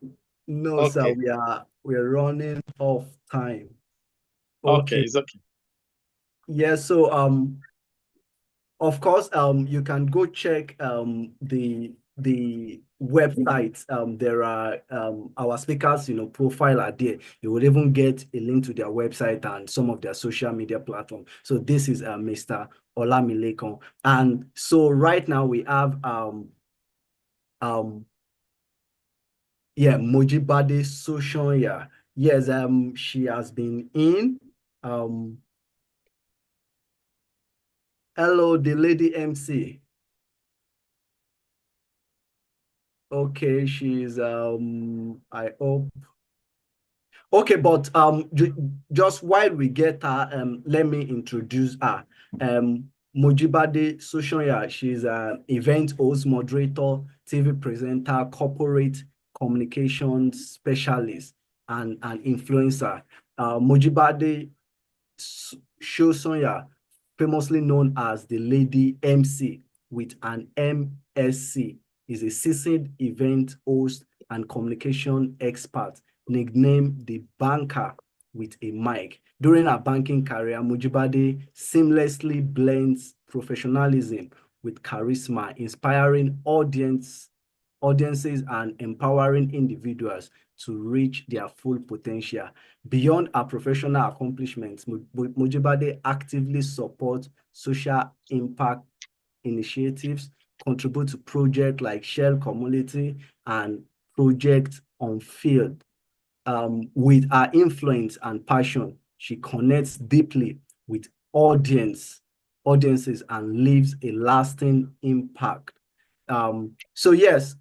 No, sir. We're running off time. Okay, it's okay. Yeah, so of course, you can go check the website. There are our speakers, profile are there. You will even get a link to their website and some of their social media platforms. So this is Mr. Olamilekon. And so right now we have Yeah, Mojibade Soshonya. Yes, she has been in. Hello, the lady MC. Okay, she's I hope. Okay, but just while we get her, let me introduce her. Mojibade Soshonya, she's an event host, moderator, TV presenter, corporate communications specialist, and an influencer. Mojibade Soshonya, famously known as the Lady MC with an MSc, is a seasoned event host and communication expert, nicknamed the banker with a mic. During her banking career, Mojibade seamlessly blends professionalism with charisma, inspiring audiences and empowering individuals to reach their full potential. Beyond her professional accomplishments, Mojibade actively supports social impact initiatives, contribute to projects like Shell Community and Project on Field. With her influence and passion, she connects deeply with audiences and leaves a lasting impact. So yes,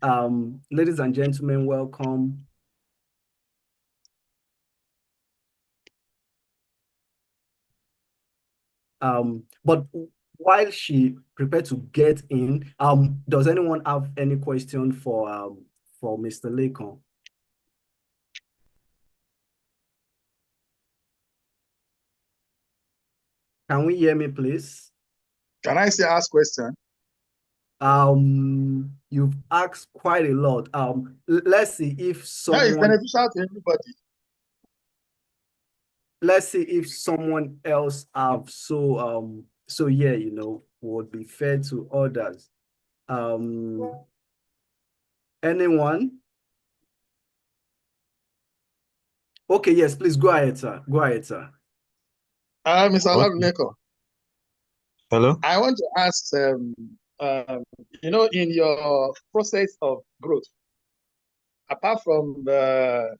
ladies and gentlemen, welcome. But while she prepared to get in, does anyone have any question for Mr. Lekon? Can we hear me, please? Can I say ask question? You've asked quite a lot. Let's see if someone. No, it's beneficial to everybody. Let's see if someone else have so yeah, you know, would be fair to others. Anyone? Okay, yes, please go ahead, sir. Go ahead, sir. Mr. Okay. Olabuneko, Hello? I want to ask, you know, in your process of growth, apart from the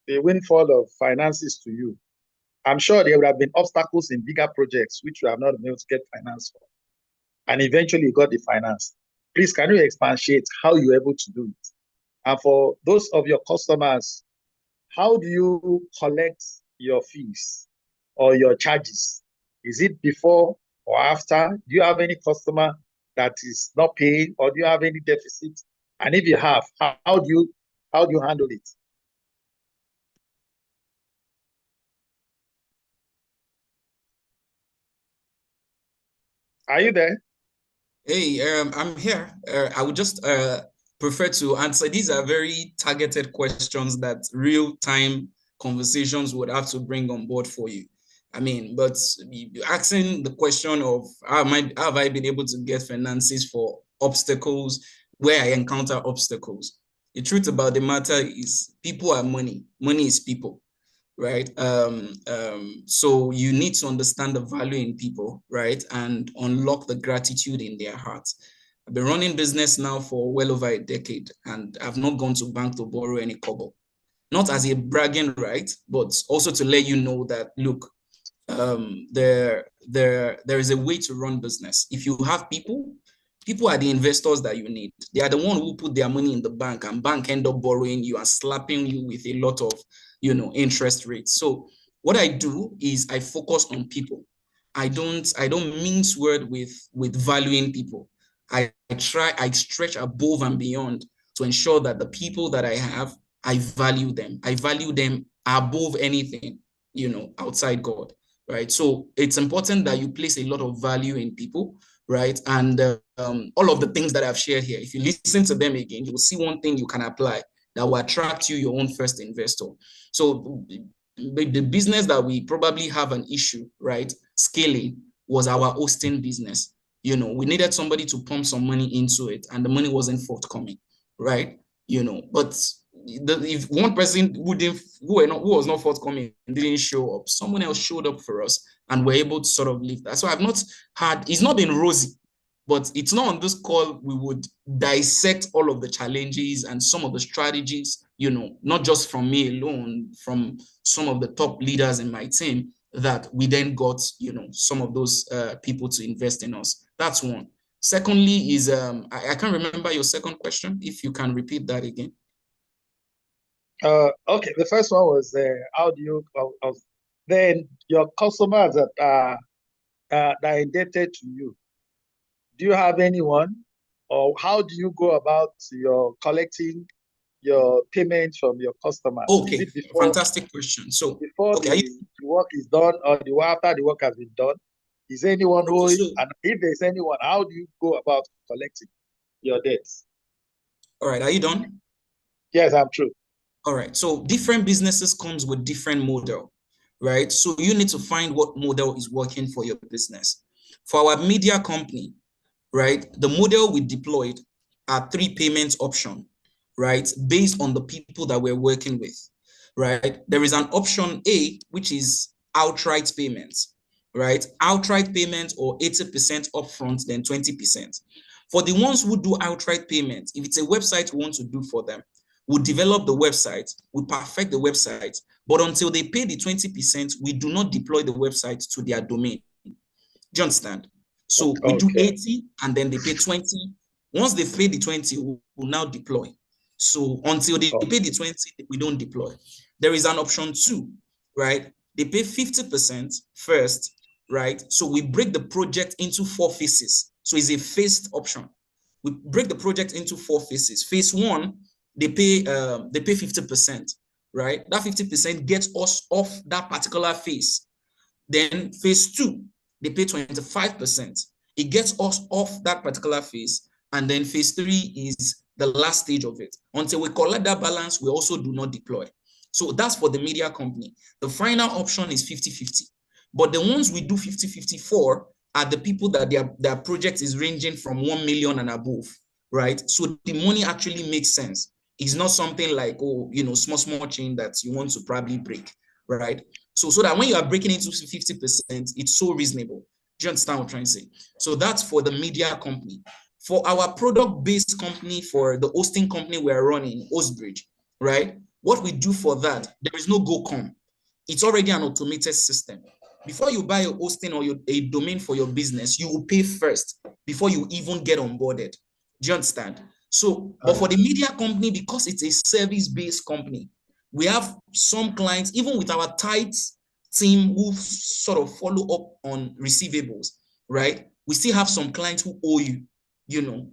windfall of finances to you, I'm sure there would have been obstacles in bigger projects which you have not been able to get finance for. And eventually you got the finance. Please, can you expatiate how you're able to do it? And for those of your customers, how do you collect your fees or your charges? Is it before or after? Do you have any customer that is not paying, or do you have any deficit? And if you have, how do you handle it? Are you there? Hey, I'm here. I would just prefer to answer. These are very targeted questions that real-time conversations would have to bring on board for you. I mean, but asking the question of how have I been able to get finances for obstacles where I encounter obstacles? The truth about the matter is people are money. Money is people, right? So you need to understand the value in people, right? And unlock the gratitude in their hearts. I've been running business now for well over a decade, and I've not gone to bank to borrow any kobo. Not as a bragging right, but also to let you know that, look, there is a way to run business. If you have people are the investors that you need. They are the one who put their money in the bank, and bank end up borrowing you and slapping you with a lot of, you know, interest rates. So what I do is I focus on people. I don't mince word with valuing people. I stretch above and beyond to ensure that the people that I have, I value them. I value them above anything, you know, outside God, right? So it's important that you place a lot of value in people, right? And all of the things that I've shared here, if you listen to them again, you will see one thing you can apply that will attract you your own first investor. So the business that we probably have an issue, right, scaling was our hosting business. You know, we needed somebody to pump some money into it, and the money wasn't forthcoming, right? You know, but if one person who was not forthcoming didn't show up, someone else showed up for us, and we're able to sort of live that. So I've not had, it's not been rosy. But it's not on this call we would dissect all of the challenges and some of the strategies, not just from me alone, from some of the top leaders in my team, that we then got, some of those people to invest in us. That's one. Secondly is, I can't remember your second question. If you can repeat that again. Okay, the first one was how do you then your customers that are indebted to you, do you have anyone, or how do you go about your collecting your payment from your customers? Okay, Is it before, fantastic question. So before okay, the work is done, or after the work has been done? Is anyone owing? And if there's anyone, how do you go about collecting your debts? All right, are you done? Yes, I'm true. All right, so different businesses comes with different model, right? So you need to find what model is working for your business. For our media company, right, the model we deployed are 3 payment options, right, based on the people that we're working with, right? There is an option A, which is outright payments, right? Outright payment, or 80% upfront, then 20%. For the ones who do outright payment, if it's a website we want to do for them, we'll develop the website, we perfect the website, but until they pay the 20%, we do not deploy the website to their domain. Do you understand? So we do 80 and then they pay 20. Once they pay the 20, we'll now deploy. So until they pay the 20, we don't deploy. There is an option 2, right? They pay 50% first, right? So we break the project into 4 phases. So it's a phased option. We break the project into 4 phases. Phase 1, they pay 50%, right? That 50% gets us off that particular phase. Then phase 2, they pay 25%. It gets us off that particular phase. And then phase 3 is the last stage of it. Until we collect that balance, we also do not deploy. So that's for the media company. The final option is 50-50. But the ones we do 50-50 for are the people that their project is ranging from 1 million and above, right? So the money actually makes sense. It's not something like, small chain that you want to probably break, right? So that when you are breaking into 50%, it's so reasonable. Do you understand what I'm trying to say? So that's for the media company. For our product-based company, for the hosting company we're running, Hostbridge, right? What we do for that, there is no go-com. It's already an automated system. Before you buy a hosting or a domain for your business, you will pay first before you even get onboarded. Do you understand? So, but for the media company, because it's a service-based company, we have some clients, even with our tight team who sort of follow up on receivables, right? We still have some clients who owe you.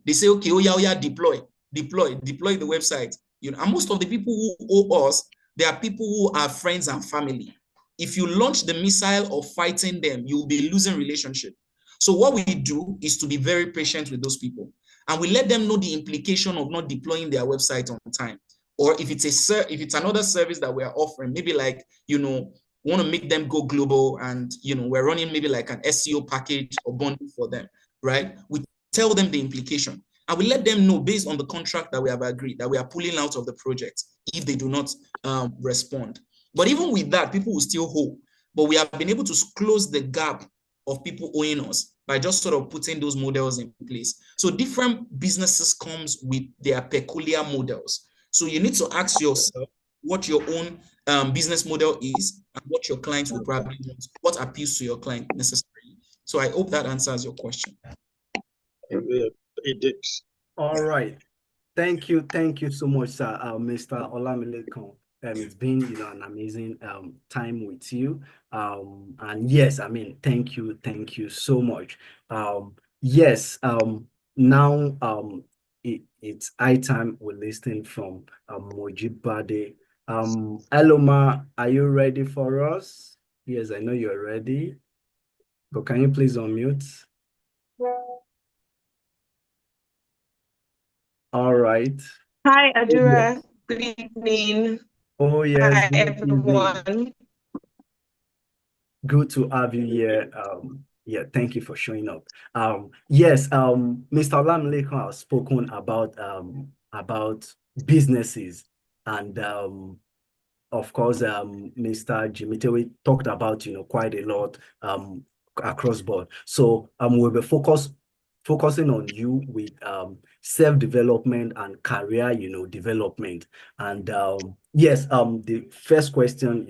They say, okay, oh yeah, deploy the website. And most of the people who owe us, they are people who are friends and family. If you launch the missile of fighting them, you'll be losing relationship. So what we do is to be very patient with those people. And we let them know the implication of not deploying their website on time. Or if it's another service that we're offering, maybe like, want to make them go global, and we're running maybe like an SEO package or bundle for them, right? We tell them the implication, and we let them know based on the contract that we have agreed that we are pulling out of the project if they do not respond. But even with that, people will still owe. But we have been able to close the gap of people owing us by just sort of putting those models in place. So different businesses comes with their peculiar models. So you need to ask yourself what your own business model is and what your clients will probably want, what appeals to your client necessarily. So I hope that answers your question. It did. All right. Thank you so much, sir, Mr. Olamilekan. It's been, an amazing time with you. And yes, thank you so much. Yes, now it's high time we're listening from Moji Bade. Hello, Ma, are you ready for us? Yes, I know you're ready. But can you please unmute? All right. Hi, Adura. Good evening. Oh, yes. Hi, everyone. Good to have you here. Yeah, thank you for showing up. Yes, Mr. Olamilekan has spoken about businesses, and of course, Mr. Jimitewe talked about quite a lot across board. So we'll be focused focusing on you with self-development and career, development. And yes, the first question,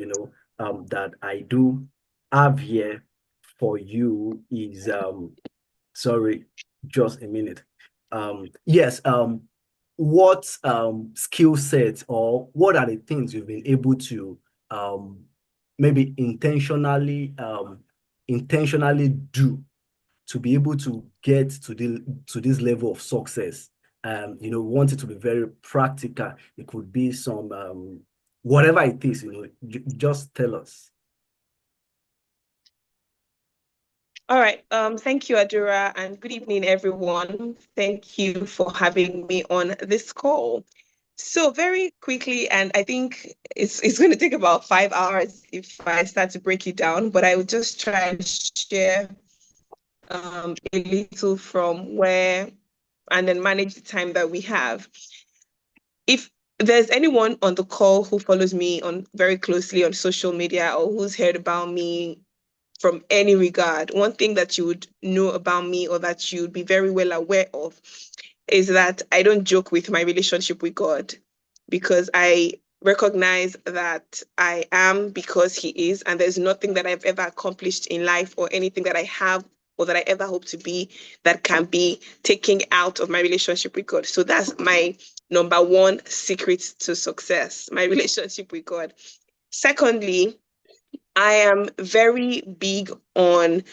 that I do have here for you is, sorry, just a minute. Yes, what skill sets, or what are the things you've been able to maybe intentionally do to be able to get to this level of success? We want it to be very practical. It could be some whatever it is, just tell us. All right. Thank you, Adura, and good evening, everyone. Thank you for having me on this call. So very quickly, and I think it's going to take about 5 hours if I start to break it down, but I will just try and share a little from where, and then manage the time that we have. If there's anyone on the call who follows me on very closely on social media, or who's heard about me from any regard, one thing that you would know about me, or that you'd be very well aware of, is that I don't joke with my relationship with God, because I recognize that I am because He is, and there's nothing that I've ever accomplished in life, or anything that I have or that I ever hope to be, that can be taken out of my relationship with God. So that's my number one secret to success, my relationship with God. Secondly, I am very big on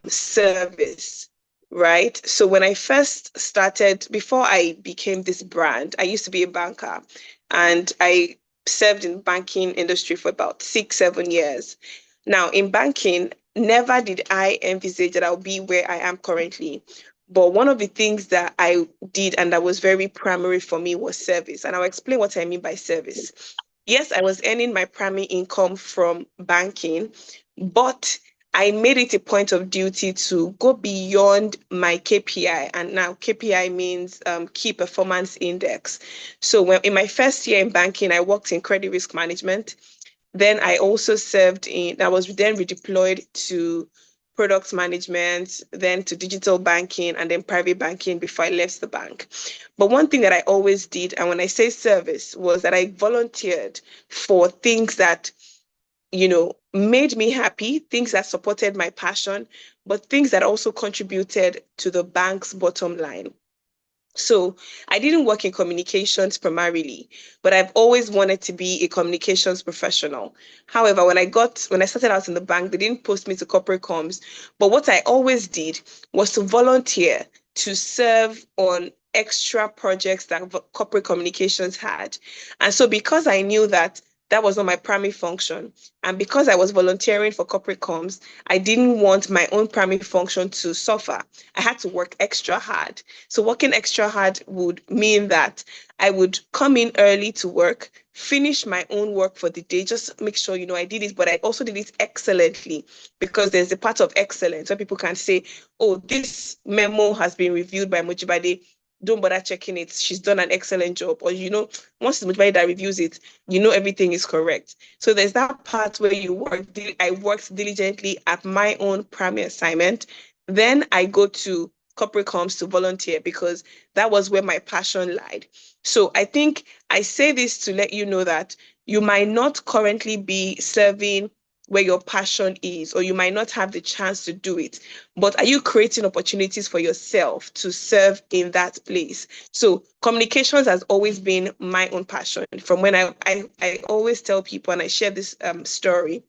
service, right? So when I first started, before I became this brand, I used to be a banker, and I served in banking industry for about 6-7 years. Now, in banking, never did I envisage that I'll be where I am currently. But one of the things that I did, and that was very primary for me, was service. And I'll explain what I mean by service. Yes, I was earning my primary income from banking, but I made it a point of duty to go beyond my KPI. And now KPI means key performance index. So when in my first year in banking, I worked in credit risk management. Then I also I was then redeployed to product management, then to digital banking, and then private banking before I left the bank. But one thing that I always did, and when I say service, was that I volunteered for things that made me happy, things that supported my passion, but things that also contributed to the bank's bottom line. So I didn't work in communications primarily, but I've always wanted to be a communications professional. However, when I started out in the bank, they didn't post me to corporate comms. But what I always did was to volunteer to serve on extra projects that corporate communications had. And so because I knew that was not my primary function, and because I was volunteering for corporate comms, I didn't want my own primary function to suffer. I had to work extra hard. So working extra hard would mean that I would come in early to work, finish my own work for the day, just make sure, I did it, but I also did it excellently, because there's a part of excellence where people can say, oh, this memo has been reviewed by Mojibade. Don't bother checking it. She's done an excellent job. Or, once it's Mojibade that reviews it, everything is correct. So there's that part where I worked diligently at my own primary assignment. Then I go to corporate comms to volunteer, because that was where my passion lied. So I think I say this to let you know that you might not currently be serving where your passion is, or you might not have the chance to do it, but are you creating opportunities for yourself to serve in that place? So communications has always been my own passion. From when I always tell people, and I share this story,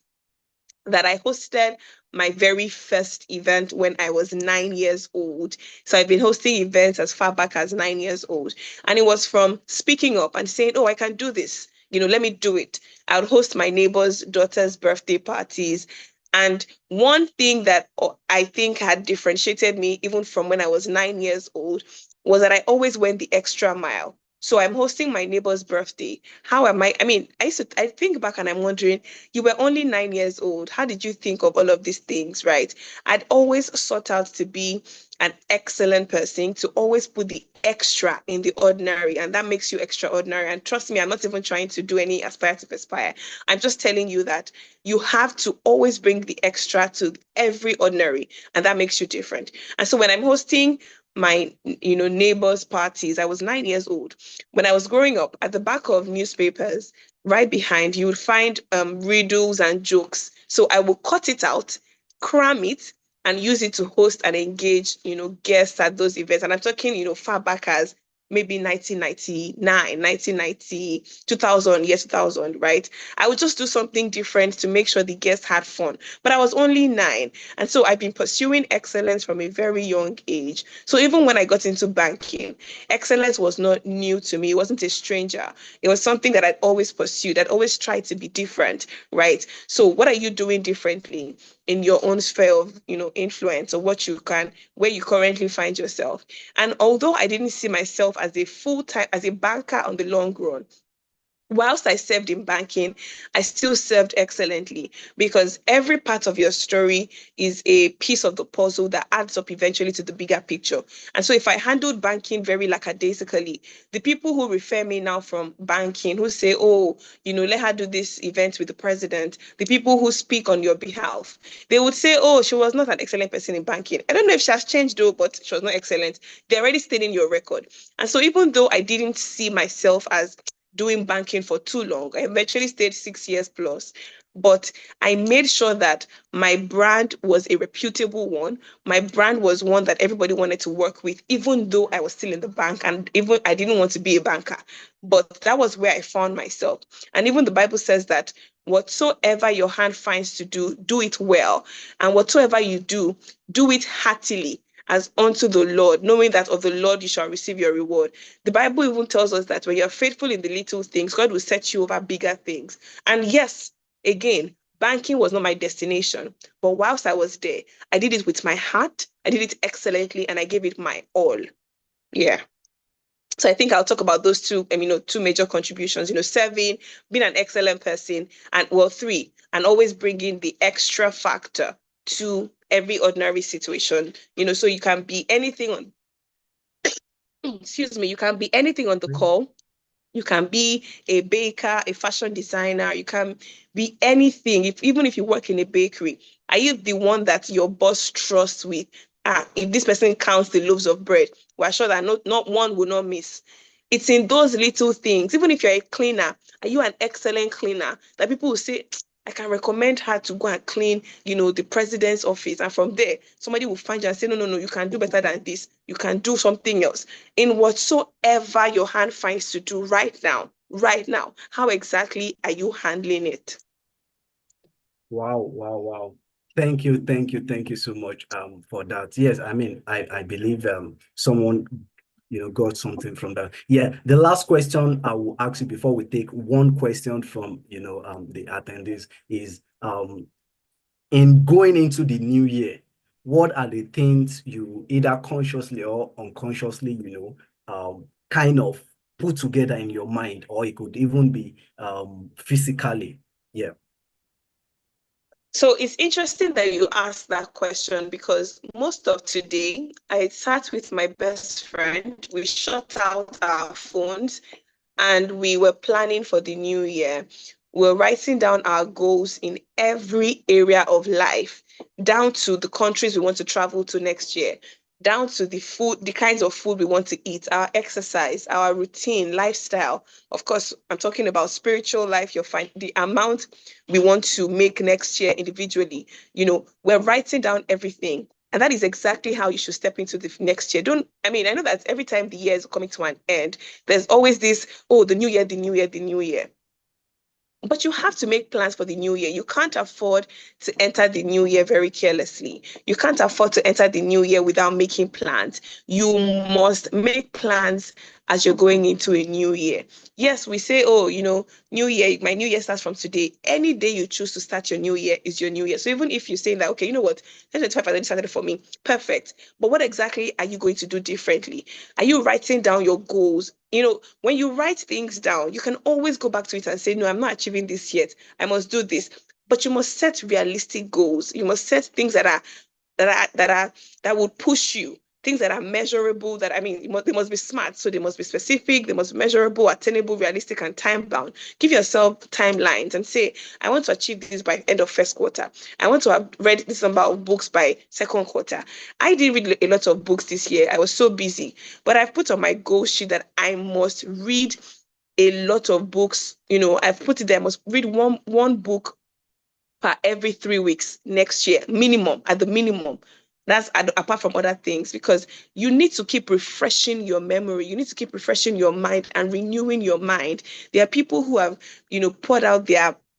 that I hosted my very first event when I was 9 years old. So I've been hosting events as far back as 9 years old. And it was from speaking up and saying, oh, I can do this. Let me do it. I would host my neighbor's daughter's birthday parties. And one thing that I think had differentiated me even from when I was 9 years old was that I always went the extra mile. So I'm hosting my neighbor's birthday. How am I? I mean, I think back and I'm wondering, you were only 9 years old. How did you think of all of these things, right? I'd always sought out to be an excellent person, to always put the extra in the ordinary, and that makes you extraordinary. And trust me, I'm not even trying to do any aspire to perspire. I'm just telling you that you have to always bring the extra to every ordinary, and that makes you different. And so when I'm hosting my neighbors' parties, I was 9 years old. When I was growing up, at the back of newspapers, right behind, you would find riddles and jokes. So I will cut it out, cram it, and use it to host and engage, guests at those events. And I'm talking, far back as maybe 1999, 1990, 2000, year 2000, right? I would just do something different to make sure the guests had fun. But I was only 9. And so I've been pursuing excellence from a very young age. So even when I got into banking, excellence was not new to me. It wasn't a stranger. It was something that I'd always pursued. I'd always tried to be different, right? So what are you doing differently in your own sphere of, influence, or where you currently find yourself? And although I didn't see myself as as a banker on the long run, whilst I served in banking, I still served excellently, because every part of your story is a piece of the puzzle that adds up eventually to the bigger picture. And so if I handled banking very lackadaisically, the people who refer me now from banking, who say, oh, let her do this event with the president, the people who speak on your behalf, they would say, oh, she was not an excellent person in banking. I don't know if she has changed though, but she was not excellent. They're already staying in your record. And so even though I didn't see myself as doing banking for too long, I eventually stayed 6 years plus, but I made sure that my brand was a reputable one. My brand was one that everybody wanted to work with, even though I was still in the bank and even I didn't want to be a banker. But that was where I found myself. And even the Bible says that whatsoever your hand finds to do, do it well. And whatsoever you do, do it heartily, as unto the Lord, knowing that of the Lord you shall receive your reward. The Bible even tells us that when you're faithful in the little things, God will set you over bigger things. And yes, again, banking was not my destination, but whilst I was there, I did it with my heart, I did it excellently, and I gave it my all. Yeah. So I think I'll talk about those two major contributions, serving, being an excellent person, and 3, and always bringing the extra factor to every ordinary situation, so you can be anything on, excuse me, you can be anything on the call. You can be a baker, a fashion designer, you can be anything. Even if you work in a bakery, are you the one that your boss trusts with? If this person counts the loaves of bread, we're sure that not one will not miss. It's in those little things. Even if you're a cleaner, are you an excellent cleaner that people will say, I can recommend her to go and clean, the president's office. And from there, somebody will find you and say, no, you can do better than this. You can do something else. In whatsoever your hand finds to do right now, how exactly are you handling it? Wow. Thank you so much for that. Yes, I mean, I believe someone got something from that. Yeah, the last question I will ask you before we take one question from the attendees is in going into the new year, what are the things you either consciously or unconsciously kind of put together in your mind, or it could even be physically? Yeah. So it's interesting that you asked that question, because most of today I sat with my best friend, we shut out our phones, and we were planning for the new year. We're writing down our goals in every area of life, down to the countries we want to travel to next year, down to the food, the kinds of food we want to eat, our exercise, our routine, lifestyle. Of course, I'm talking about spiritual life, the amount we want to make next year individually. We're writing down everything. And that is exactly how you should step into the next year. I know that every time the year is coming to an end, there's always this, the new year, the new year, the new year. But you have to make plans for the new year. You can't afford to enter the new year very carelessly. You can't afford to enter the new year without making plans. You must make plans as you're going into a new year. Yes, we say, oh, new year, my new year starts from today. Any day you choose to start your new year is your new year. So even if you're saying that, okay, you know what, 2025 already started for me, perfect. But what exactly are you going to do differently? Are you writing down your goals? When you write things down, you can always go back to it and say, no, I'm not achieving this yet. I must do this. But you must set realistic goals. You must set things that would push you, things that are measurable, that they must be smart. So they must be specific, they must be measurable, attainable, realistic, and time bound. Give yourself timelines and say, I want to achieve this by end of first quarter. I want to have read this number of books by second quarter. I didn't read a lot of books this year. I was so busy, but I've put on my goal sheet that I must read a lot of books. I've put it there. I must read one book per every 3 weeks next year, minimum, at the minimum. That's apart from other things, because you need to keep refreshing your memory. You need to keep refreshing your mind and renewing your mind. There are people who have, poured out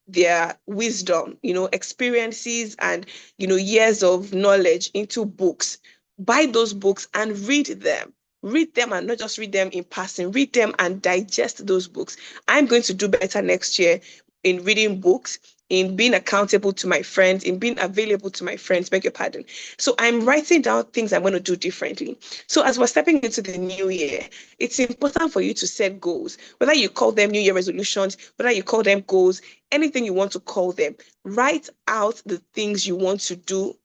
their wisdom, experiences and, years of knowledge into books. Buy those books and read them. Read them and not just read them in passing. Read them and digest those books. I'm going to do better next year in reading books, in being accountable to my friends, in being available to my friends, beg your pardon. So I'm writing down things I'm going to do differently. So as we're stepping into the new year, it's important for you to set goals, whether you call them New Year resolutions, whether you call them goals, anything you want to call them. Write out the things you want to do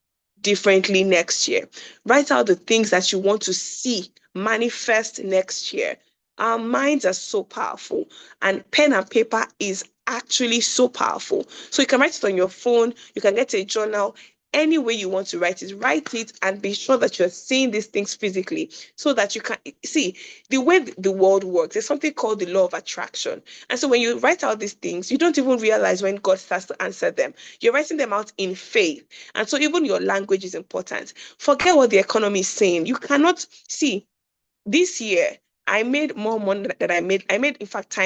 differently next year. Write out the things that you want to see manifest next year. Our minds are so powerful, and pen and paper is actually so powerful. So you can write it on your phone, you can get a journal, any way you want to write it and be sure that you're seeing these things physically so that you can see the way the world works. There's something called the law of attraction. And so when you write out these things, you don't even realize when God starts to answer them. You're writing them out in faith. And so even your language is important. Forget what the economy is saying. You cannot see this year. I made more money than I made, in fact,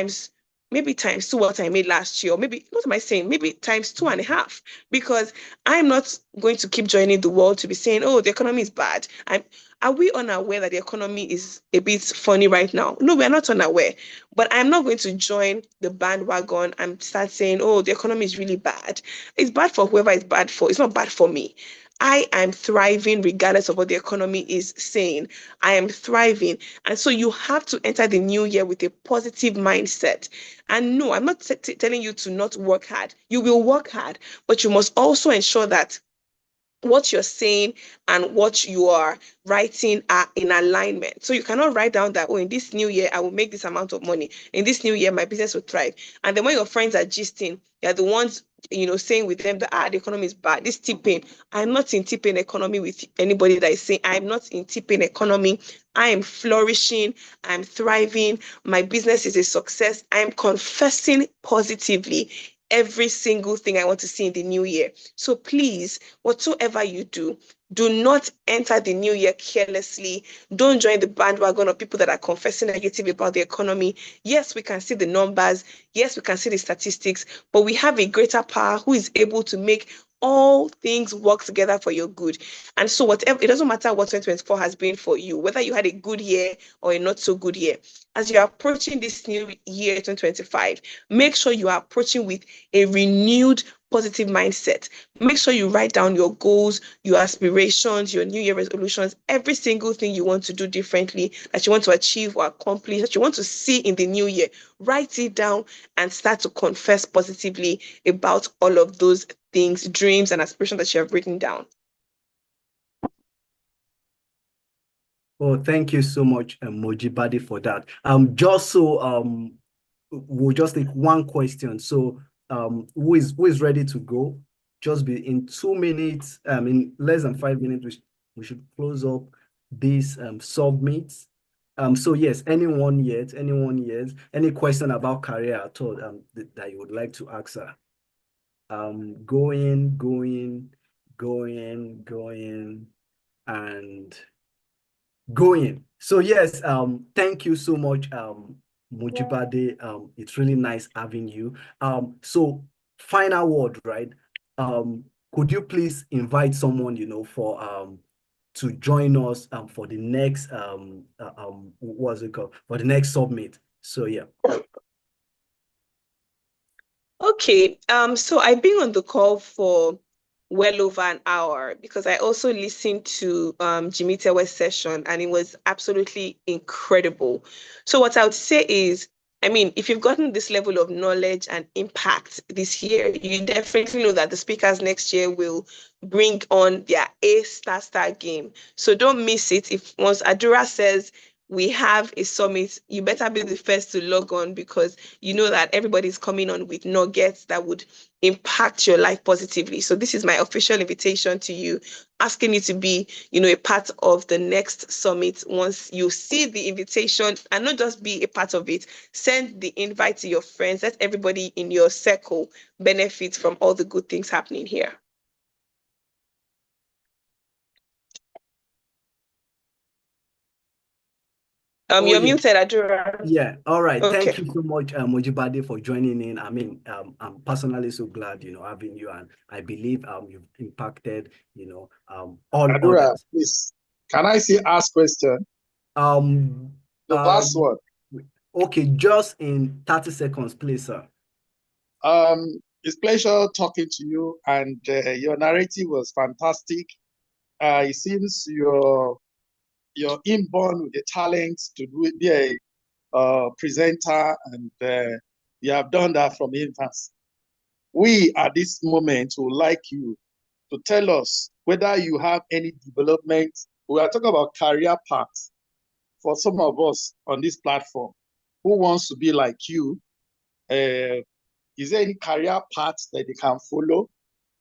maybe times two what I made last year, or maybe, what am I saying? Maybe times 2.5, because I'm not going to keep joining the world to be saying, oh, the economy is bad. Are we unaware that the economy is a bit funny right now? No, we're not unaware, but I'm not going to join the bandwagon and start saying, oh, the economy is really bad. It's bad for whoever it's bad for. It's not bad for me. I am thriving regardless of what the economy is saying. I am thriving. And so you have to enter the new year with a positive mindset. And no, I'm not telling you to not work hard. You will work hard, but you must also ensure that what you're saying and what you are writing are in alignment. So you cannot write down that, oh, in this new year, I will make this amount of money. In this new year, my business will thrive. And then when your friends are gisting, they're the ones, saying with them that, the economy is bad. This tipping. I'm not in tipping economy with anybody that is saying, I'm not in tipping economy. I am flourishing. I'm thriving. My business is a success. I'm confessing positively every single thing I want to see in the new year. So please, whatsoever you do not enter the new year carelessly. Don't join the bandwagon of people that are confessing negative about the economy. Yes, we can see the numbers. Yes, we can see the statistics, but we have a greater power who is able to make all things work together for your good. And so whatever, it doesn't matter what 2024 has been for you, whether you had a good year or a not so good year. As you're approaching this new year, 2025, make sure you are approaching with a renewed positive mindset. Make sure you write down your goals, your aspirations, your new year resolutions, every single thing you want to do differently, that you want to achieve or accomplish, that you want to see in the new year. Write it down and start to confess positively about all of those things, dreams, and aspirations that you have written down. Oh, thank you so much, Mojibade, for that. Just so we'll just take one question. So who is ready to go? Just be in 2 minutes, in less than 5 minutes, we should close up this submit. So yes, anyone yet, any question about career at all that you would like to answer? Going, and going. So yes, thank you so much, Mojibade. It's really nice having you. So final word, right? Could you please invite someone, for to join us for the next what's it called, for the next summit. So yeah. Okay, so I've been on the call for well over an hour because I also listened to Jimmy Tewe's session, and it was absolutely incredible. So what I would say is, I mean, if you've gotten this level of knowledge and impact this year, you definitely know that the speakers next year will bring on their A star game. So don't miss it. If once Adura says we have a summit, you better be the first to log on, because you know that everybody's coming on with nuggets that would impact your life positively. So this is my official invitation to you, asking you to be, a part of the next summit. Once you see the invitation, and not just be a part of it, send the invite to your friends. Let everybody in your circle benefit from all the good things happening here. You're muted, Adura. Yeah, all right. Okay. Thank you so much, Mojibade, for joining in. I mean, I'm personally so glad, having you, and I believe you've impacted, all Adura, others. please, can I see ask question? The last one. Okay, just in 30 seconds, please, sir. It's pleasure talking to you, and your narrative was fantastic. It seems you're inborn with the talent to be a presenter, and you have done that from infancy. We, at this moment, would like you to tell us whether you have any development. We are talking about career paths for some of us on this platform who wants to be like you. Is there any career paths that they can follow?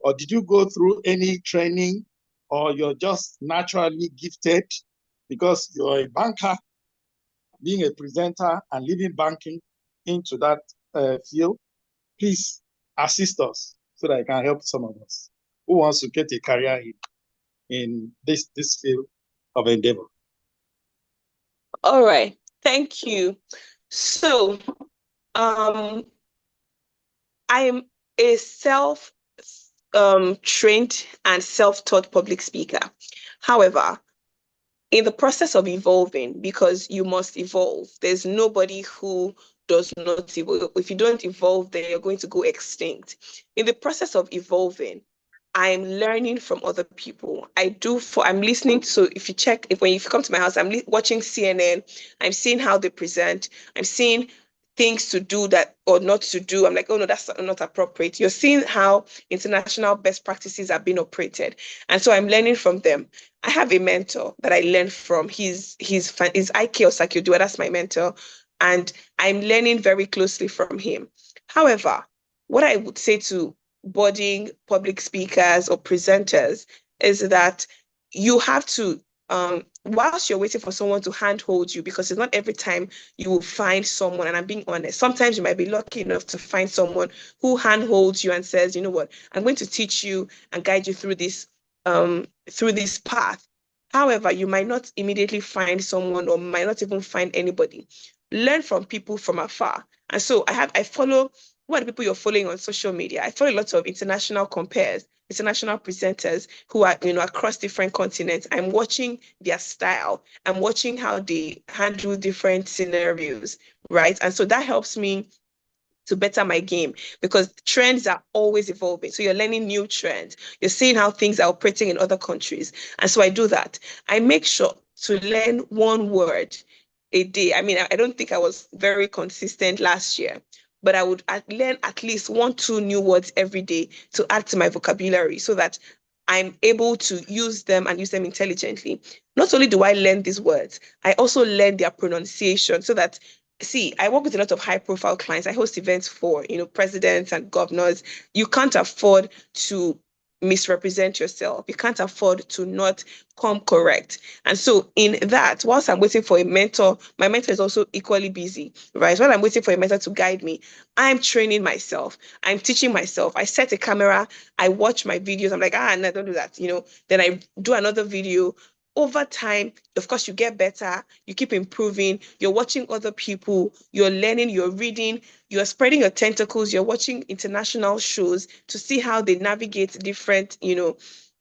Or did you go through any training, or you're just naturally gifted because you're a banker, being a presenter and leaving banking into that field? Please assist us so that I can help some of us who wants to get a career in this field of endeavor. All right, thank you. So, I am a trained and self-taught public speaker. However, in the process of evolving, because you must evolve, there's nobody who does not evolve. If you don't evolve, then you're going to go extinct. In the process of evolving, I'm learning from other people. I'm listening. So if you check, when you come to my house, I'm watching CNN. I'm seeing how they present. I'm seeing things to do that or not to do. I'm like, oh no, that's not appropriate. You're seeing how international best practices are being operated. And so I'm learning from them. I have a mentor that I learned from. He's IK Osakioduwa, that's my mentor. And I'm learning very closely from him. However, what I would say to budding public speakers or presenters is that you have to, whilst you're waiting for someone to handhold you, because it's not every time you will find someone, and I'm being honest, sometimes you might be lucky enough to find someone who handholds you and says, you know what, I'm going to teach you and guide you through this path. However, you might not immediately find someone, or might not even find anybody. Learn from people from afar. And so I follow, what are the people you're following on social media? I follow lots of international compares, international presenters who are, across different continents. I'm watching their style. I'm watching how they handle different scenarios, right? And so that helps me to better my game, because trends are always evolving. So you're learning new trends. You're seeing how things are operating in other countries. And so I do that. I make sure to learn one word a day. I mean, I don't think I was very consistent last year, but I would learn at least 1-2 new words every day to add to my vocabulary, so that I'm able to use them and use them intelligently. Not only do I learn these words, I also learn their pronunciation, so that, see, I work with a lot of high profile clients. I host events for, presidents and governors. You can't afford to misrepresent yourself. You can't afford to not come correct. And so in that, whilst I'm waiting for a mentor, my mentor is also equally busy, right? While I'm waiting for a mentor to guide me, I'm training myself. I'm teaching myself. I set a camera. I watch my videos. I'm like, no, don't do that. Then I do another video. Over time, of course, you get better, you keep improving, you're watching other people, you're learning, you're reading, you're spreading your tentacles, you're watching international shows to see how they navigate different,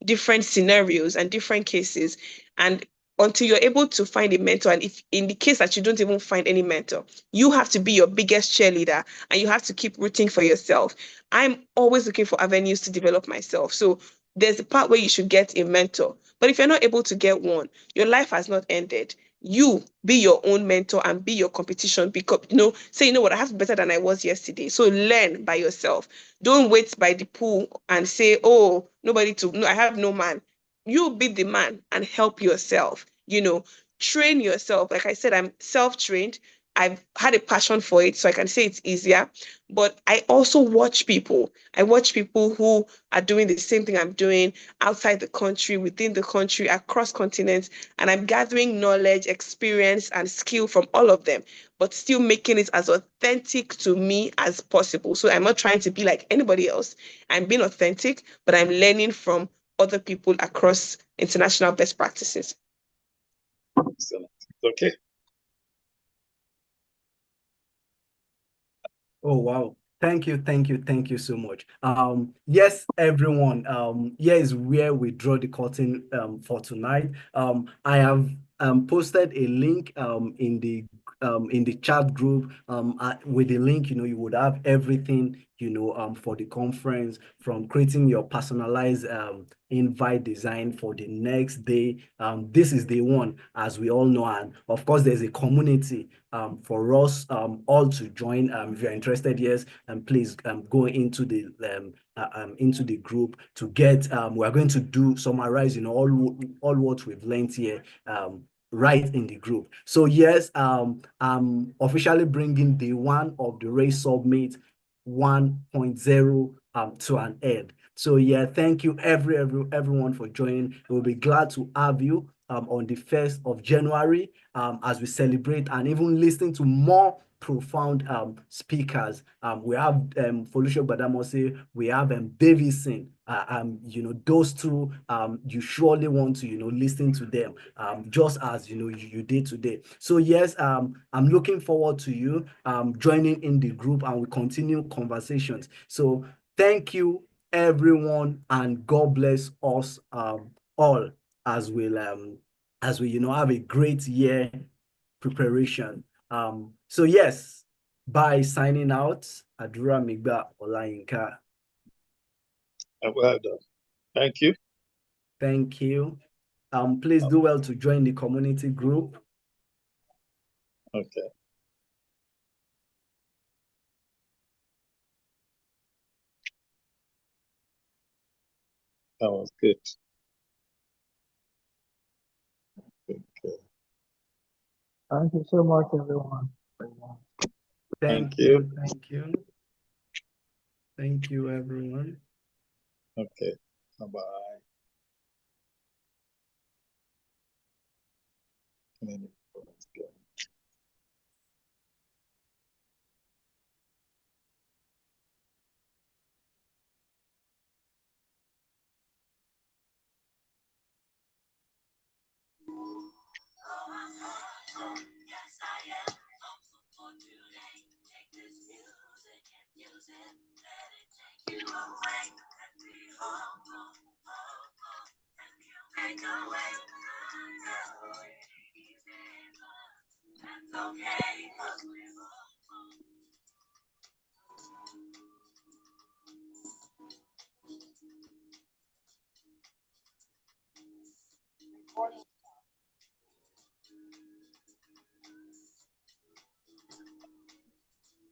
different scenarios and different cases. And until you're able to find a mentor, and if in the case that you don't even find any mentor, you have to be your biggest cheerleader and you have to keep rooting for yourself. I'm always looking for avenues to develop myself. So there's a part where you should get a mentor. But if you're not able to get one, your life has not ended. You be your own mentor and be your competition, because say, you know what, I have to be better than I was yesterday. So learn by yourself. Don't wait by the pool and say, oh, no, I have no man. You be the man and help yourself. Train yourself. Like I said, I'm self-trained. I've had a passion for it, so I can say it's easier. But I also watch people. I watch people who are doing the same thing I'm doing outside the country, within the country, across continents, and I'm gathering knowledge, experience, and skill from all of them, but still making it as authentic to me as possible. So I'm not trying to be like anybody else. I'm being authentic, but I'm learning from other people across international best practices. Excellent. Okay. Oh, wow. Thank you so much. Yes, everyone. Here is where we draw the curtain for tonight. I have posted a link in the chat group. With the link, you would have everything, for the conference, from creating your personalized invite design for the next day. This is day one, as we all know, and of course, there's a community for us all to join. If you're interested, yes, and please go into the group to get. We're going to summarize, all what we've learned here. Right in the group. So yes, I'm officially bringing day one of the RAEY Summit 1.0 to an end. So yeah, thank you everyone for joining. We'll be glad to have you on the 1st of January as we celebrate and even listen to more profound speakers. We have Folusho Badamose, we have Davison. Those two, you surely want to listen to them just as you did today. So yes, I'm looking forward to you joining in the group, and we continue conversations. So thank you everyone, and God bless us all as we have a great year preparation. So yes, by signing out, Adura Migba Olayinka. Well done. Thank you. Thank you. Please do well to join the community group. Okay. That was good. Okay. Thank you so much, everyone. Thank you. Thank you, everyone. Okay. Bye-bye.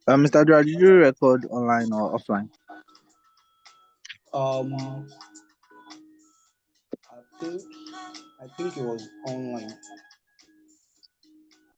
Mr. Adra, did you record online or offline? I think it was online.